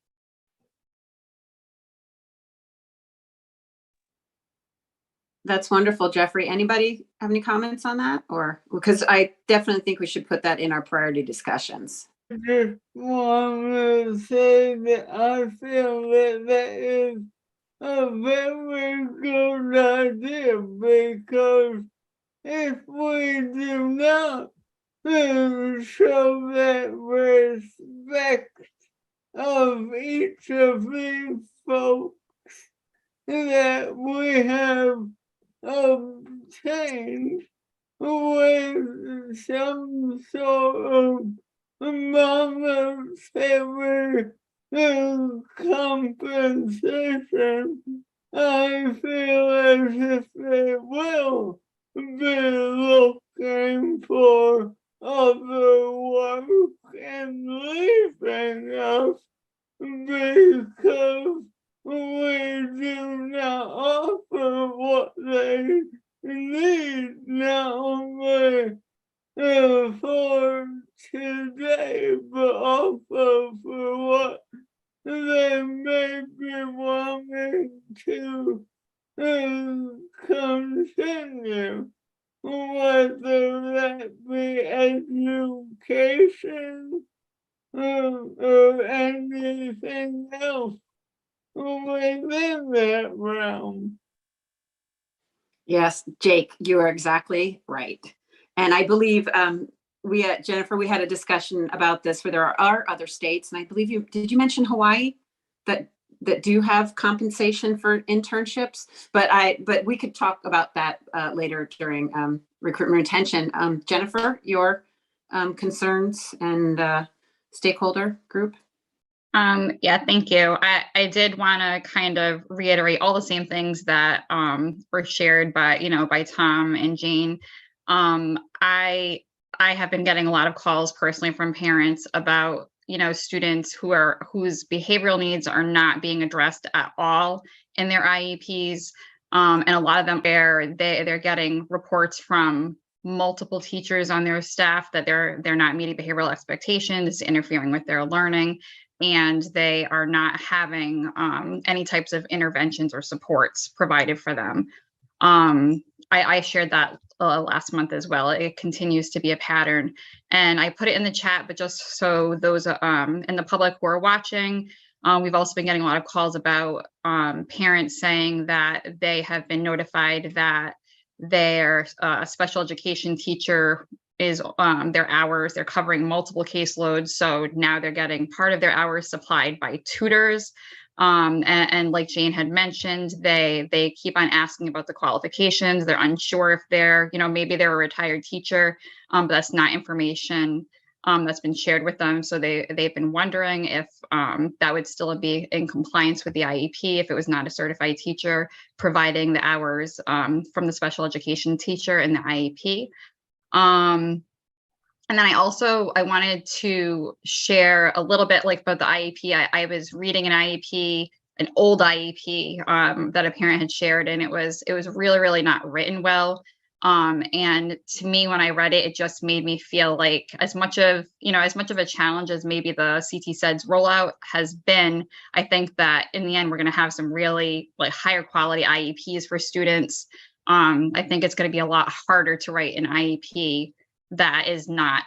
That's wonderful, Jeffrey. Anybody have any comments on that? Or because I definitely think we should put that in our priority discussions. I just want to say that I feel that is a very good idea, because if we do not show that respect of each of these folks that we have obtained with some sort of monetary compensation, I feel as if they will be looking for other work and leaving us because we do not offer what they need, not only for today, but also for what they may be wanting to continue, whether that be education or anything else within that realm. Yes, Jake, you are exactly right. And I believe Jennifer, we had a discussion about this where there are other states, and I believe did you mention Hawaii that do have compensation for internships? But we could talk about that later during recruitment retention. Jennifer, your concerns and stakeholder group? Yeah, thank you. I did want to kind of reiterate all the same things that were shared by Tom and Jane. I have been getting a lot of calls personally from parents about students whose behavioral needs are not being addressed at all in their IEPs, and a lot of them they're getting reports from multiple teachers on their staff that they're not meeting behavioral expectations, interfering with their learning, and they are not having any types of interventions or supports provided for them. I shared that last month as well. It continues to be a pattern, and I put it in the chat, but just so those in the public who are watching, we've also been getting a lot of calls about parents saying that they have been notified that their special education teacher is their hours, they're covering multiple caseloads. So now they're getting part of their hours supplied by tutors. And like Jane had mentioned, they keep on asking about the qualifications. They're unsure if they're, maybe they're a retired teacher, but that's not information that's been shared with them. So they've been wondering if that would still be in compliance with the IEP if it was not a certified teacher providing the hours from the special education teacher in the IEP. And then I wanted to share a little bit like about the IEP. I was reading an IEP, an old IEP that a parent had shared, and it was really, really not written well. And to me, when I read it, it just made me feel like as much of a challenge as maybe the CT SEDS rollout has been, I think that in the end, we're going to have some really like higher quality IEPs for students. I think it's going to be a lot harder to write an IEP that is not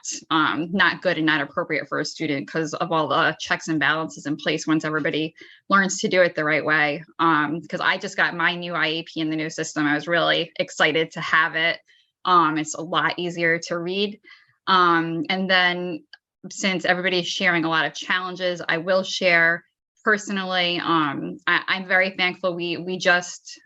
good and not appropriate for a student because of all the checks and balances in place once everybody learns to do it the right way. Because I just got my new IEP in the new system. I was really excited to have it. It's a lot easier to read. And then since everybody's sharing a lot of challenges, I will share personally. I'm very thankful we just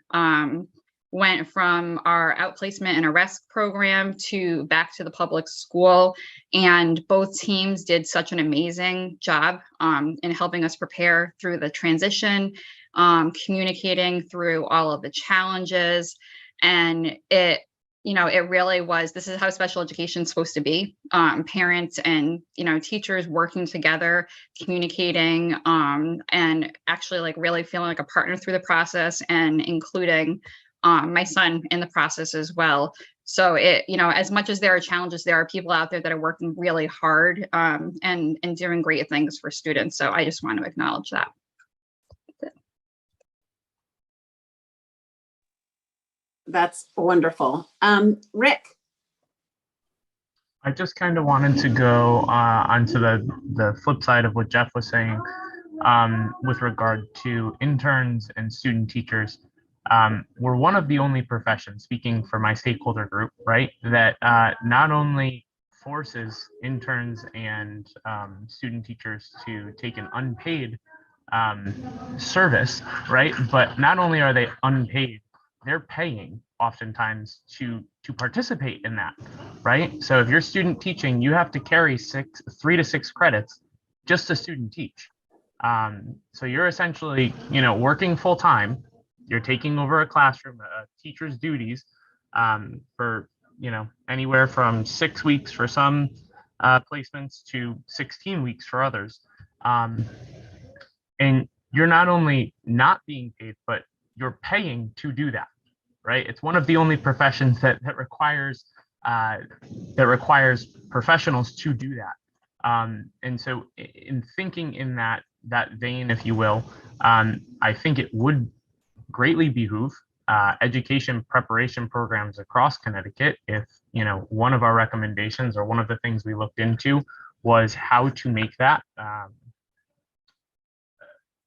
went from our outplacement and arrest program to back to the public school. And both teams did such an amazing job in helping us prepare through the transition, communicating through all of the challenges. And it really was, this is how special education is supposed to be. Parents and, teachers working together, communicating, and actually like really feeling like a partner through the process and including my son in the process as well. So as much as there are challenges, there are people out there that are working really hard and doing great things for students. So I just want to acknowledge that. That's wonderful. Rick. I just kind of wanted to go onto the flip side of what Jeff was saying with regard to interns and student teachers. We're one of the only professions, speaking for my stakeholder group, right, that not only forces interns and student teachers to take an unpaid service, right, but not only are they unpaid, they're paying oftentimes to participate in that, right? So if you're student teaching, you have to carry 3 to 6 credits just to student teach. So you're essentially, working full time. You're taking over a classroom, a teacher's duties for, anywhere from 6 weeks for some placements to 16 weeks for others. And you're not only not being paid, but you're paying to do that, right? It's one of the only professions that requires professionals to do that. And so in thinking in that vein, if you will, I think it would greatly behoove education preparation programs across Connecticut if, one of our recommendations or one of the things we looked into was how to make that,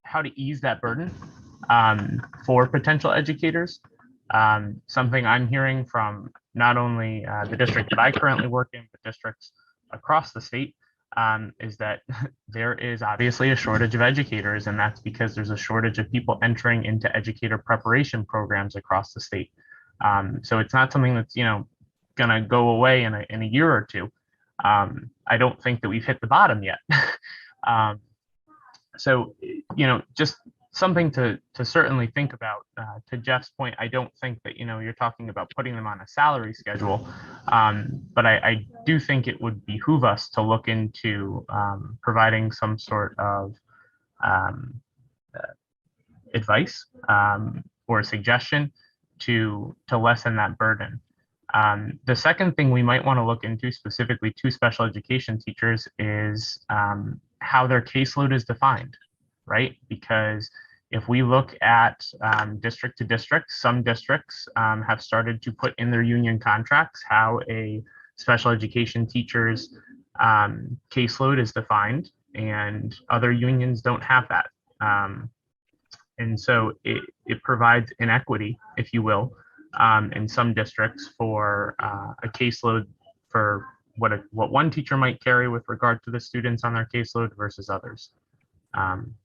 how to ease that burden for potential educators. Something I'm hearing from not only the district that I currently work in, but districts across the state, is that there is obviously a shortage of educators, and that's because there's a shortage of people entering into educator preparation programs across the state. So it's not something that's, going to go away in a year or two. I don't think that we've hit the bottom yet. So, just something to certainly think about. To Jeff's point, I don't think that, you're talking about putting them on a salary schedule, but I do think it would behoove us to look into providing some sort of advice or suggestion to lessen that burden. The second thing we might want to look into specifically to special education teachers is how their caseload is defined, right? Because if we look at district to district, some districts have started to put in their union contracts how a special education teacher's caseload is defined, and other unions don't have that. And so it provides inequity, if you will, in some districts for a caseload for what one teacher might carry with regard to the students on their caseload versus others.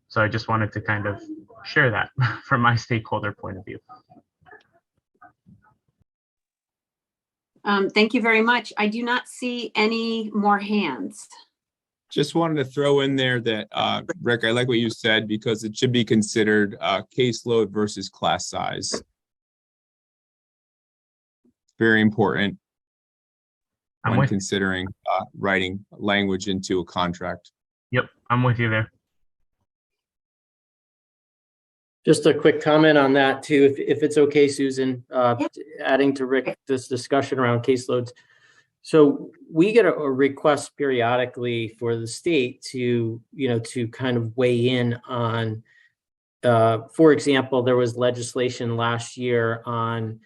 So I just wanted to kind of share that from my stakeholder point of view. Thank you very much. I do not see any more hands. Just wanted to throw in there that, Rick, I like what you said because it should be considered caseload versus class size. Very important I'm when with- considering writing language into a contract. Yep, I'm with you there. Just a quick comment on that too, if it's okay, Susan, adding to Rick, this discussion around caseloads. So we get a request periodically for the state to, to kind of weigh in on, for example, there was legislation last year on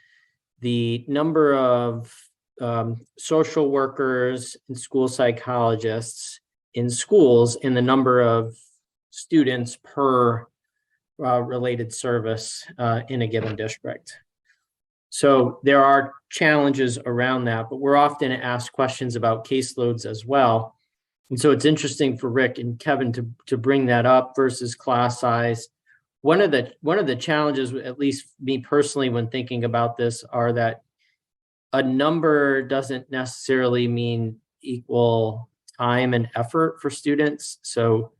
the number of social workers and school psychologists in schools and the number of students per related service in a given district. So there are challenges around that, but we're often asked questions about caseloads as well. And so it's interesting for Rick and Kevin to bring that up versus class size. One of the challenges, at least me personally, when thinking about this, are that a number doesn't necessarily mean equal time and effort for students. So,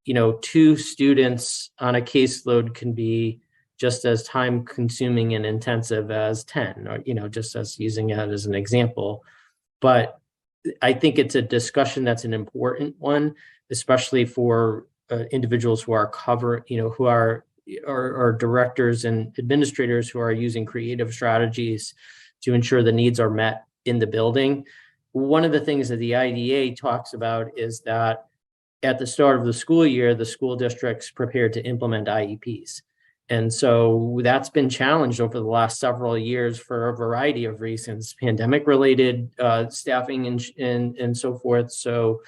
2 students on a caseload can be just as time consuming and intensive as 10, or, just as using it as an example. But I think it's a discussion that's an important one, especially for individuals who are who are directors and administrators who are using creative strategies to ensure the needs are met in the building. One of the things that the IDA talks about is that at the start of the school year, the school district's prepared to implement IEPs. And so that's been challenged over the last several years for a variety of reasons, pandemic-related staffing and so forth. So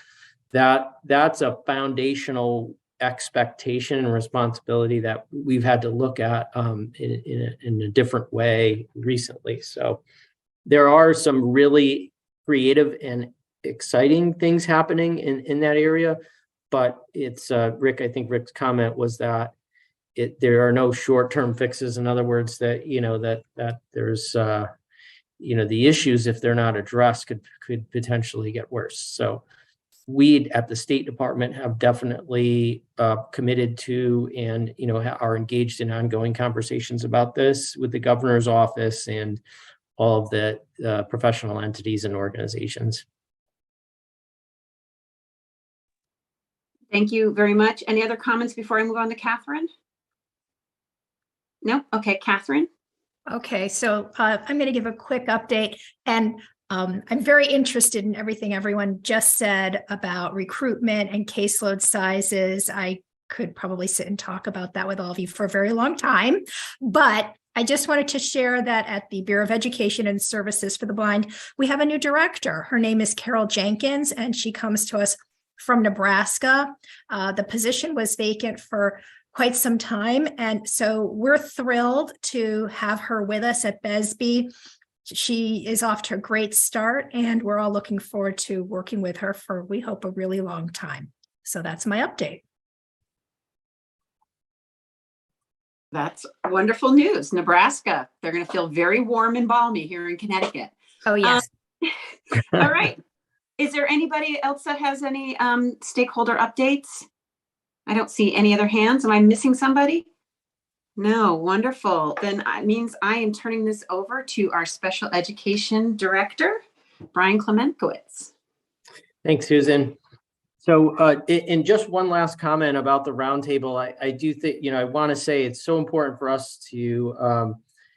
that's a foundational expectation and responsibility that we've had to look at in a different way recently. So there are some really creative and exciting things happening in that area, but it's Rick. I think Rick's comment was that there are no short-term fixes. In other words, that that there's the issues, if they're not addressed, could potentially get worse. So we at the State Department have definitely committed to and are engaged in ongoing conversations about this with the governor's office and all of the professional entities and organizations. Thank you very much. Any other comments before I move on to Catherine? No? Okay, Catherine. Okay, so I'm going to give a quick update, and I'm very interested in everything everyone just said about recruitment and caseload sizes. I could probably sit and talk about that with all of you for a very long time, but I just wanted to share that at the Bureau of Education and Services for the Blind, we have a new director. Her name is Carol Jenkins, and she comes to us from Nebraska. The position was vacant for quite some time, and so we're thrilled to have her with us at BESB. She is off to a great start, and we're all looking forward to working with her for, we hope, a really long time. So that's my update. That's wonderful news. Nebraska, they're going to feel very warm and balmy here in Connecticut. Oh, yes. All right. Is there anybody else that has any stakeholder updates? I don't see any other hands. Am I missing somebody? No, wonderful. Then it means I am turning this over to our special education director, Brian Klemenkowitz. Thanks, Susan. So in just one last comment about the roundtable, I do think, I want to say it's so important for us to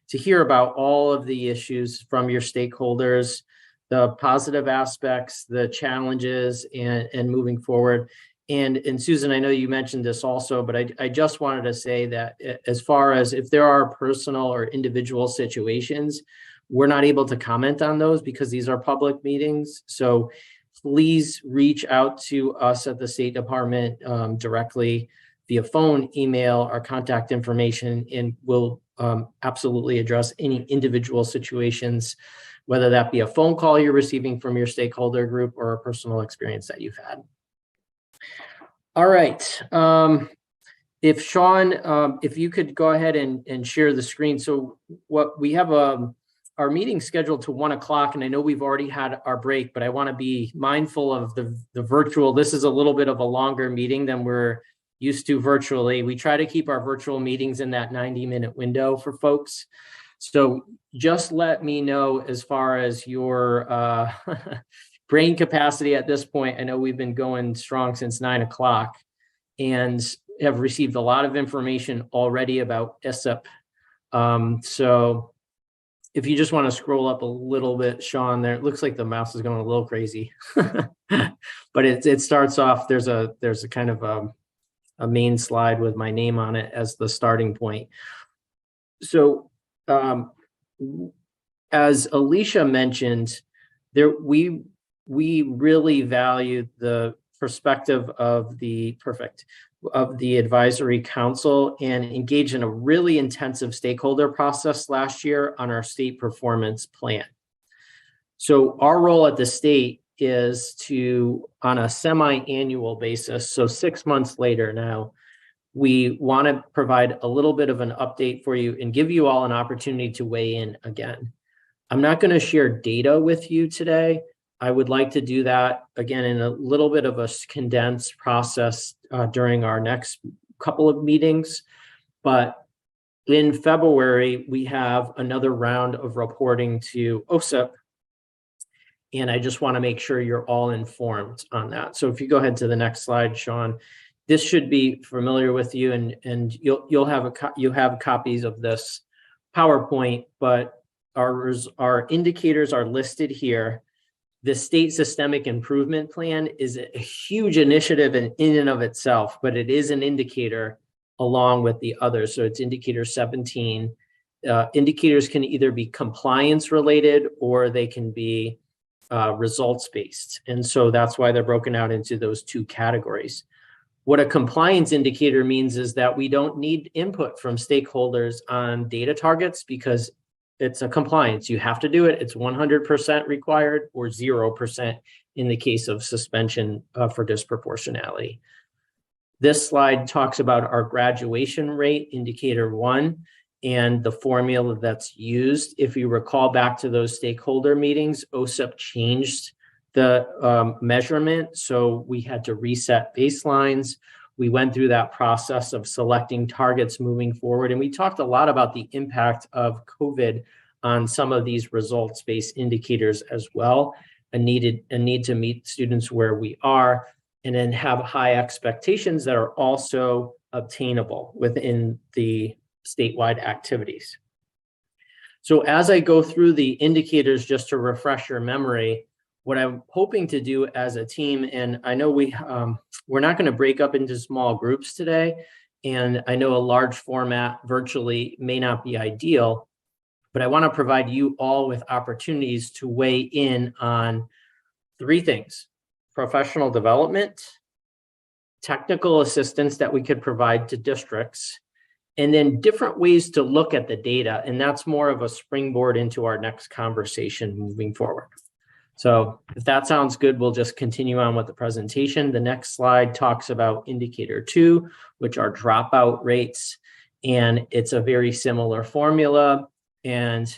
hear about all of the issues from your stakeholders, the positive aspects, the challenges, and moving forward. And Susan, I know you mentioned this also, but I just wanted to say that as far as if there are personal or individual situations, we're not able to comment on those because these are public meetings. So please reach out to us at the State Department directly via phone, email, our contact information, and we'll absolutely address any individual situations, whether that be a phone call you're receiving from your stakeholder group or a personal experience that you've had. All right. If Sean, if you could go ahead and share the screen. So what we have our meeting's scheduled to 1 o'clock, and I know we've already had our break, but I want to be mindful of the virtual. This is a little bit of a longer meeting than we're used to virtually. We try to keep our virtual meetings in that 90-minute window for folks. So just let me know as far as your brain capacity at this point. I know we've been going strong since 9 o'clock and have received a lot of information already about ISSIP. So if you just want to scroll up a little bit, Sean, there, it looks like the mouse is going a little crazy, but it starts off, there's a kind of a main slide with my name on it as the starting point. So as Alicia mentioned, we really value the perspective of the advisory council and engaged in a really intensive stakeholder process last year on our state performance plan. So our role at the state is to, on a semi-annual basis, so 6 months later now, we want to provide a little bit of an update for you and give you all an opportunity to weigh in again. I'm not going to share data with you today. I would like to do that again in a little bit of a condensed process during our next couple of meetings. But in February, we have another round of reporting to OSIP. And I just want to make sure you're all informed on that. So if you go ahead to the next slide, Sean, this should be familiar with you, and you'll have copies of this PowerPoint, but our indicators are listed here. The State Systemic Improvement Plan is a huge initiative in and of itself, but it is an indicator along with the others. So it's indicator 17. Indicators can either be compliance related or they can be results based. And so that's why they're broken out into those two categories. What a compliance indicator means is that we don't need input from stakeholders on data targets because it's a compliance. You have to do it. It's 100% required or 0% in the case of suspension for disproportionality. This slide talks about our graduation rate, indicator 1, and the formula that's used. If you recall back to those stakeholder meetings, OSIP changed the measurement. So we had to reset baselines. We went through that process of selecting targets moving forward. And we talked a lot about the impact of COVID on some of these results-based indicators as well, a need to meet students where we are, and then have high expectations that are also obtainable within the statewide activities. So as I go through the indicators, just to refresh your memory, what I'm hoping to do as a team, and I know we're not going to break up into small groups today, and I know a large format virtually may not be ideal, but I want to provide you all with opportunities to weigh in on 3 things: professional development, technical assistance that we could provide to districts, and then different ways to look at the data. And that's more of a springboard into our next conversation moving forward. So if that sounds good, we'll just continue on with the presentation. The next slide talks about indicator 2, which are dropout rates. And it's a very similar formula. And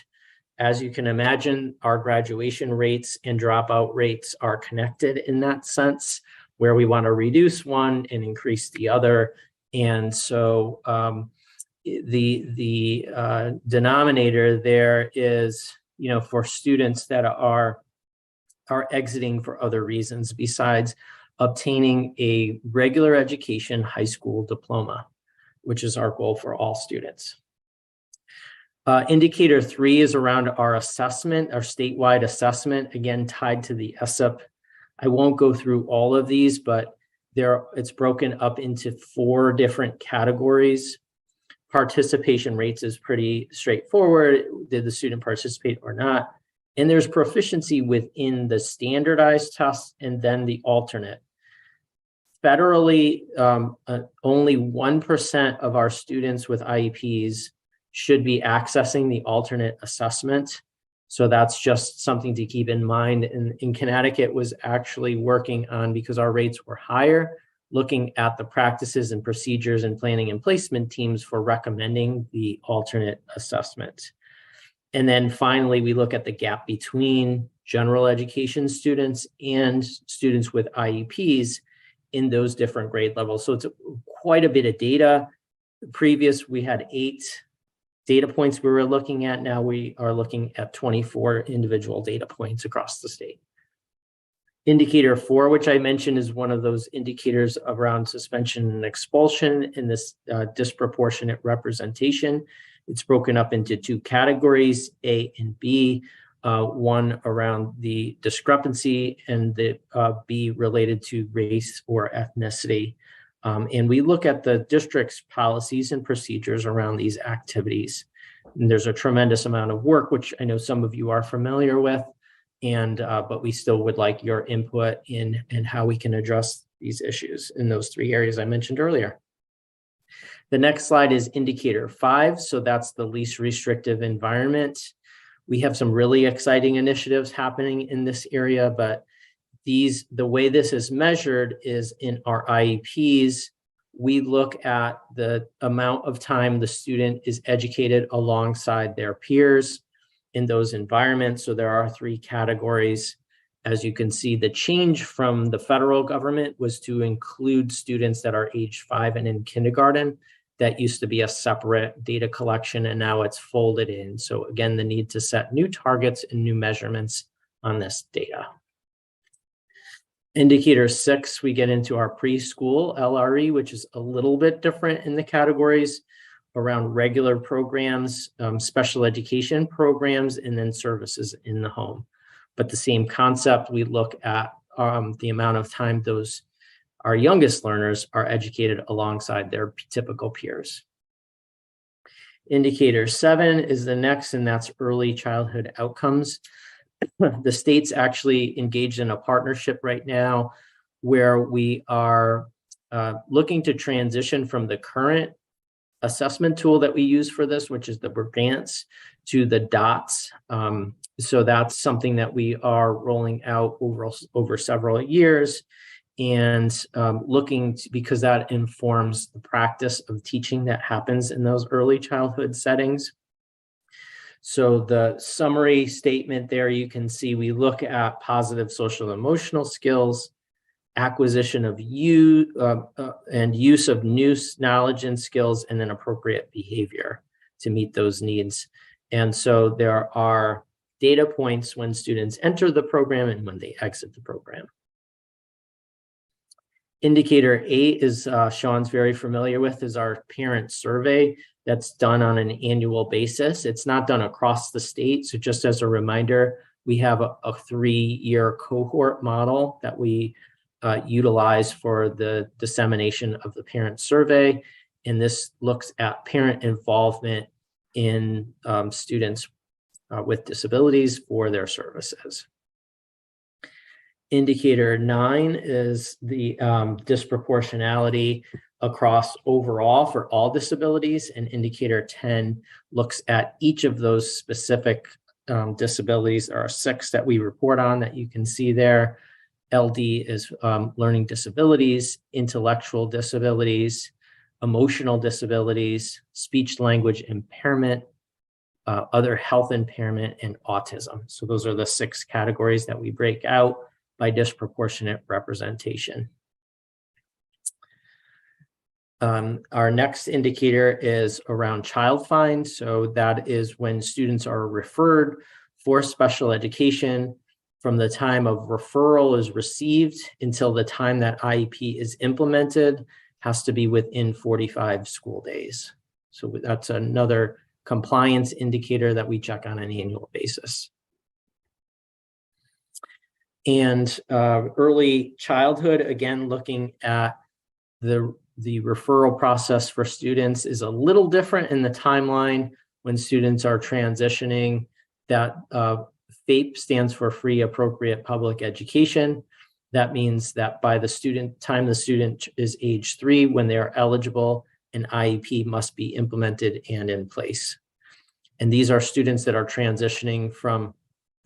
as you can imagine, our graduation rates and dropout rates are connected in that sense, where we want to reduce one and increase the other. And so the denominator there is, for students that are exiting for other reasons besides obtaining a regular education high school diploma, which is our goal for all students. Indicator 3 is around our assessment, our statewide assessment, again, tied to the ISSIP. I won't go through all of these, but it's broken up into 4 different categories. Participation rates is pretty straightforward. Did the student participate or not? And there's proficiency within the standardized tests and then the alternate. Federally, only 1% of our students with IEPs should be accessing the alternate assessment. So that's just something to keep in mind. And in Connecticut was actually working on, because our rates were higher, looking at the practices and procedures and planning and placement teams for recommending the alternate assessment. And then finally, we look at the gap between general education students and students with IEPs in those different grade levels. So it's quite a bit of data. Previous, we had 8 data points we were looking at. Now we are looking at 24 individual data points across the state. Indicator 4, which I mentioned, is one of those indicators around suspension and expulsion in this disproportionate representation. It's broken up into 2 categories, A and B, one around the discrepancy and the B related to race or ethnicity. And we look at the district's policies and procedures around these activities. And there's a tremendous amount of work, which I know some of you are familiar with, and but we still would like your input in how we can address these issues in those 3 areas I mentioned earlier. The next slide is indicator 5. So that's the least restrictive environment. We have some really exciting initiatives happening in this area, but the way this is measured is in our IEPs. We look at the amount of time the student is educated alongside their peers in those environments. So there are 3 categories. As you can see, the change from the federal government was to include students that are age 5 and in kindergarten. That used to be a separate data collection, and now it's folded in. So again, the need to set new targets and new measurements on this data. Indicator 6, we get into our preschool LRE, which is a little bit different in the categories around regular programs, special education programs, and then services in the home. But the same concept, we look at the amount of time our youngest learners are educated alongside their typical peers. Indicator 7 is the next, and that's early childhood outcomes. The state's actually engaged in a partnership right now where we are looking to transition from the current assessment tool that we use for this, which is the Brigance, to the DOTS. So that's something that we are rolling out over several years, and because that informs the practice of teaching that happens in those early childhood settings. So the summary statement there, you can see we look at positive social emotional skills, acquisition of and use of new knowledge and skills, and then appropriate behavior to meet those needs. And so there are data points when students enter the program and when they exit the program. Indicator 8 is Sean's very familiar with, is our parent survey that's done on an annual basis. It's not done across the state. So just as a reminder, we have a 3-year cohort model that we utilize for the dissemination of the parent survey. And this looks at parent involvement in students with disabilities for their services. Indicator 9 is the disproportionality across overall for all disabilities, and indicator 10 looks at each of those specific disabilities. There are 6 that we report on that you can see there. LD is learning disabilities, intellectual disabilities, emotional disabilities, speech language impairment, other health impairment, and autism. So those are the 6 categories that we break out by disproportionate representation. Our next indicator is around child find. So that is when students are referred for special education from the time of referral is received until the time that IEP is implemented, has to be within 45 school days. So that's another compliance indicator that we check on an annual basis. And early childhood, again, looking at the referral process for students is a little different in the timeline when students are transitioning. That FAPE stands for Free Appropriate Public Education. That means that by the time the student is age 3, when they are eligible, an IEP must be implemented and in place. And these are students that are transitioning from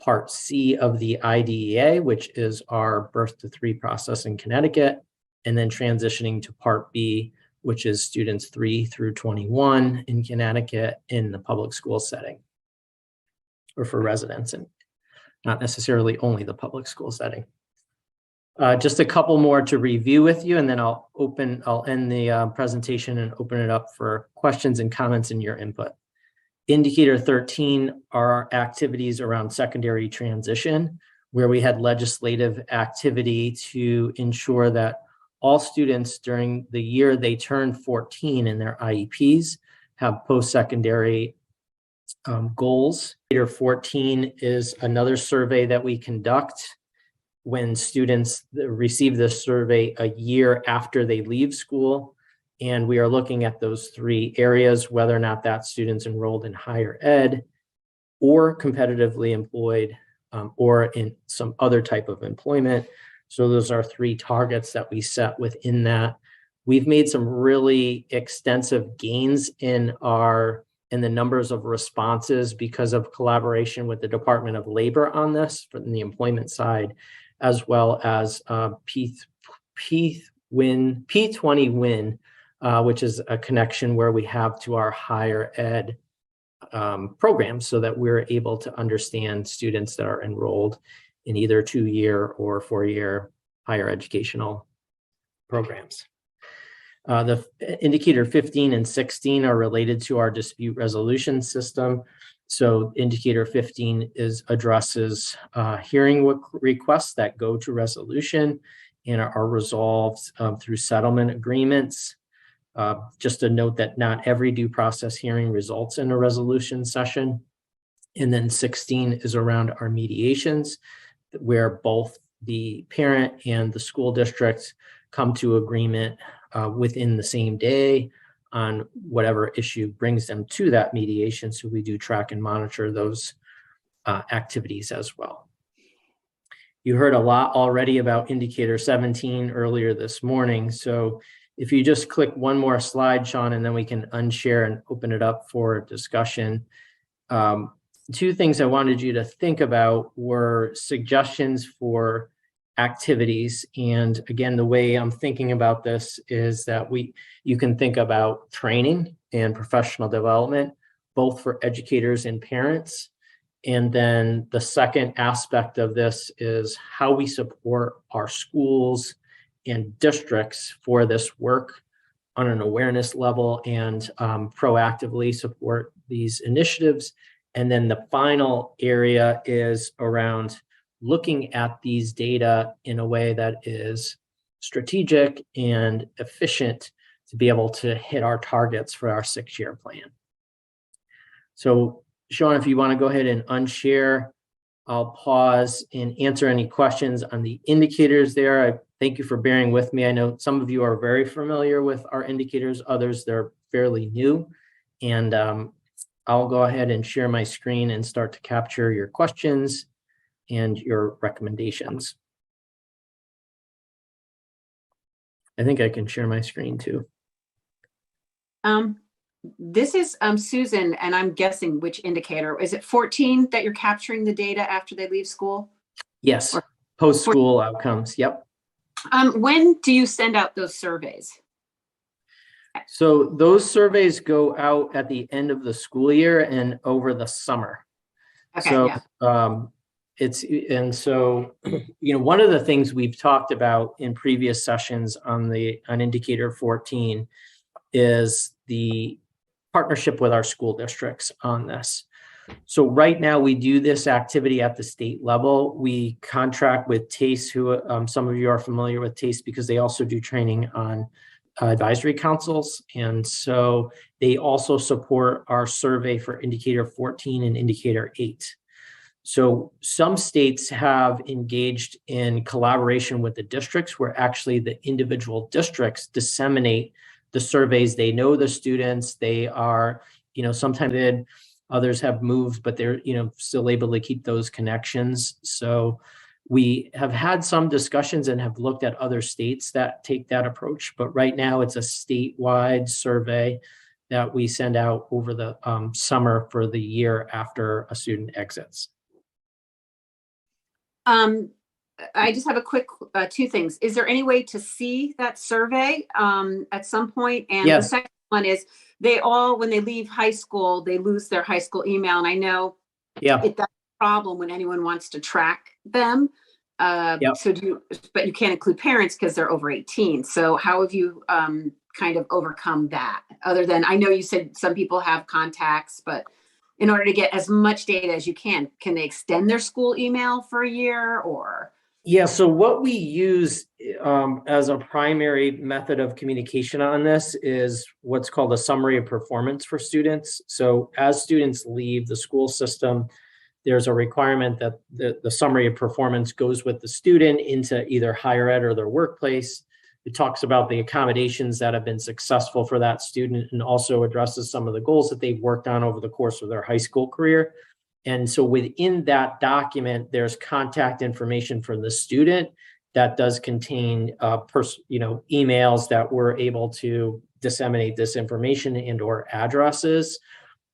Part C of the IDEA, which is our birth to 3 process in Connecticut, and then transitioning to Part B, which is students 3 through 21 in Connecticut in the public school setting. or for residents, and not necessarily only the public school setting. Just a couple more to review with you, and then I'll end the presentation and open it up for questions and comments and your input. Indicator 13 are our activities around secondary transition, where we had legislative activity to ensure that all students during the year they turn 14 in their IEPs have post-secondary goals. Indicator 14 is another survey that we conduct when students receive this survey a year after they leave school. And we are looking at those three areas, whether or not that student's enrolled in higher ed or competitively employed or in some other type of employment. So those are three targets that we set within that. We've made some really extensive gains in the numbers of responses because of collaboration with the Department of Labor on this from the employment side, as well as P20 Win, which is a connection where we have to our higher ed programs so that we're able to understand students that are enrolled in either 2-year or 4-year higher educational programs. The indicator 15 and 16 are related to our dispute resolution system. So indicator 15 addresses hearing requests that go to resolution and are resolved through settlement agreements. Just a note that not every due process hearing results in a resolution session. And then 16 is around our mediations, where both the parent and the school district come to agreement within the same day on whatever issue brings them to that mediation. So we do track and monitor those activities as well. You heard a lot already about indicator 17 earlier this morning. So if you just click one more slide, Sean, and then we can unshare and open it up for discussion. Two things I wanted you to think about were suggestions for activities. And again, the way I'm thinking about this is that you can think about training and professional development, both for educators and parents. And then the second aspect of this is how we support our schools and districts for this work on an awareness level and proactively support these initiatives. And then the final area is around looking at these data in a way that is strategic and efficient to be able to hit our targets for our 6-year plan. So Sean, if you want to go ahead and unshare, I'll pause and answer any questions on the indicators there. I thank you for bearing with me. I know some of you are very familiar with our indicators, others they're fairly new. And I'll go ahead and share my screen and start to capture your questions and your recommendations. I think I can share my screen too. This is Susan, and I'm guessing which indicator. Is it 14 that you're capturing the data after they leave school? Yes, post-school outcomes, yep. When do you send out those surveys? So those surveys go out at the end of the school year and over the summer. Okay, so yeah. One of the things we've talked about in previous sessions on indicator 14 is the partnership with our school districts on this. So right now we do this activity at the state level. We contract with TACE, who some of you are familiar with TACE because they also do training on advisory councils. And so they also support our survey for indicator 14 and indicator 8. So some states have engaged in collaboration with the districts where actually the individual districts disseminate the surveys. They know the students, they are, sometimes others have moved, but they're, still able to keep those connections. So we have had some discussions and have looked at other states that take that approach, but right now it's a statewide survey that we send out over the summer for the year after a student exits. I just have a quick two things. Is there any way to see that survey at some point? And Yes. The second one is when they leave high school, they lose their high school email. And I know Yeah. That's a problem when anyone wants to track them. So but you can't include parents because they're over 18. So how have you kind of overcome that? Other than, I know you said some people have contacts, but in order to get as much data as you can they extend their school email for a year or? Yeah, so what we use as a primary method of communication on this is what's called a summary of performance for students. So as students leave the school system, there's a requirement that the summary of performance goes with the student into either higher ed or their workplace. It talks about the accommodations that have been successful for that student and also addresses some of the goals that they've worked on over the course of their high school career. And so within that document, there's contact information for the student that does contain, emails that we're able to disseminate this information and or addresses.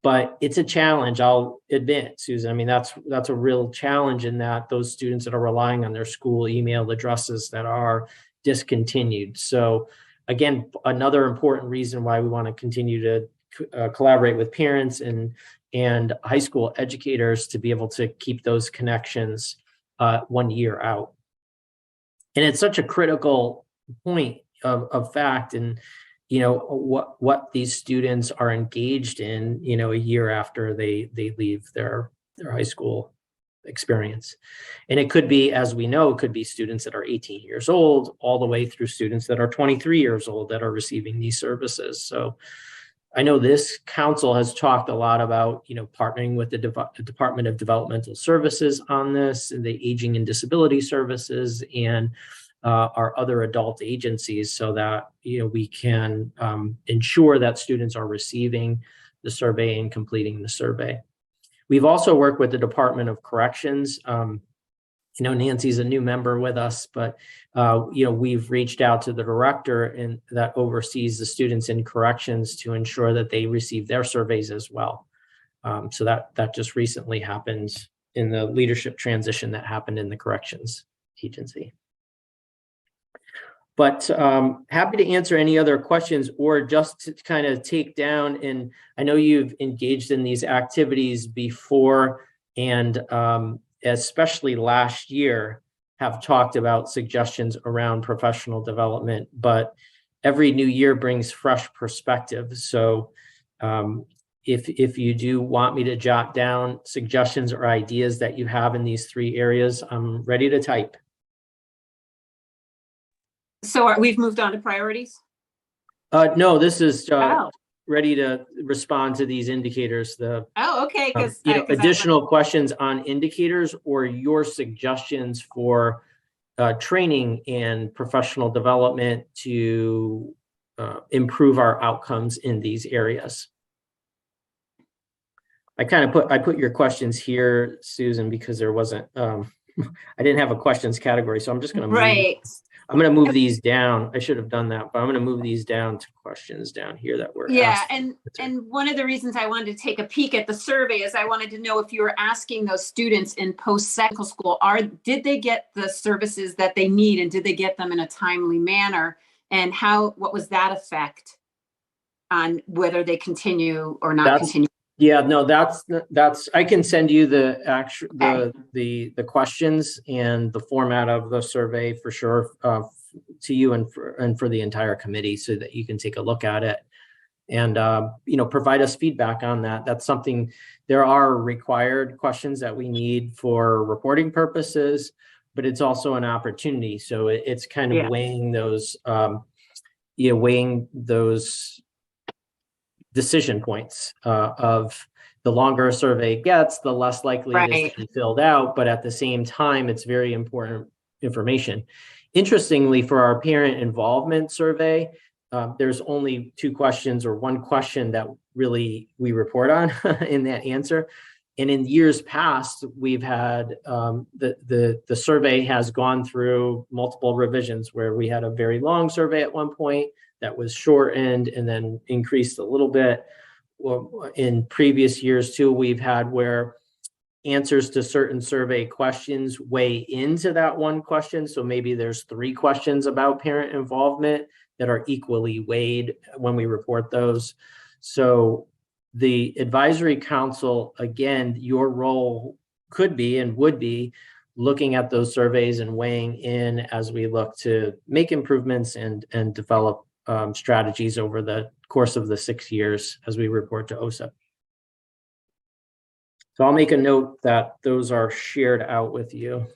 But it's a challenge, I'll admit, Susan. I mean, that's a real challenge in that those students that are relying on their school email addresses that are discontinued. So again, another important reason why we want to continue to collaborate with parents and high school educators to be able to keep those connections 1 year out. And it's such a critical point of fact and what these students are engaged in, a year after they leave their high school experience. And it could be, as we know, it could be students that are 18 years old, all the way through students that are 23 years old that are receiving these services. So I know this council has talked a lot about, partnering with the Department of Developmental Services on this, and the Aging and Disability Services, and our other adult agencies, so that we can ensure that students are receiving the survey and completing the survey. We've also worked with the Department of Corrections. Nancy's a new member with us, but we've reached out to the director and that oversees the students in corrections to ensure that they receive their surveys as well. So that just recently happened in the leadership transition that happened in the corrections agency. But happy to answer any other questions or just to kind of take down. And I know you've engaged in these activities before, and especially last year, have talked about suggestions around professional development, but every new year brings fresh perspective. So if you do want me to jot down suggestions or ideas that you have in these 3 areas, I'm ready to type. So we've moved on to priorities? No, this is ready to respond to these indicators. Okay. Because additional questions on indicators or your suggestions for training and professional development to improve our outcomes in these areas. I put your questions here, Susan, because there wasn't I didn't have a questions category, so I'm just going to I'm going to move these down. I should have done that, but I'm going to move these down to questions down here that were asked. And one of the reasons I wanted to take a peek at the survey is I wanted to know if you were asking those students in post-secondary school, did they get the services that they need, and did they get them in a timely manner, and what was that effect on whether they continue or not continue? Yeah, no, that's I can send you the actual the questions and the format of the survey for sure to you and for the entire committee, so that you can take a look at it and provide us feedback on that. That's something. There are required questions that we need for reporting purposes, but it's also an opportunity. So it's kind of weighing those decision points of the longer a survey gets, the less likely it is to be filled out. But at the same time, it's very important information. Interestingly, for our parent involvement survey, there's only 2 questions or 1 question that really we report on in that answer. And in years past, we've had the survey has gone through multiple revisions, where we had a very long survey at one point that was shortened and then increased a little bit. Well, in previous years too, we've had where answers to certain survey questions weigh into that 1 question. So maybe there's 3 questions about parent involvement that are equally weighed when we report those. So The advisory council, again, your role could be and would be looking at those surveys and weighing in as we look to make improvements and develop strategies over the course of the 6 years as we report to OSEP. So I'll make a note that those are shared out with you.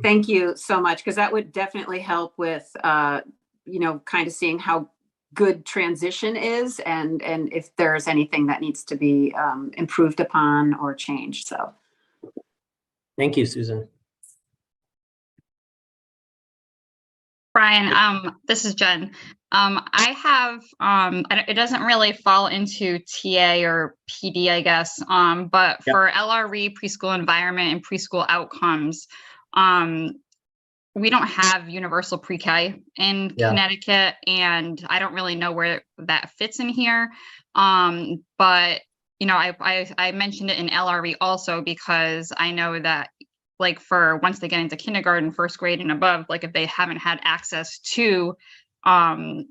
Thank you so much, because that would definitely help with, you know, kind of seeing how good transition is and if there's anything that needs to be improved upon or changed. So thank you, Susan. Brian, this is Jen. I have, it doesn't really fall into TA or PD, I guess, but for LRE, preschool environment and preschool outcomes, we don't have universal pre-K in Connecticut, and I don't really know where that fits in here. But, you know, I mentioned it in LRE also because I know that, like, for once they get into kindergarten, first grade and above, like if they haven't had access to an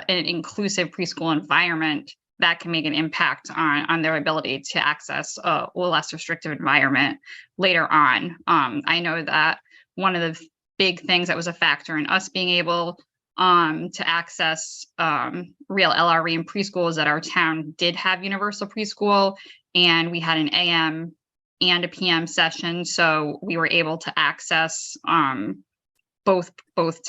inclusive preschool environment, that can make an impact on their ability to access a less restrictive environment later on. I know that one of the big things that was a factor in us being able to access real LRE in preschool is that our town did have universal preschool, and we had an AM and a PM session, so we were able to access both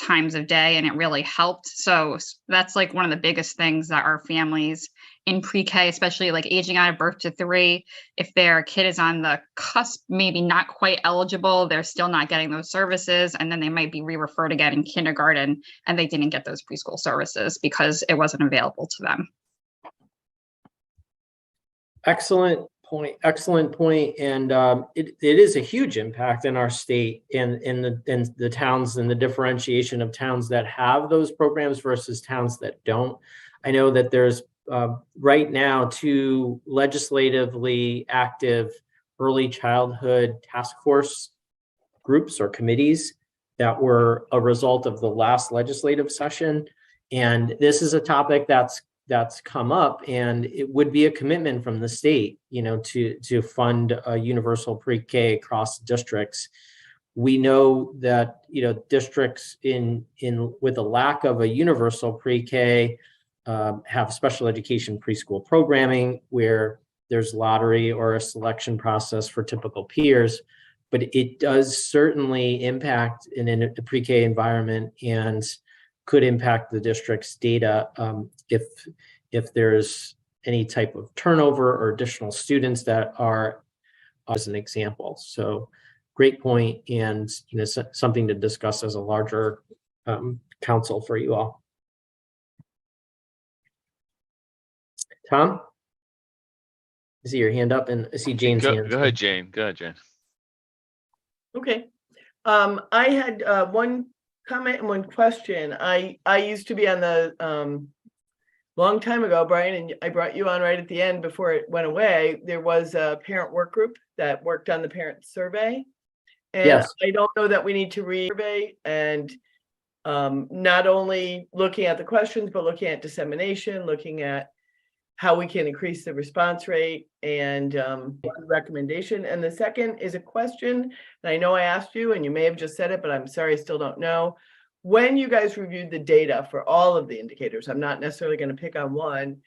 times of day, and it really helped. So that's like one of the biggest things that our families in pre-K, especially like aging out of birth to 3, if their kid is on the cusp, maybe not quite eligible, they're still not getting those services, and then they might be re-referred again in kindergarten, and they didn't get those preschool services because it wasn't available to them. Excellent point. And it is a huge impact in our state and in the towns and the differentiation of towns that have those programs versus towns that don't. I know that there's right now 2 legislatively active early childhood task force groups or committees that were a result of the last legislative session. And this is a topic that's come up, and it would be a commitment from the state, you know, to fund a universal pre-K across districts. We know that, you know, districts with a lack of a universal pre-K have special education preschool programming where there's lottery or a selection process for typical peers, but it does certainly impact in a pre-K environment and could impact the district's data if there's any type of turnover or additional students that are, as an example. So great point, and you know, something to discuss as a larger council for you all. Tom? I see your hand up, and I see Jane's hand. Go ahead, Jane. Go ahead, Jane. Okay. I had one comment and one question. I used to be on the long time ago, Brian, and I brought you on right at the end before it went away. There was a parent work group that worked on the parent survey. And Yes. I don't know that we need to re-survey and not only looking at the questions, but looking at dissemination, looking at how we can increase the response rate and recommendation. And the second is a question, and I know I asked you and you may have just said it, but I'm sorry, I still don't know. When you guys reviewed the data for all of the indicators, I'm not necessarily going to pick on one,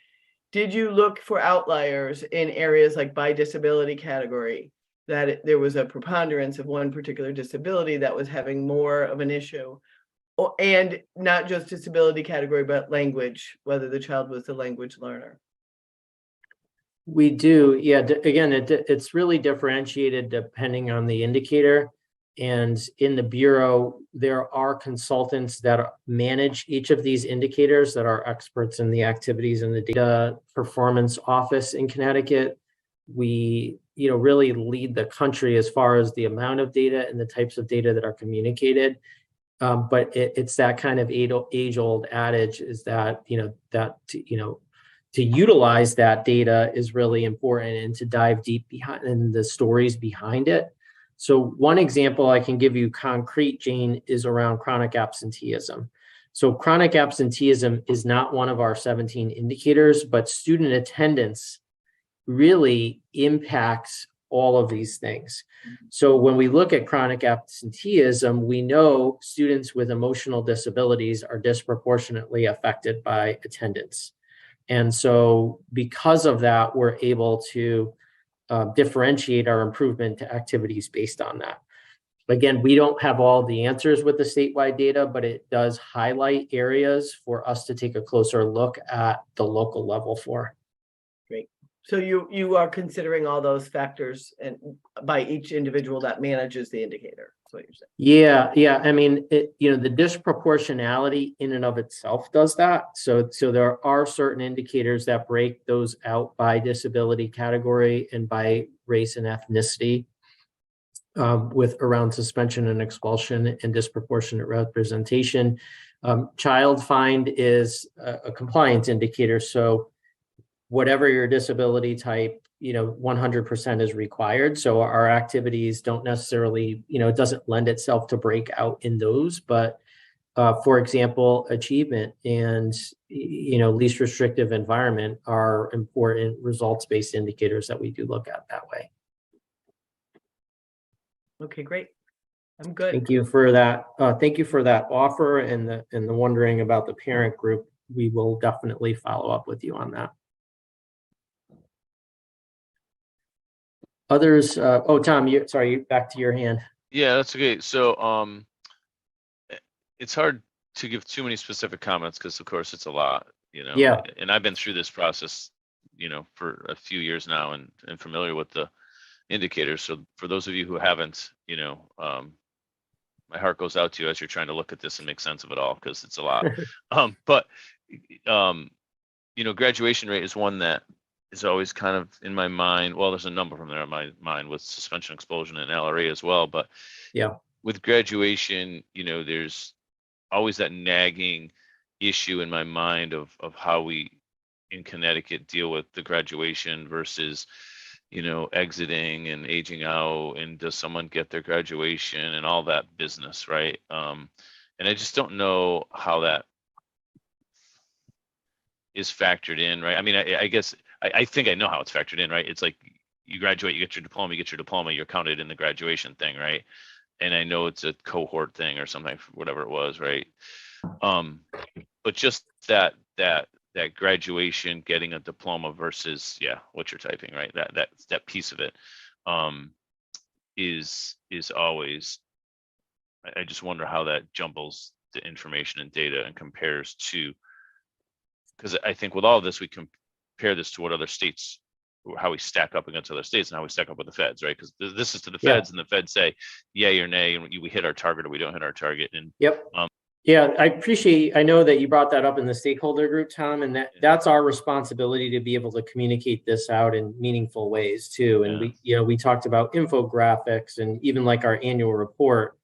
did you look for outliers in areas like by disability category, that there was a preponderance of one particular disability that was having more of an issue? And not just disability category, but language, whether the child was a language learner? We do, yeah. Again, it's really differentiated depending on the indicator. And in the Bureau, there are consultants that manage each of these indicators that are experts in the activities and the data performance office in Connecticut. We, you know, really lead the country as far as the amount of data and the types of data that are communicated. But it's that kind of age-old adage is that, to utilize that data is really important and to dive deep behind in the stories behind it. So one example I can give you concrete, Jane, is around chronic absenteeism. So chronic absenteeism is not one of our 17 indicators, but student attendance really impacts all of these things. So when we look at chronic absenteeism, we know students with emotional disabilities are disproportionately affected by attendance. And so because of that, we're able to differentiate our improvement to activities based on that. Again, we don't have all the answers with the statewide data, but it does highlight areas for us to take a closer look at the local level for. Great. So you are considering all those factors and by each individual that manages the indicator. That's what you're saying. Yeah. I mean, the disproportionality in and of itself does that. So there are certain indicators that break those out by disability category and by race and ethnicity, with around suspension and expulsion and disproportionate representation. Child find is a compliance indicator. So whatever your disability type, 100% is required. So our activities don't necessarily, it doesn't lend itself to break out in those, but for example, achievement and, least restrictive environment are important results-based indicators that we do look at that way. Okay, great. I'm good. Thank you for that. Thank you for that offer and the wondering about the parent group. We will definitely follow up with you on that. Others, Tom, back to your hand. Yeah, that's okay. So it's hard to give too many specific comments because of course it's a lot, Yeah. And I've been through this process, for a few years now and familiar with the indicators. So for those of you who haven't, my heart goes out to you as you're trying to look at this and make sense of it all because it's a lot. But graduation rate is one that is always kind of in my mind. Well, there's a number from there in my mind with suspension, expulsion, and LRA as well. But yeah, with graduation, there's always that nagging issue in my mind of how we in Connecticut deal with the graduation versus exiting and aging out, and does someone get their graduation and all that business, right? And I just don't know how that is factored in, right? I mean, I guess I think I know how it's factored in, right? It's like you graduate, you get your diploma, you're counted in the graduation thing, right? And I know it's a cohort thing or something, whatever it was, right? But just that graduation, getting a diploma versus what you're typing, right? That piece of it is always, I just wonder how that jumbles the information and data and compares to, because I think with all of this we compare this to what other states, how we stack up against other states and how we stack up with the feds, right? Because this is to the feds, and the feds say yay or nay, and we hit our target or we don't hit our target. And yep. Yeah, I know that you brought that up in the stakeholder group, Tom, and that's our responsibility to be able to communicate this out in meaningful ways too. And we talked about infographics and even like our annual report.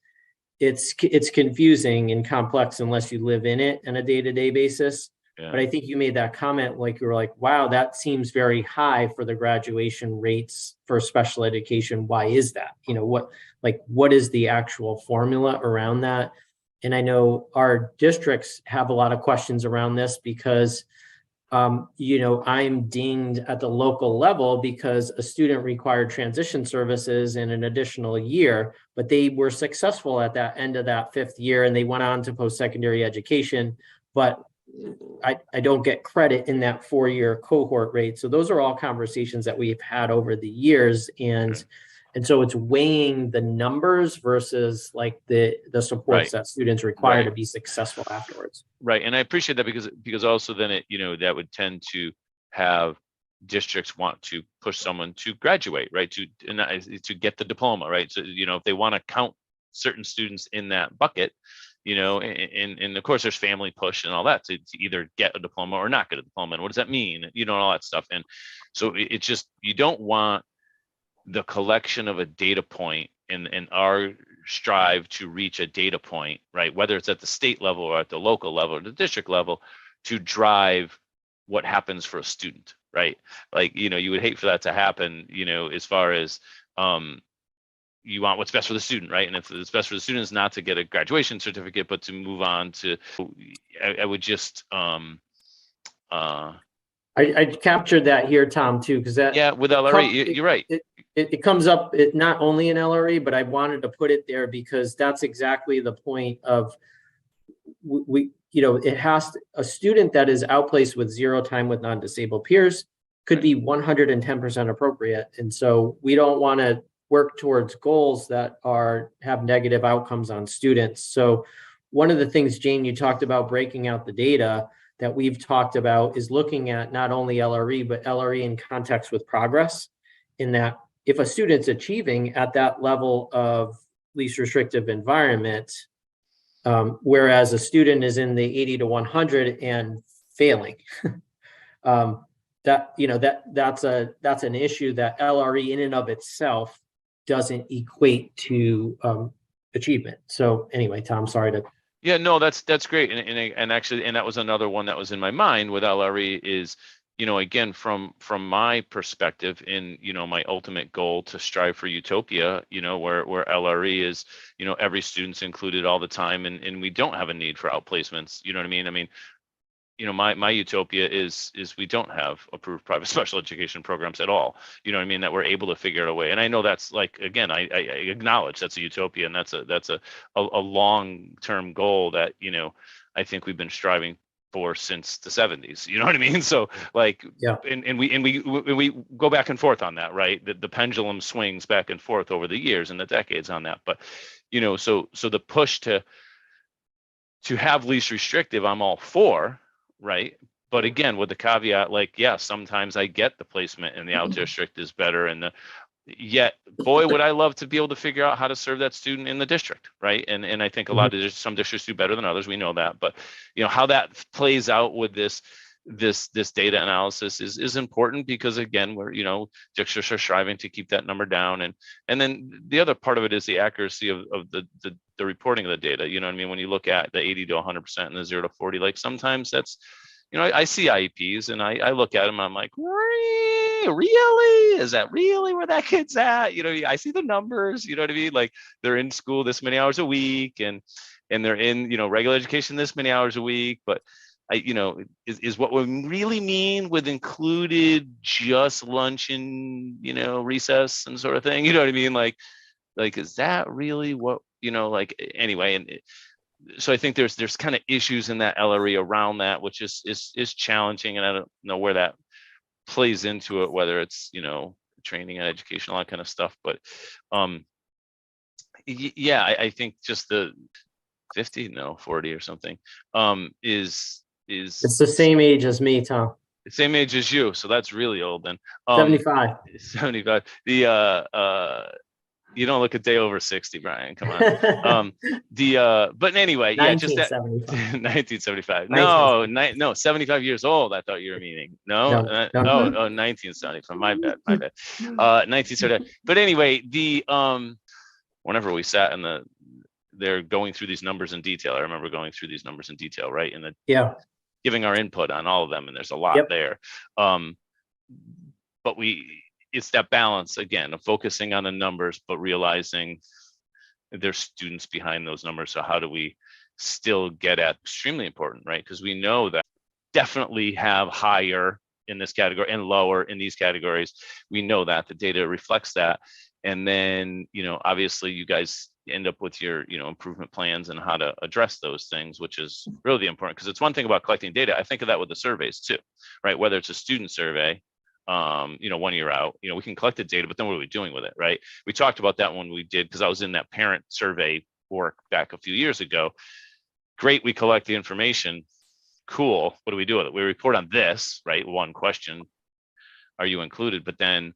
It's confusing and complex unless you live in it on a day-to-day basis. Yeah. But I think you made that comment like you were like, wow, that seems very high for the graduation rates for special education. Why is that? What is the actual formula around that? And I know our districts have a lot of questions around this because, I'm dinged at the local level because a student required transition services in an additional year, but they were successful at that end of that 5th year and they went on to post-secondary education, but I don't get credit in that 4-year cohort rate. So those are all conversations that we've had over the years. And so it's weighing the numbers versus like the supports that students require to be successful afterwards. Right. And I appreciate that because also then it, that would tend to have districts want to push someone to graduate, right? To get the diploma, right? So, if they want to count certain students in that bucket, and of course there's family push and all that to either get a diploma or not get a diploma. And what does that mean? And all that stuff. And so it's just, you don't want the collection of a data point and our strive to reach a data point, right? Whether it's at the state level or at the local level or the district level, to drive what happens for a student, right? Like, you would hate for that to happen, as far as you want what's best for the student, right? And if it's best for the student is not to get a graduation certificate, but to move on to, I would just I captured that here, Tom, too, because that. Yeah, with LRE, you're right. It comes up, not only in LRE, but I wanted to put it there because that's exactly the point of it has a student that is outplaced with 0 time with non-disabled peers could be 110% appropriate. And so we don't want to work towards goals that have negative outcomes on students. So one of the things, Jane, you talked about breaking out the data that we've talked about is looking at not only LRE, but LRE in context with progress, in that if a student's achieving at that level of least restrictive environment, whereas a student is in the 80 to 100 and failing, that's an issue that LRE in and of itself doesn't equate to achievement. So anyway, Tom, sorry to. Yeah, no, that's great. And actually, that was another one that was in my mind with LRE is, again, from my perspective in, my ultimate goal to strive for utopia, where LRE is, every student's included all the time and we don't have a need for outplacements. You know what I mean? I mean, my utopia is we don't have approved private special education programs at all. You know what I mean? That we're able to figure out a way. And I know that's like, again, I acknowledge that's a utopia and that's a long-term goal that, I think we've been striving for since the 70s. You know what I mean? So like, yeah. And we go back and forth on that, right? The pendulum swings back and forth over the years and the decades on that. But, so the push to have least restrictive, I'm all for. Right. But again, with the caveat, like, yeah, sometimes I get the placement and the out district is better. And yet, boy, would I love to be able to figure out how to serve that student in the district. Right. And I think a lot of some districts do better than others. We know that. But, how that plays out with this data analysis is important because, again, we're, districts are striving to keep that number down. And then the other part of it is the accuracy of the reporting of the data. You know what I mean? When you look at the 80 to 100% and the 0 to 40, like sometimes that's, I see IEPs and I look at them and I'm like, really? Is that really where that kid's at? I see the numbers, you know what I mean? Like they're in school this many hours a week and they're in, regular education this many hours a week, but is what we really mean with included just lunch and, recess and sort of thing, you know what I mean? Like, is that really what, anyway, and so I think there's kind of issues in that LRE around that, which is challenging. And I don't know where that plays into it, whether it's, training and education, all that kind of stuff. But yeah, I think just the 40 or something is it's the same age as me, Tom. The same age as you, so that's really old then. 75. 75. You don't look a day over 60, Brian. Come on. But anyway, yeah, just that 1975. No, 75 years old. I thought you were meaning. No. 1975. My bad. 1975. But anyway, whenever we sat they're going through these numbers in detail. I remember going through these numbers in detail, right? And giving our input on all of them, and there's a lot there. But it's that balance again of focusing on the numbers, but realizing there's students behind those numbers. So how do we still get at extremely important, right? Because we know that definitely have higher in this category and lower in these categories. We know that the data reflects that. And then, obviously you guys end up with your, improvement plans and how to address those things, which is really important. Because it's one thing about collecting data. I think of that with the surveys too, right? Whether it's a student survey, 1 year out, we can collect the data, but then what are we doing with it, right? We talked about that when we did, because I was in that parent survey work back a few years ago. Great, we collect the information. Cool. What do we do with it? We report on this, right? One question, are you included? But then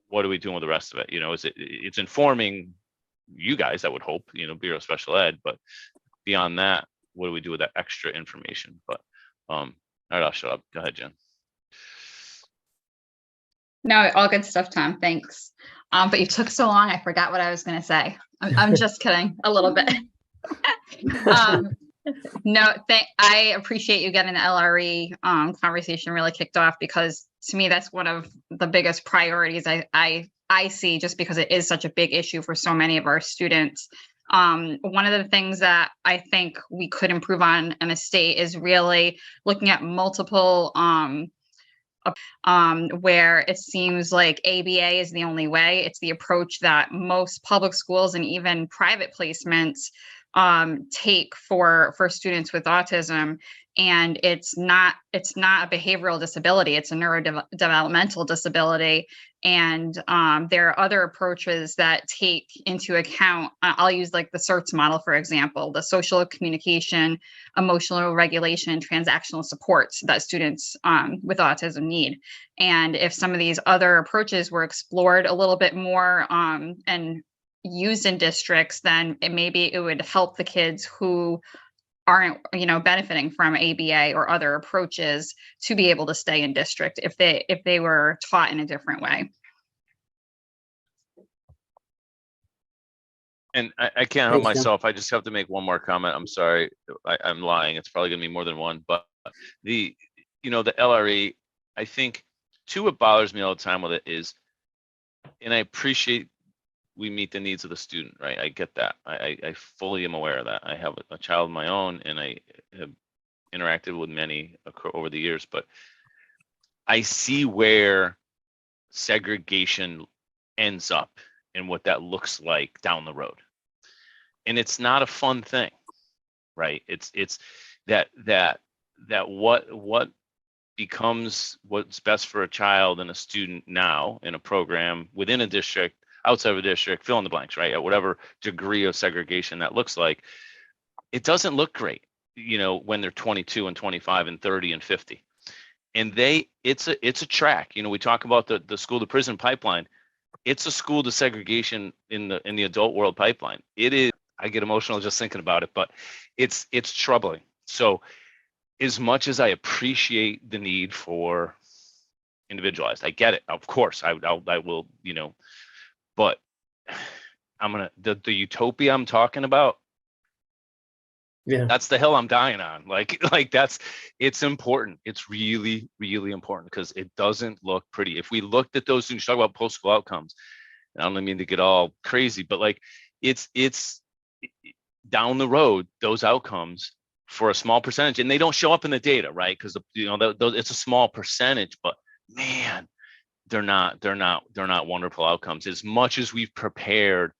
what are we doing with the rest of it? It's informing you guys, I would hope, Bureau of Special Ed, but beyond that, what do we do with that extra information? But all right, I'll shut up. Go ahead, Jen. No, all good stuff, Tom. Thanks. But you took so long, I forgot what I was going to say. I'm just kidding a little bit. I appreciate you getting the LRE conversation really kicked off, because to me, that's one of the biggest priorities I see, just because it is such a big issue for so many of our students. One of the things that I think we could improve on in a state is really looking at multiple where it seems like ABA is the only way. It's the approach that most public schools and even private placements take for students with autism. And it's not a behavioral disability, it's a neurodevelopmental disability. And there are other approaches that take into account, I'll use like the SERTS model, for example, the social communication, emotional regulation, transactional supports that students with autism need. And if some of these other approaches were explored a little bit more and used in districts, then maybe it would help the kids who aren't, benefiting from ABA or other approaches to be able to stay in district if they were taught in a different way. And I can't help Thanks, Jen. myself. I just have to make one more comment. I'm sorry. I'm lying. It's probably gonna be more than one, but the LRE, I think too, what bothers me all the time with it is, and I appreciate we meet the needs of the student, right? I get that. I fully am aware of that. I have a child of my own, and I have interacted with many over the years, but I see where segregation ends up and what that looks like down the road. And it's not a fun thing, right? It's that what becomes what's best for a child and a student now in a program within a district, outside of a district, fill in the blanks, right? At whatever degree of segregation that looks like, it doesn't look great, when they're 22 and 25 and 30 and 50. And it's a track. We talk about the school to prison pipeline. It's a school to segregation in the adult world pipeline. It is. I get emotional just thinking about it, but it's troubling. So as much as I appreciate the need for individualized, I get it. Of course, I will, but the utopia I'm talking about, yeah, that's the hill I'm dying on. It's important. It's really, really important because it doesn't look pretty. If we looked at those things, talk about post-school outcomes, and I don't mean to get all crazy, but it's down the road, those outcomes for a small percentage, and they don't show up in the data, right? Because it's a small percentage, but man, they're not wonderful outcomes. As much as we've prepared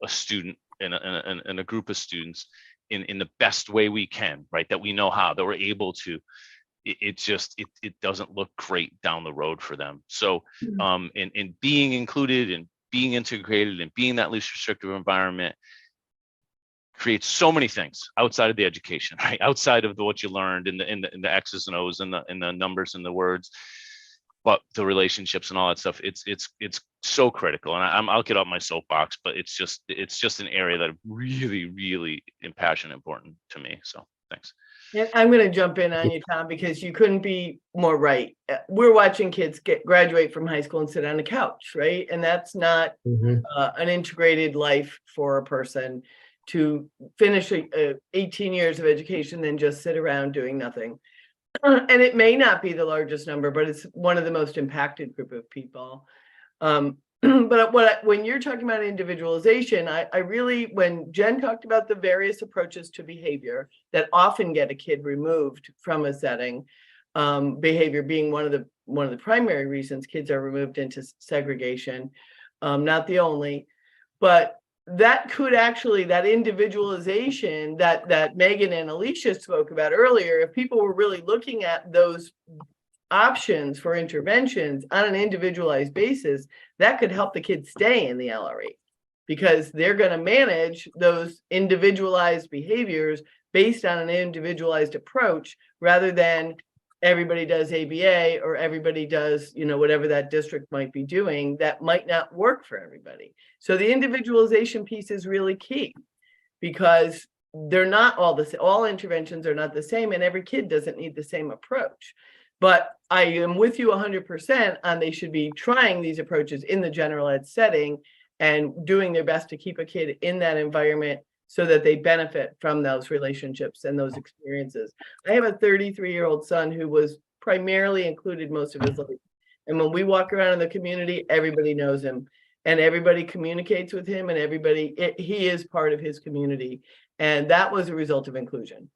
a student and a group of students in the best way we can, right? That we know how, that we're able to, it doesn't look great down the road for them. So in being included and being integrated and being that least restrictive environment creates so many things outside of the education, right? Outside of what you learned in the X's and O's and the numbers and the words, but the relationships and all that stuff, it's so critical. And I'll get off my soapbox, but it's just an area that really, really impassioned important to me. So thanks. And I'm going to jump in on you, Tom, because you couldn't be more right. We're watching kids graduate from high school and sit on the couch, right? And that's not an integrated life for a person to finish 18 years of education, then just sit around doing nothing. And it may not be the largest number, but it's one of the most impacted group of people. But when you're talking about individualization, I really, when Jen talked about the various approaches to behavior that often get a kid removed from a setting, behavior being one of the primary reasons kids are removed into segregation, not the only, but that could actually, that individualization that Megan and Alicia spoke about earlier, if people were really looking at those options for interventions on an individualized basis, that could help the kids stay in the LRE because they're going to manage those individualized behaviors based on an individualized approach rather than everybody does ABA or everybody does, whatever that district might be doing that might not work for everybody. So the individualization piece is really key because they're not all interventions are not the same and every kid doesn't need the same approach. But I am with you 100% on they should be trying these approaches in the general ed setting and doing their best to keep a kid in that environment so that they benefit from those relationships and those experiences. I have a 33-year-old son who was primarily included most of his life. And when we walk around in the community, everybody knows him. and everybody communicates with him, and he is part of his community. And that was a result of inclusion.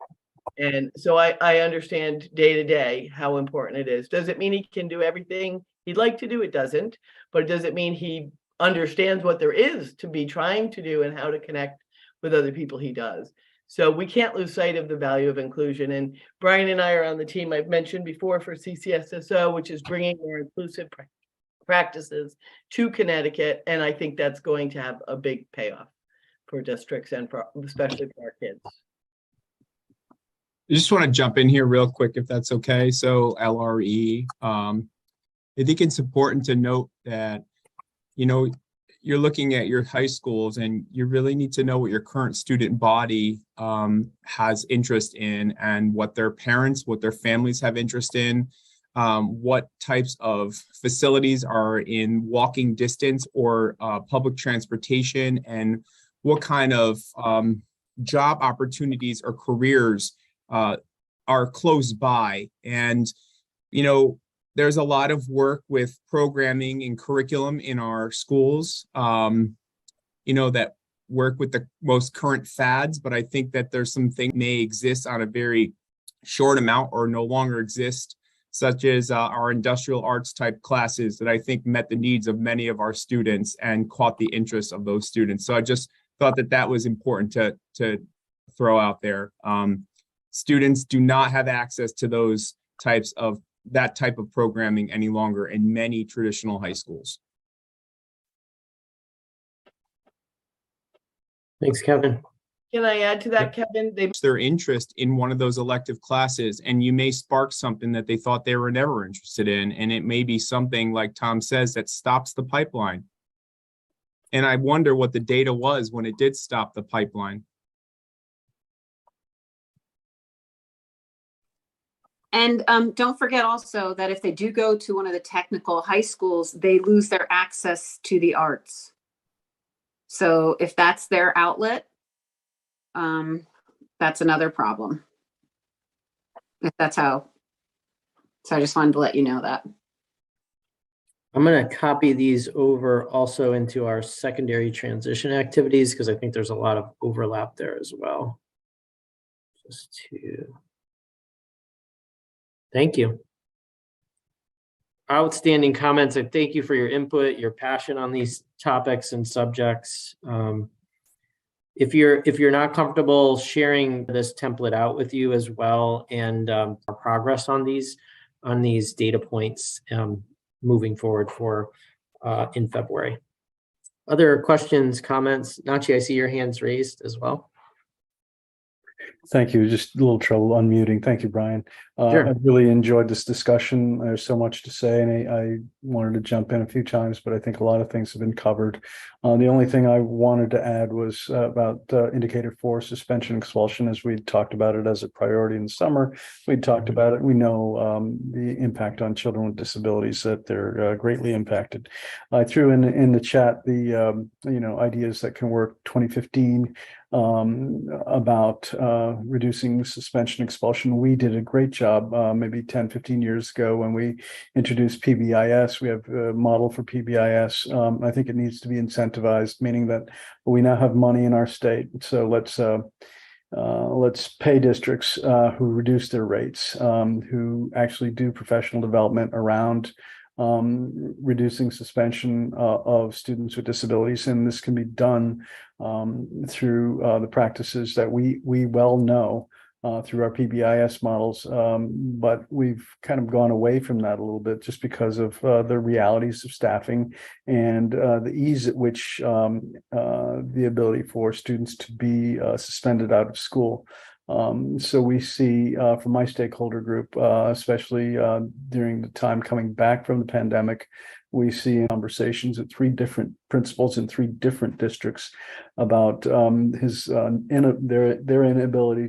And so I understand day to day how important it is. Does it mean he can do everything he'd like to do? It doesn't. But does it mean he understands what there is to be trying to do and how to connect with other people? He does. So we can't lose sight of the value of inclusion. And Brian and I are on the team I've mentioned before for CCSSO, which is bringing more inclusive practices to Connecticut. And I think that's going to have a big payoff for districts and especially for our kids. I just want to jump in here real quick, if that's okay. So LRE, I think it's important to note that, you know, you're looking at your high schools and you really need to know what your current student body has interest in, and what their parents, what their families have interest in, what types of facilities are in walking distance or public transportation, and what kind of job opportunities or careers are close by. And, you know, there's a lot of work with programming and curriculum in our schools, you know, that work with the most current fads, but I think that there's some things may exist on a very short amount or no longer exist, such as our industrial arts type classes that I think met the needs of many of our students and caught the interest of those students. So I just thought that that was important to throw out there. Students do not have access to those that type of programming any longer in many traditional high schools. Thanks, Kevin. Can I add to that, Kevin? Their interest in one of those elective classes, and you may spark something that they thought they were never interested in, and it may be something, like Tom says, that stops the pipeline. And I wonder what the data was when it did stop the pipeline. And don't forget also that if they do go to one of the technical high schools, they lose their access to the arts. So if that's their outlet, that's another problem. If that's how. So I just wanted to let you know that. I'm going to copy these over also into our secondary transition activities, because I think there's a lot of overlap there as well. Just to. Thank you. Outstanding comments. And thank you for your input, your passion on these topics and subjects. If you're not comfortable sharing this template out with you as well, and our progress on these data points moving forward for in February. Other questions, comments? Nachi, I see your hands raised as well. Thank you. Just a little trouble unmuting. Thank you, Brian. Sure. I really enjoyed this discussion. There's so much to say, and I wanted to jump in a few times, but I think a lot of things have been covered. The only thing I wanted to add was about indicator 4, suspension expulsion, as we talked about it as a priority in the summer. We talked about it. We know the impact on children with disabilities, that they're greatly impacted. I threw in the chat the ideas that can work 2015 about reducing suspension expulsion. We did a great job maybe 10, 15 years ago when we introduced PBIS. We have a model for PBIS. I think it needs to be incentivized, meaning that we now have money in our state. So let's pay districts who reduce their rates, who actually do professional development around reducing suspension of students with disabilities. And this can be done through the practices that we well know through our PBIS models, but we've kind of gone away from that a little bit just because of the realities of staffing and the ease at which the ability for students to be suspended out of school. So we see from my stakeholder group, especially during the time coming back from the pandemic, we see conversations at 3 different principals in 3 different districts about their inability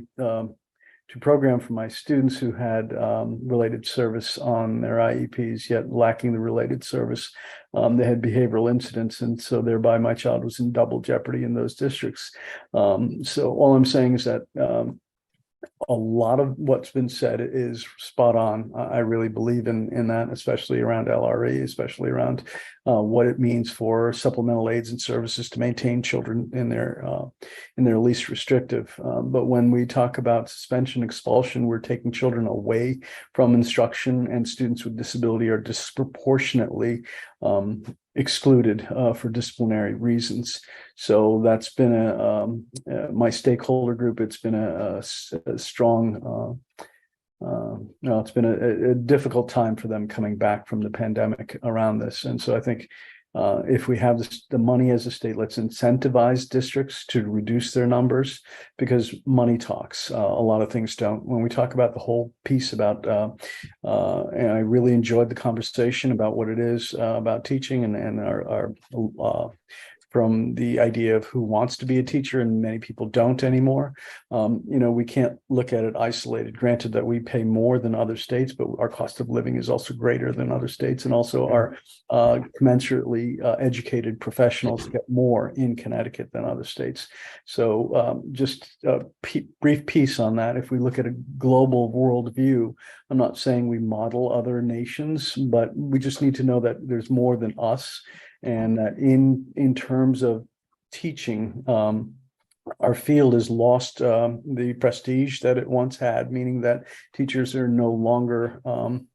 to program for my students who had related service on their IEPs, yet lacking the related service. They had behavioral incidents, and so thereby my child was in double jeopardy in those districts. So all I'm saying is that a lot of what's been said is spot on. I really believe in that, especially around LRE, especially around what it means for supplemental aids and services to maintain children in their least restrictive. But when we talk about suspension, expulsion, we're taking children away from instruction, and students with disability are disproportionately excluded for disciplinary reasons. So that's been my stakeholder group. It's been a strong, it's been a difficult time for them coming back from the pandemic around this. And so I think if we have the money as a state, let's incentivize districts to reduce their numbers, because money talks. A lot of things don't. When we talk about the whole piece about, and I really enjoyed the conversation about what it is about teaching and our from the idea of who wants to be a teacher, and many people don't anymore. We can't look at it isolated. Granted that we pay more than other states, but our cost of living is also greater than other states, and also our commensurately educated professionals get more in Connecticut than other states. So just a brief piece on that. If we look at a global world view, I'm not saying we model other nations, but we just need to know that there's more than us. And in terms of teaching, our field has lost the prestige that it once had, meaning that teachers are no longer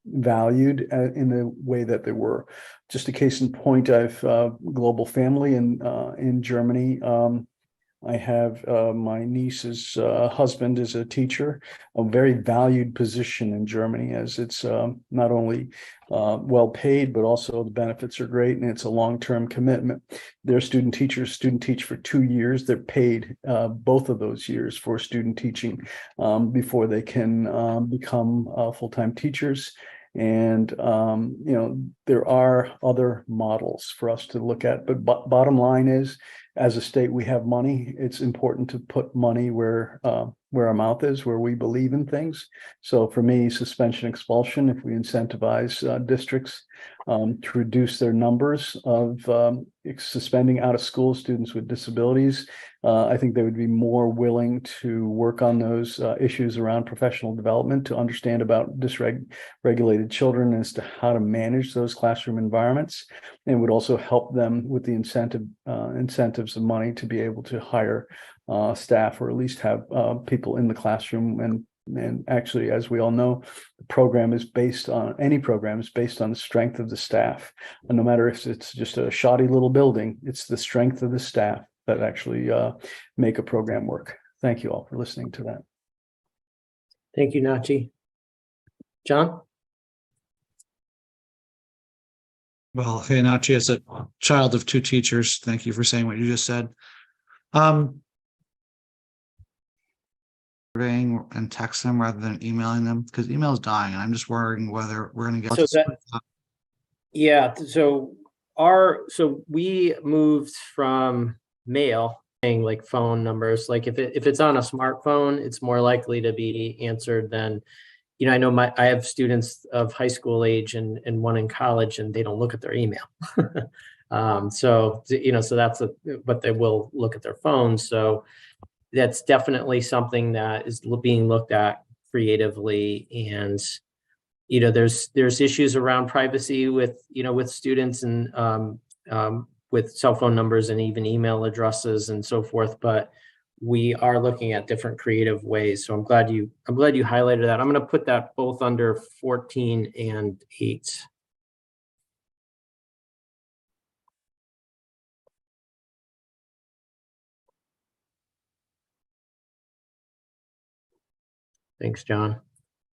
valued in the way that they were. Just a case in point, I've global family in Germany. I have my niece's husband is a teacher, a very valued position in Germany, as it's not only well paid, but also the benefits are great, and it's a long-term commitment. Their student teachers teach for 2 years. They're paid both of those years for student teaching before they can become full-time teachers. And there are other models for us to look at, but bottom line is, as a state, we have money. It's important to put money where our mouth is, where we believe in things. So for me, suspension, expulsion, if we incentivize districts to reduce their numbers of suspending out of school students with disabilities, I think they would be more willing to work on those issues around professional development, to understand about dysregulated children as to how to manage those classroom environments, and would also help them with the incentives of money to be able to hire staff, or at least have people in the classroom. And actually, as we all know, the program is based on the strength of the staff. And no matter if it's just a shoddy little building, it's the strength of the staff that actually make a program work. Thank you all for listening to that. Thank you, Nachi. John? Well, hey, Nachi, as a child of 2 teachers, thank you for saying what you just said. And text them rather than emailing them, because email is dying, and I'm just worrying whether we're going to get. So we moved from mail, like phone numbers. Like if it's on a smartphone, it's more likely to be answered than, I know I have students of high school age and one in college, and they don't look at their email. So that's but they will look at their phones. So that's definitely something that is being looked at creatively. And, there's issues around privacy with students and with cell phone numbers and even email addresses and so forth. But we are looking at different creative ways. So I'm glad you highlighted that. I'm going to put that both under 14 and 8. Thanks, John.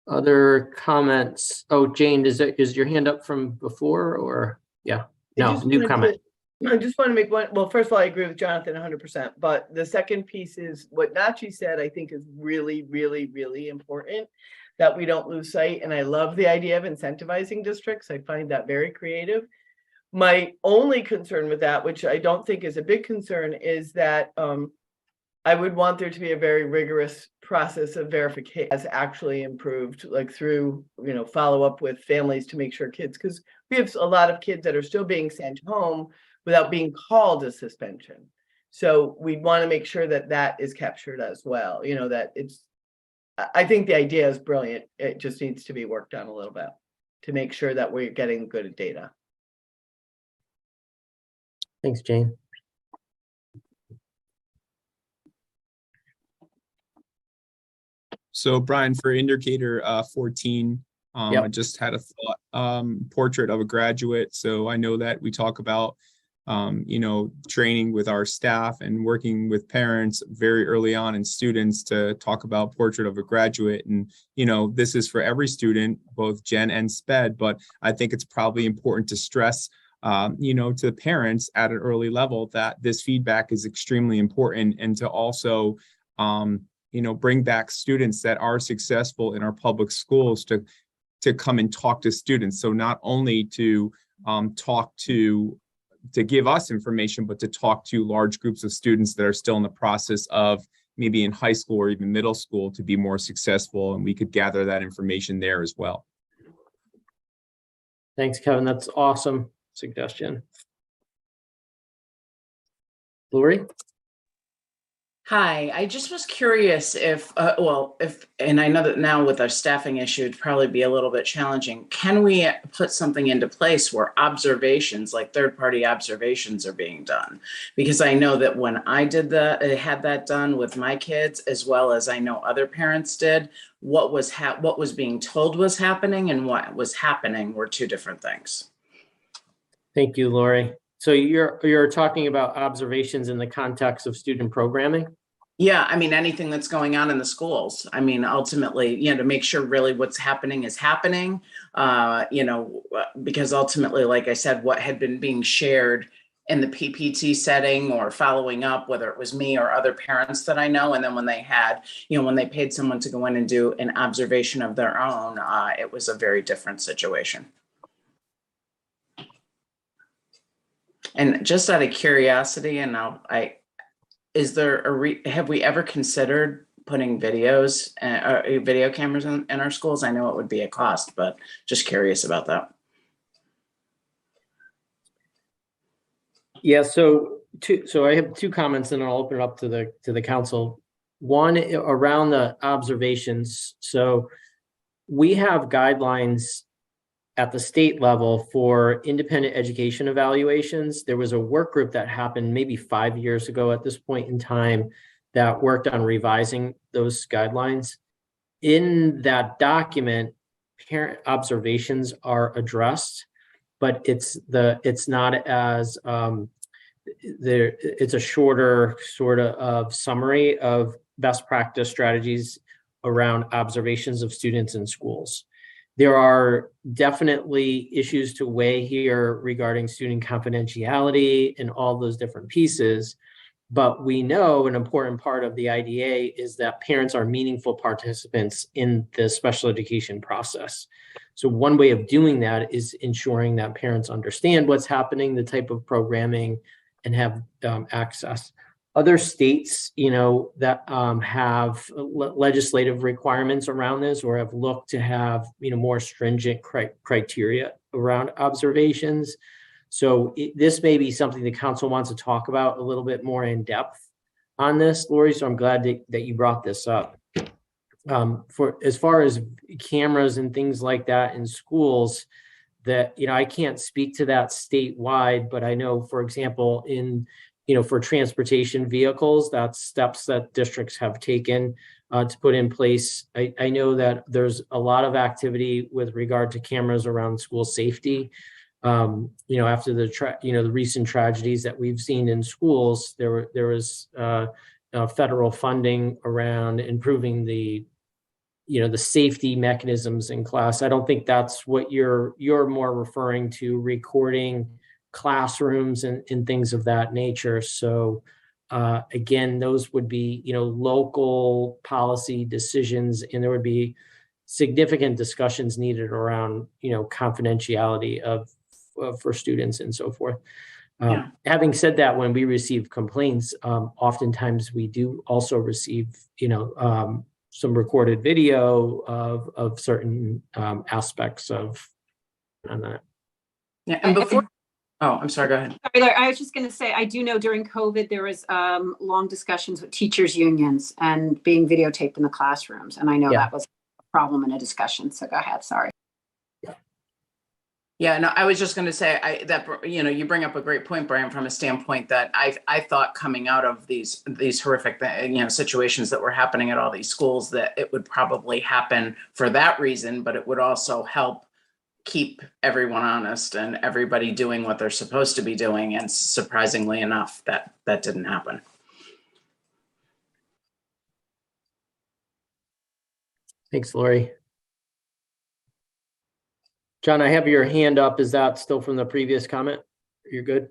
Other comments? Oh, Jane, is your hand up from before, or yeah? No, new comment. I just want to make one. Well, first of all, I agree with Jonathan 100%. But the second piece is what Nachi said, I think is really, really, really important that we don't lose sight. And I love the idea of incentivizing districts. I find that very creative. My only concern with that, which I don't think is a big concern, is that I would want there to be a very rigorous process of verification as actually improved, like through, follow up with families to make sure kids, because we have a lot of kids that are still being sent home without being called a suspension. So we'd want to make sure that that is captured as well, that it's I think the idea is brilliant. It just needs to be worked on a little bit to make sure that we're getting good data. Thanks, Jane. So Brian, for indicator 14, Yep. I just had a thought, portrait of a graduate. So I know that we talk about, training with our staff and working with parents very early on and students to talk about portrait of a graduate. And, this is for every student, both gen and sped, but I think it's probably important to stress to the parents at an early level that this feedback is extremely important, and to also, bring back students that are successful in our public schools to come and talk to students. So not only to give us information, but to talk to large groups of students that are still in the process of maybe in high school or even middle school to be more successful. And we could gather that information there as well. Thanks, Kevin. That's awesome suggestion. Lori? Hi, I just was curious if, and I know that now with our staffing issue, it'd probably be a little bit challenging. Can we put something into place where observations, like third-party observations, are being done? Because I know that when I had that done with my kids, as well as I know other parents did, what was being told was happening and what was happening were two different things. Thank you, Lori. So you're talking about observations in the context of student programming? Yeah, I mean, anything that's going on in the schools. I mean, ultimately, to make sure really what's happening is happening, because ultimately, like I said, what had been being shared in the PPT setting or following up, whether it was me or other parents that I know, and then when they had, when they paid someone to go in and do an observation of their own, it was a very different situation. And just out of curiosity, and have we ever considered putting video cameras in our schools? I know it would be a cost, but just curious about that. Yeah, so I have two comments, and I'll open it up to the council. One, around the observations. So we have guidelines at the state level for independent education evaluations. There was a work group that happened maybe 5 years ago at this point in time that worked on revising those guidelines. In that document, parent observations are addressed, but it's not as it's a shorter sort of summary of best practice strategies around observations of students in schools. There are definitely issues to weigh here regarding student confidentiality and all those different pieces. But we know an important part of the IDA is that parents are meaningful participants in the special education process. So one way of doing that is ensuring that parents understand what's happening, the type of programming, and have access. Other states, that have legislative requirements around this or have looked to have, more stringent criteria around observations. So this may be something the council wants to talk about a little bit more in depth on this, Lori. So I'm glad that you brought this up. For as far as cameras and things like that in schools, that I can't speak to that statewide, but I know, for example, for transportation vehicles, that's steps that districts have taken to put in place. I know that there's a lot of activity with regard to cameras around school safety. After the recent tragedies that we've seen in schools, there was federal funding around improving the safety mechanisms in class. I don't think that's what you're more referring to, recording classrooms and things of that nature. So again, those would be, local policy decisions, and there would be significant discussions needed around, confidentiality for students and so forth. Having said that, when we receive complaints, oftentimes we do also receive, some recorded video of certain aspects of on that. Yeah, and Oh, I'm sorry, go ahead. Sorry, Larry, I was just going to say, I do know during COVID, there was long discussions with teachers' unions and being videotaped in the classrooms. And I know that was a problem in a discussion. So go ahead, sorry. Yeah, no, I was just going to say that, you know, you bring up a great point, Brian, from a standpoint that I thought coming out of these horrific, you know, situations that were happening at all these schools, that it would probably happen for that reason, but it would also help keep everyone honest and everybody doing what they're supposed to be doing. And surprisingly enough, that didn't happen. Thanks, Lori. John, I have your hand up. Is that still from the previous comment? You're good?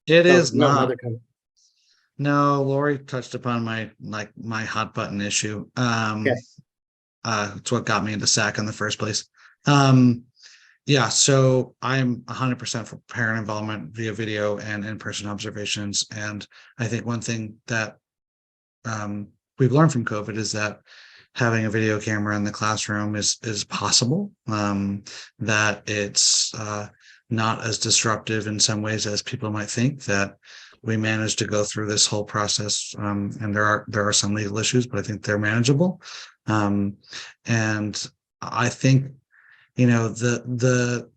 It is not. Another comment. No, Lori touched upon my hot button issue. It's what got me into SAC in the first place. Yeah, so I'm 100% for parent involvement via video and in-person observations. And I think one thing that we've learned from COVID is that having a video camera in the classroom is possible, that it's not as disruptive in some ways as people might think, that we managed to go through this whole process. And there are some legal issues, but I think they're manageable. And I think, you know, the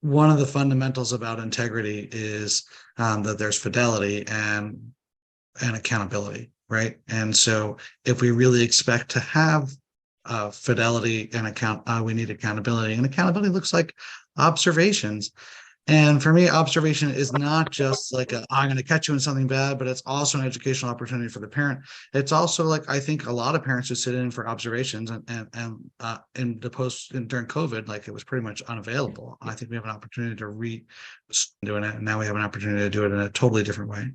one of the fundamentals about integrity is that there's fidelity and accountability, right? And so if we really expect to have fidelity and we need accountability, and accountability looks like observations. And for me, observation is not just like I'm going to catch you in something bad, but it's also an educational opportunity for the parent. It's also like, I think a lot of parents just sit in for observations, and in the during COVID, like it was pretty much unavailable. I think we have an opportunity to doing it, and now we have an opportunity to do it in a totally different way.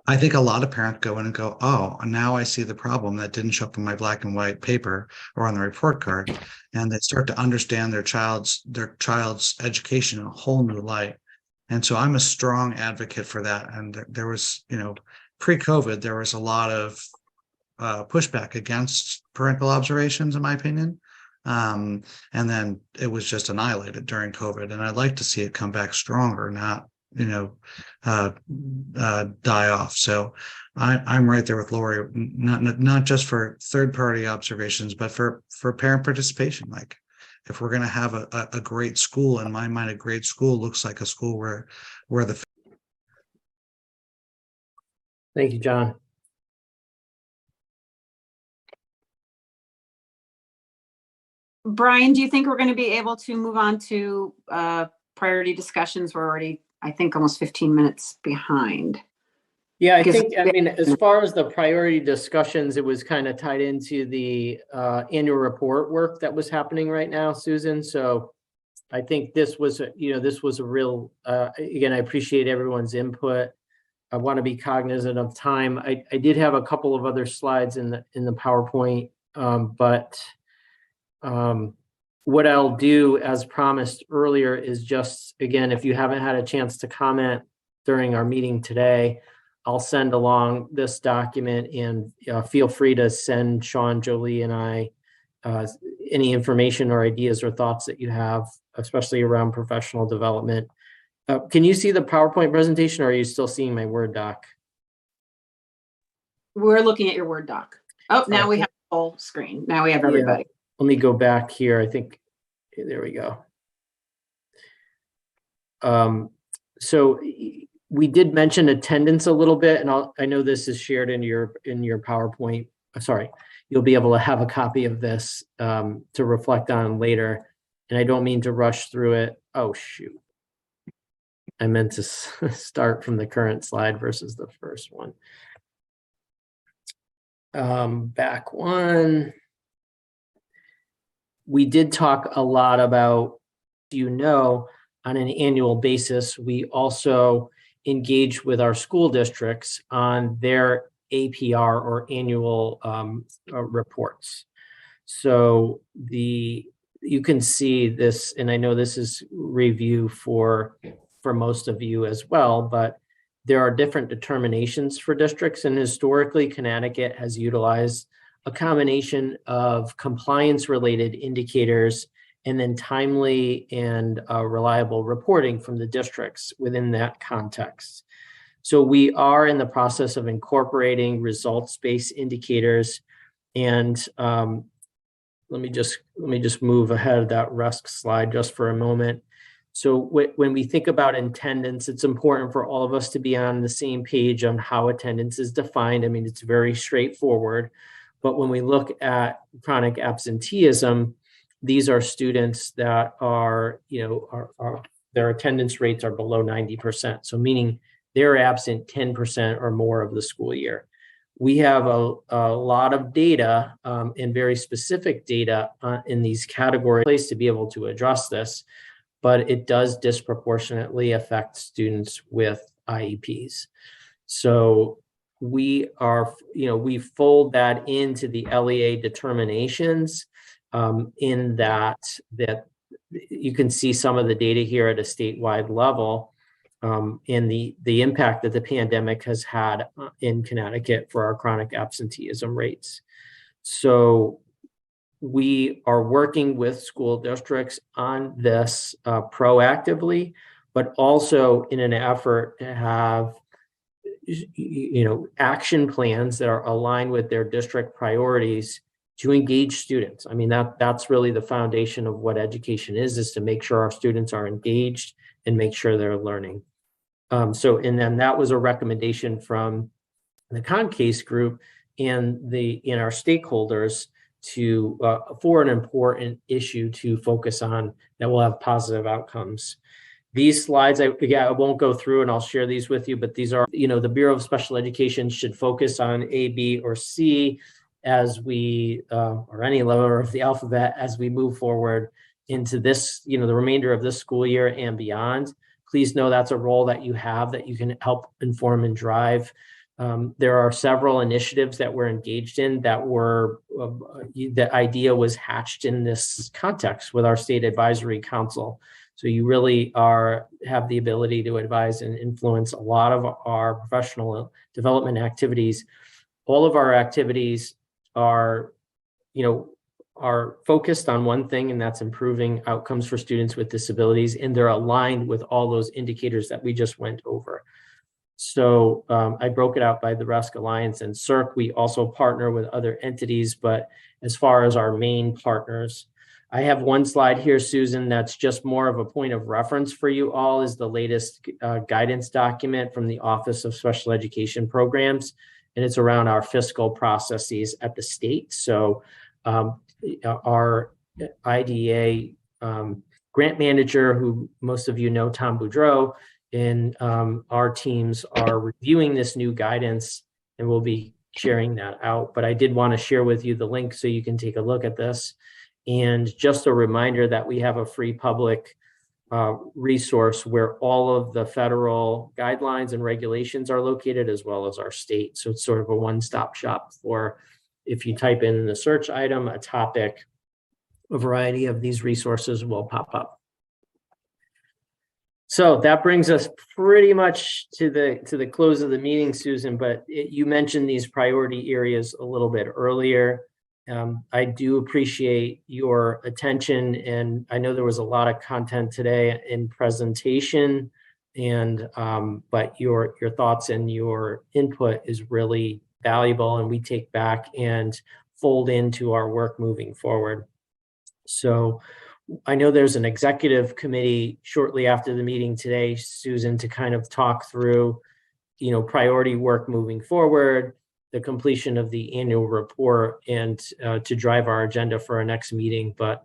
I think a lot of parents go in and go, oh, now I see the problem that didn't show up in my black and white paper or on the report card. And they start to understand their child's education in a whole new light. And so I'm a strong advocate for that. And there was, you know, pre-COVID, there was a lot of pushback against parental observations, in my opinion. And then it was just annihilated during COVID. And I'd like to see it come back stronger, not, you know, die off. So I'm right there with Lori, not just for third-party observations, but for parent participation. Like, if we're going to have a great school, in my mind, a great school looks like a school where the. Thank you, John. Brian, do you think we're going to be able to move on to priority discussions? We're already, I think, almost 15 minutes behind. Yeah, I think, I mean, as far as the priority discussions, it was kind of tied into the annual report work that was happening right now, Susan. So I think this was, this was a real, again, I appreciate everyone's input. I want to be cognizant of time. I did have a couple of other slides in the PowerPoint, but what I'll do, as promised earlier, is just, again, if you haven't had a chance to comment during our meeting today, I'll send along this document, and feel free to send Sean, Jolie, and I any information or ideas or thoughts that you have, especially around professional development. Can you see the PowerPoint presentation, or are you still seeing my Word doc? We're looking at your Word doc. Oh, now we have the whole screen. Now we have everybody. Yeah. Let me go back here. I think, there we go. So we did mention attendance a little bit, and I know this is shared in your PowerPoint. Sorry, you'll be able to have a copy of this to reflect on later. And I don't mean to rush through it. Oh, shoot. I meant to start from the current slide versus the first one. Back one. We did talk a lot about, on an annual basis, we also engage with our school districts on their APR, or annual reports. So you can see this, and I know this is review for most of you as well, but there are different determinations for districts, and historically Connecticut has utilized a combination of compliance related indicators and then timely and reliable reporting from the districts within that context. So we are in the process of incorporating results-based indicators, and let me just move ahead of that RESC slide just for a moment. So when we think about attendance, it's important for all of us to be on the same page on how attendance is defined. I mean, it's very straightforward, but when we look at chronic absenteeism, these are students that are, their attendance rates are below 90%. So meaning they're absent 10% or more of the school year. We have a lot of data and very specific data in these categories to be able to address this, but it does disproportionately affect students with IEPs. So we fold that into the LEA determinations in that you can see some of the data here at a statewide level. And the impact that the pandemic has had in Connecticut for our chronic absenteeism rates. So we are working with school districts on this proactively, but also in an effort to have action plans that are aligned with their district priorities to engage students. I mean, that's really the foundation of what education is to make sure our students are engaged and make sure they're learning. And then that was a recommendation from the CONCASE group and our stakeholders for an important issue to focus on that will have positive outcomes. These slides, I won't go through and I'll share these with you, but these are, the Bureau of Special Education should focus on A, B, or C as we, or any letter of the alphabet as we move forward into this, the remainder of this school year and beyond. Please know that's a role that you have that you can help inform and drive. There are several initiatives that we're engaged in that the idea was hatched in this context with our state advisory council. So you really have the ability to advise and influence a lot of our professional development activities. All of our activities are focused on one thing, and that's improving outcomes for students with disabilities, and they're aligned with all those indicators that we just went over. So I broke it out by the RESC Alliance and CERC. We also partner with other entities, but as far as our main partners, I have one slide here, Susan, that's just more of a point of reference for you all, is the latest guidance document from the Office of Special Education Programs, and it's around our fiscal processes at the state. So our IDA grant manager, who most of you know, Tom Boudreau, and our teams are reviewing this new guidance, and we'll be sharing that out. But I did want to share with you the link so you can take a look at this. And just a reminder that we have a free public resource where all of the federal guidelines and regulations are located, as well as our state. So it's sort of a one-stop shop for, if you type in the search item, a topic, a variety of these resources will pop up. So that brings us pretty much to the close of the meeting, Susan, but you mentioned these priority areas a little bit earlier. I do appreciate your attention, and I know there was a lot of content today in presentation, and but your thoughts and your input is really valuable, and we take back and fold into our work moving forward. So I know there's an executive committee shortly after the meeting today, Susan, to kind of talk through, priority work moving forward, the completion of the annual report, and to drive our agenda for our next meeting. But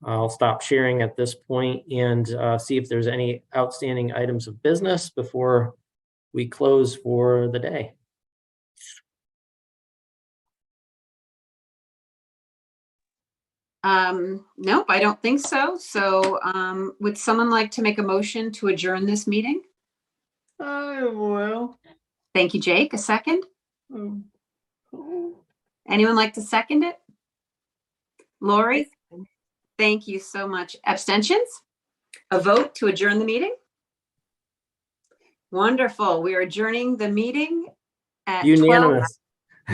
I'll stop sharing at this point and see if there's any outstanding items of business before we close for the day. Nope, I don't think so. So would someone like to make a motion to adjourn this meeting? I will. Thank you, Jake. A second? Anyone like to second it? Lori? Thank you so much. Abstentions? A vote to adjourn the meeting? Wonderful. We are adjourning the meeting at unanimous.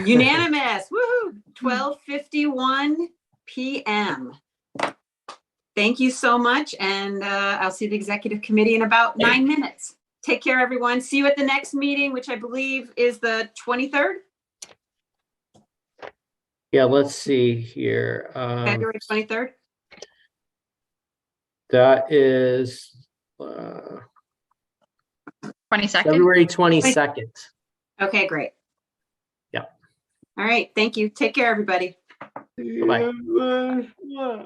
Unanimous. Woohoo! 12:51 p.m. Thank you so much. And I'll see the executive committee in about 9 minutes. Take care, everyone. See you at the next meeting, which I believe is the 23rd, Yeah, let's see here. February 23rd. That is 22nd. February 22nd. Okay, great. Yeah. All right. Thank you. Take care, everybody. Bye-bye. Yeah.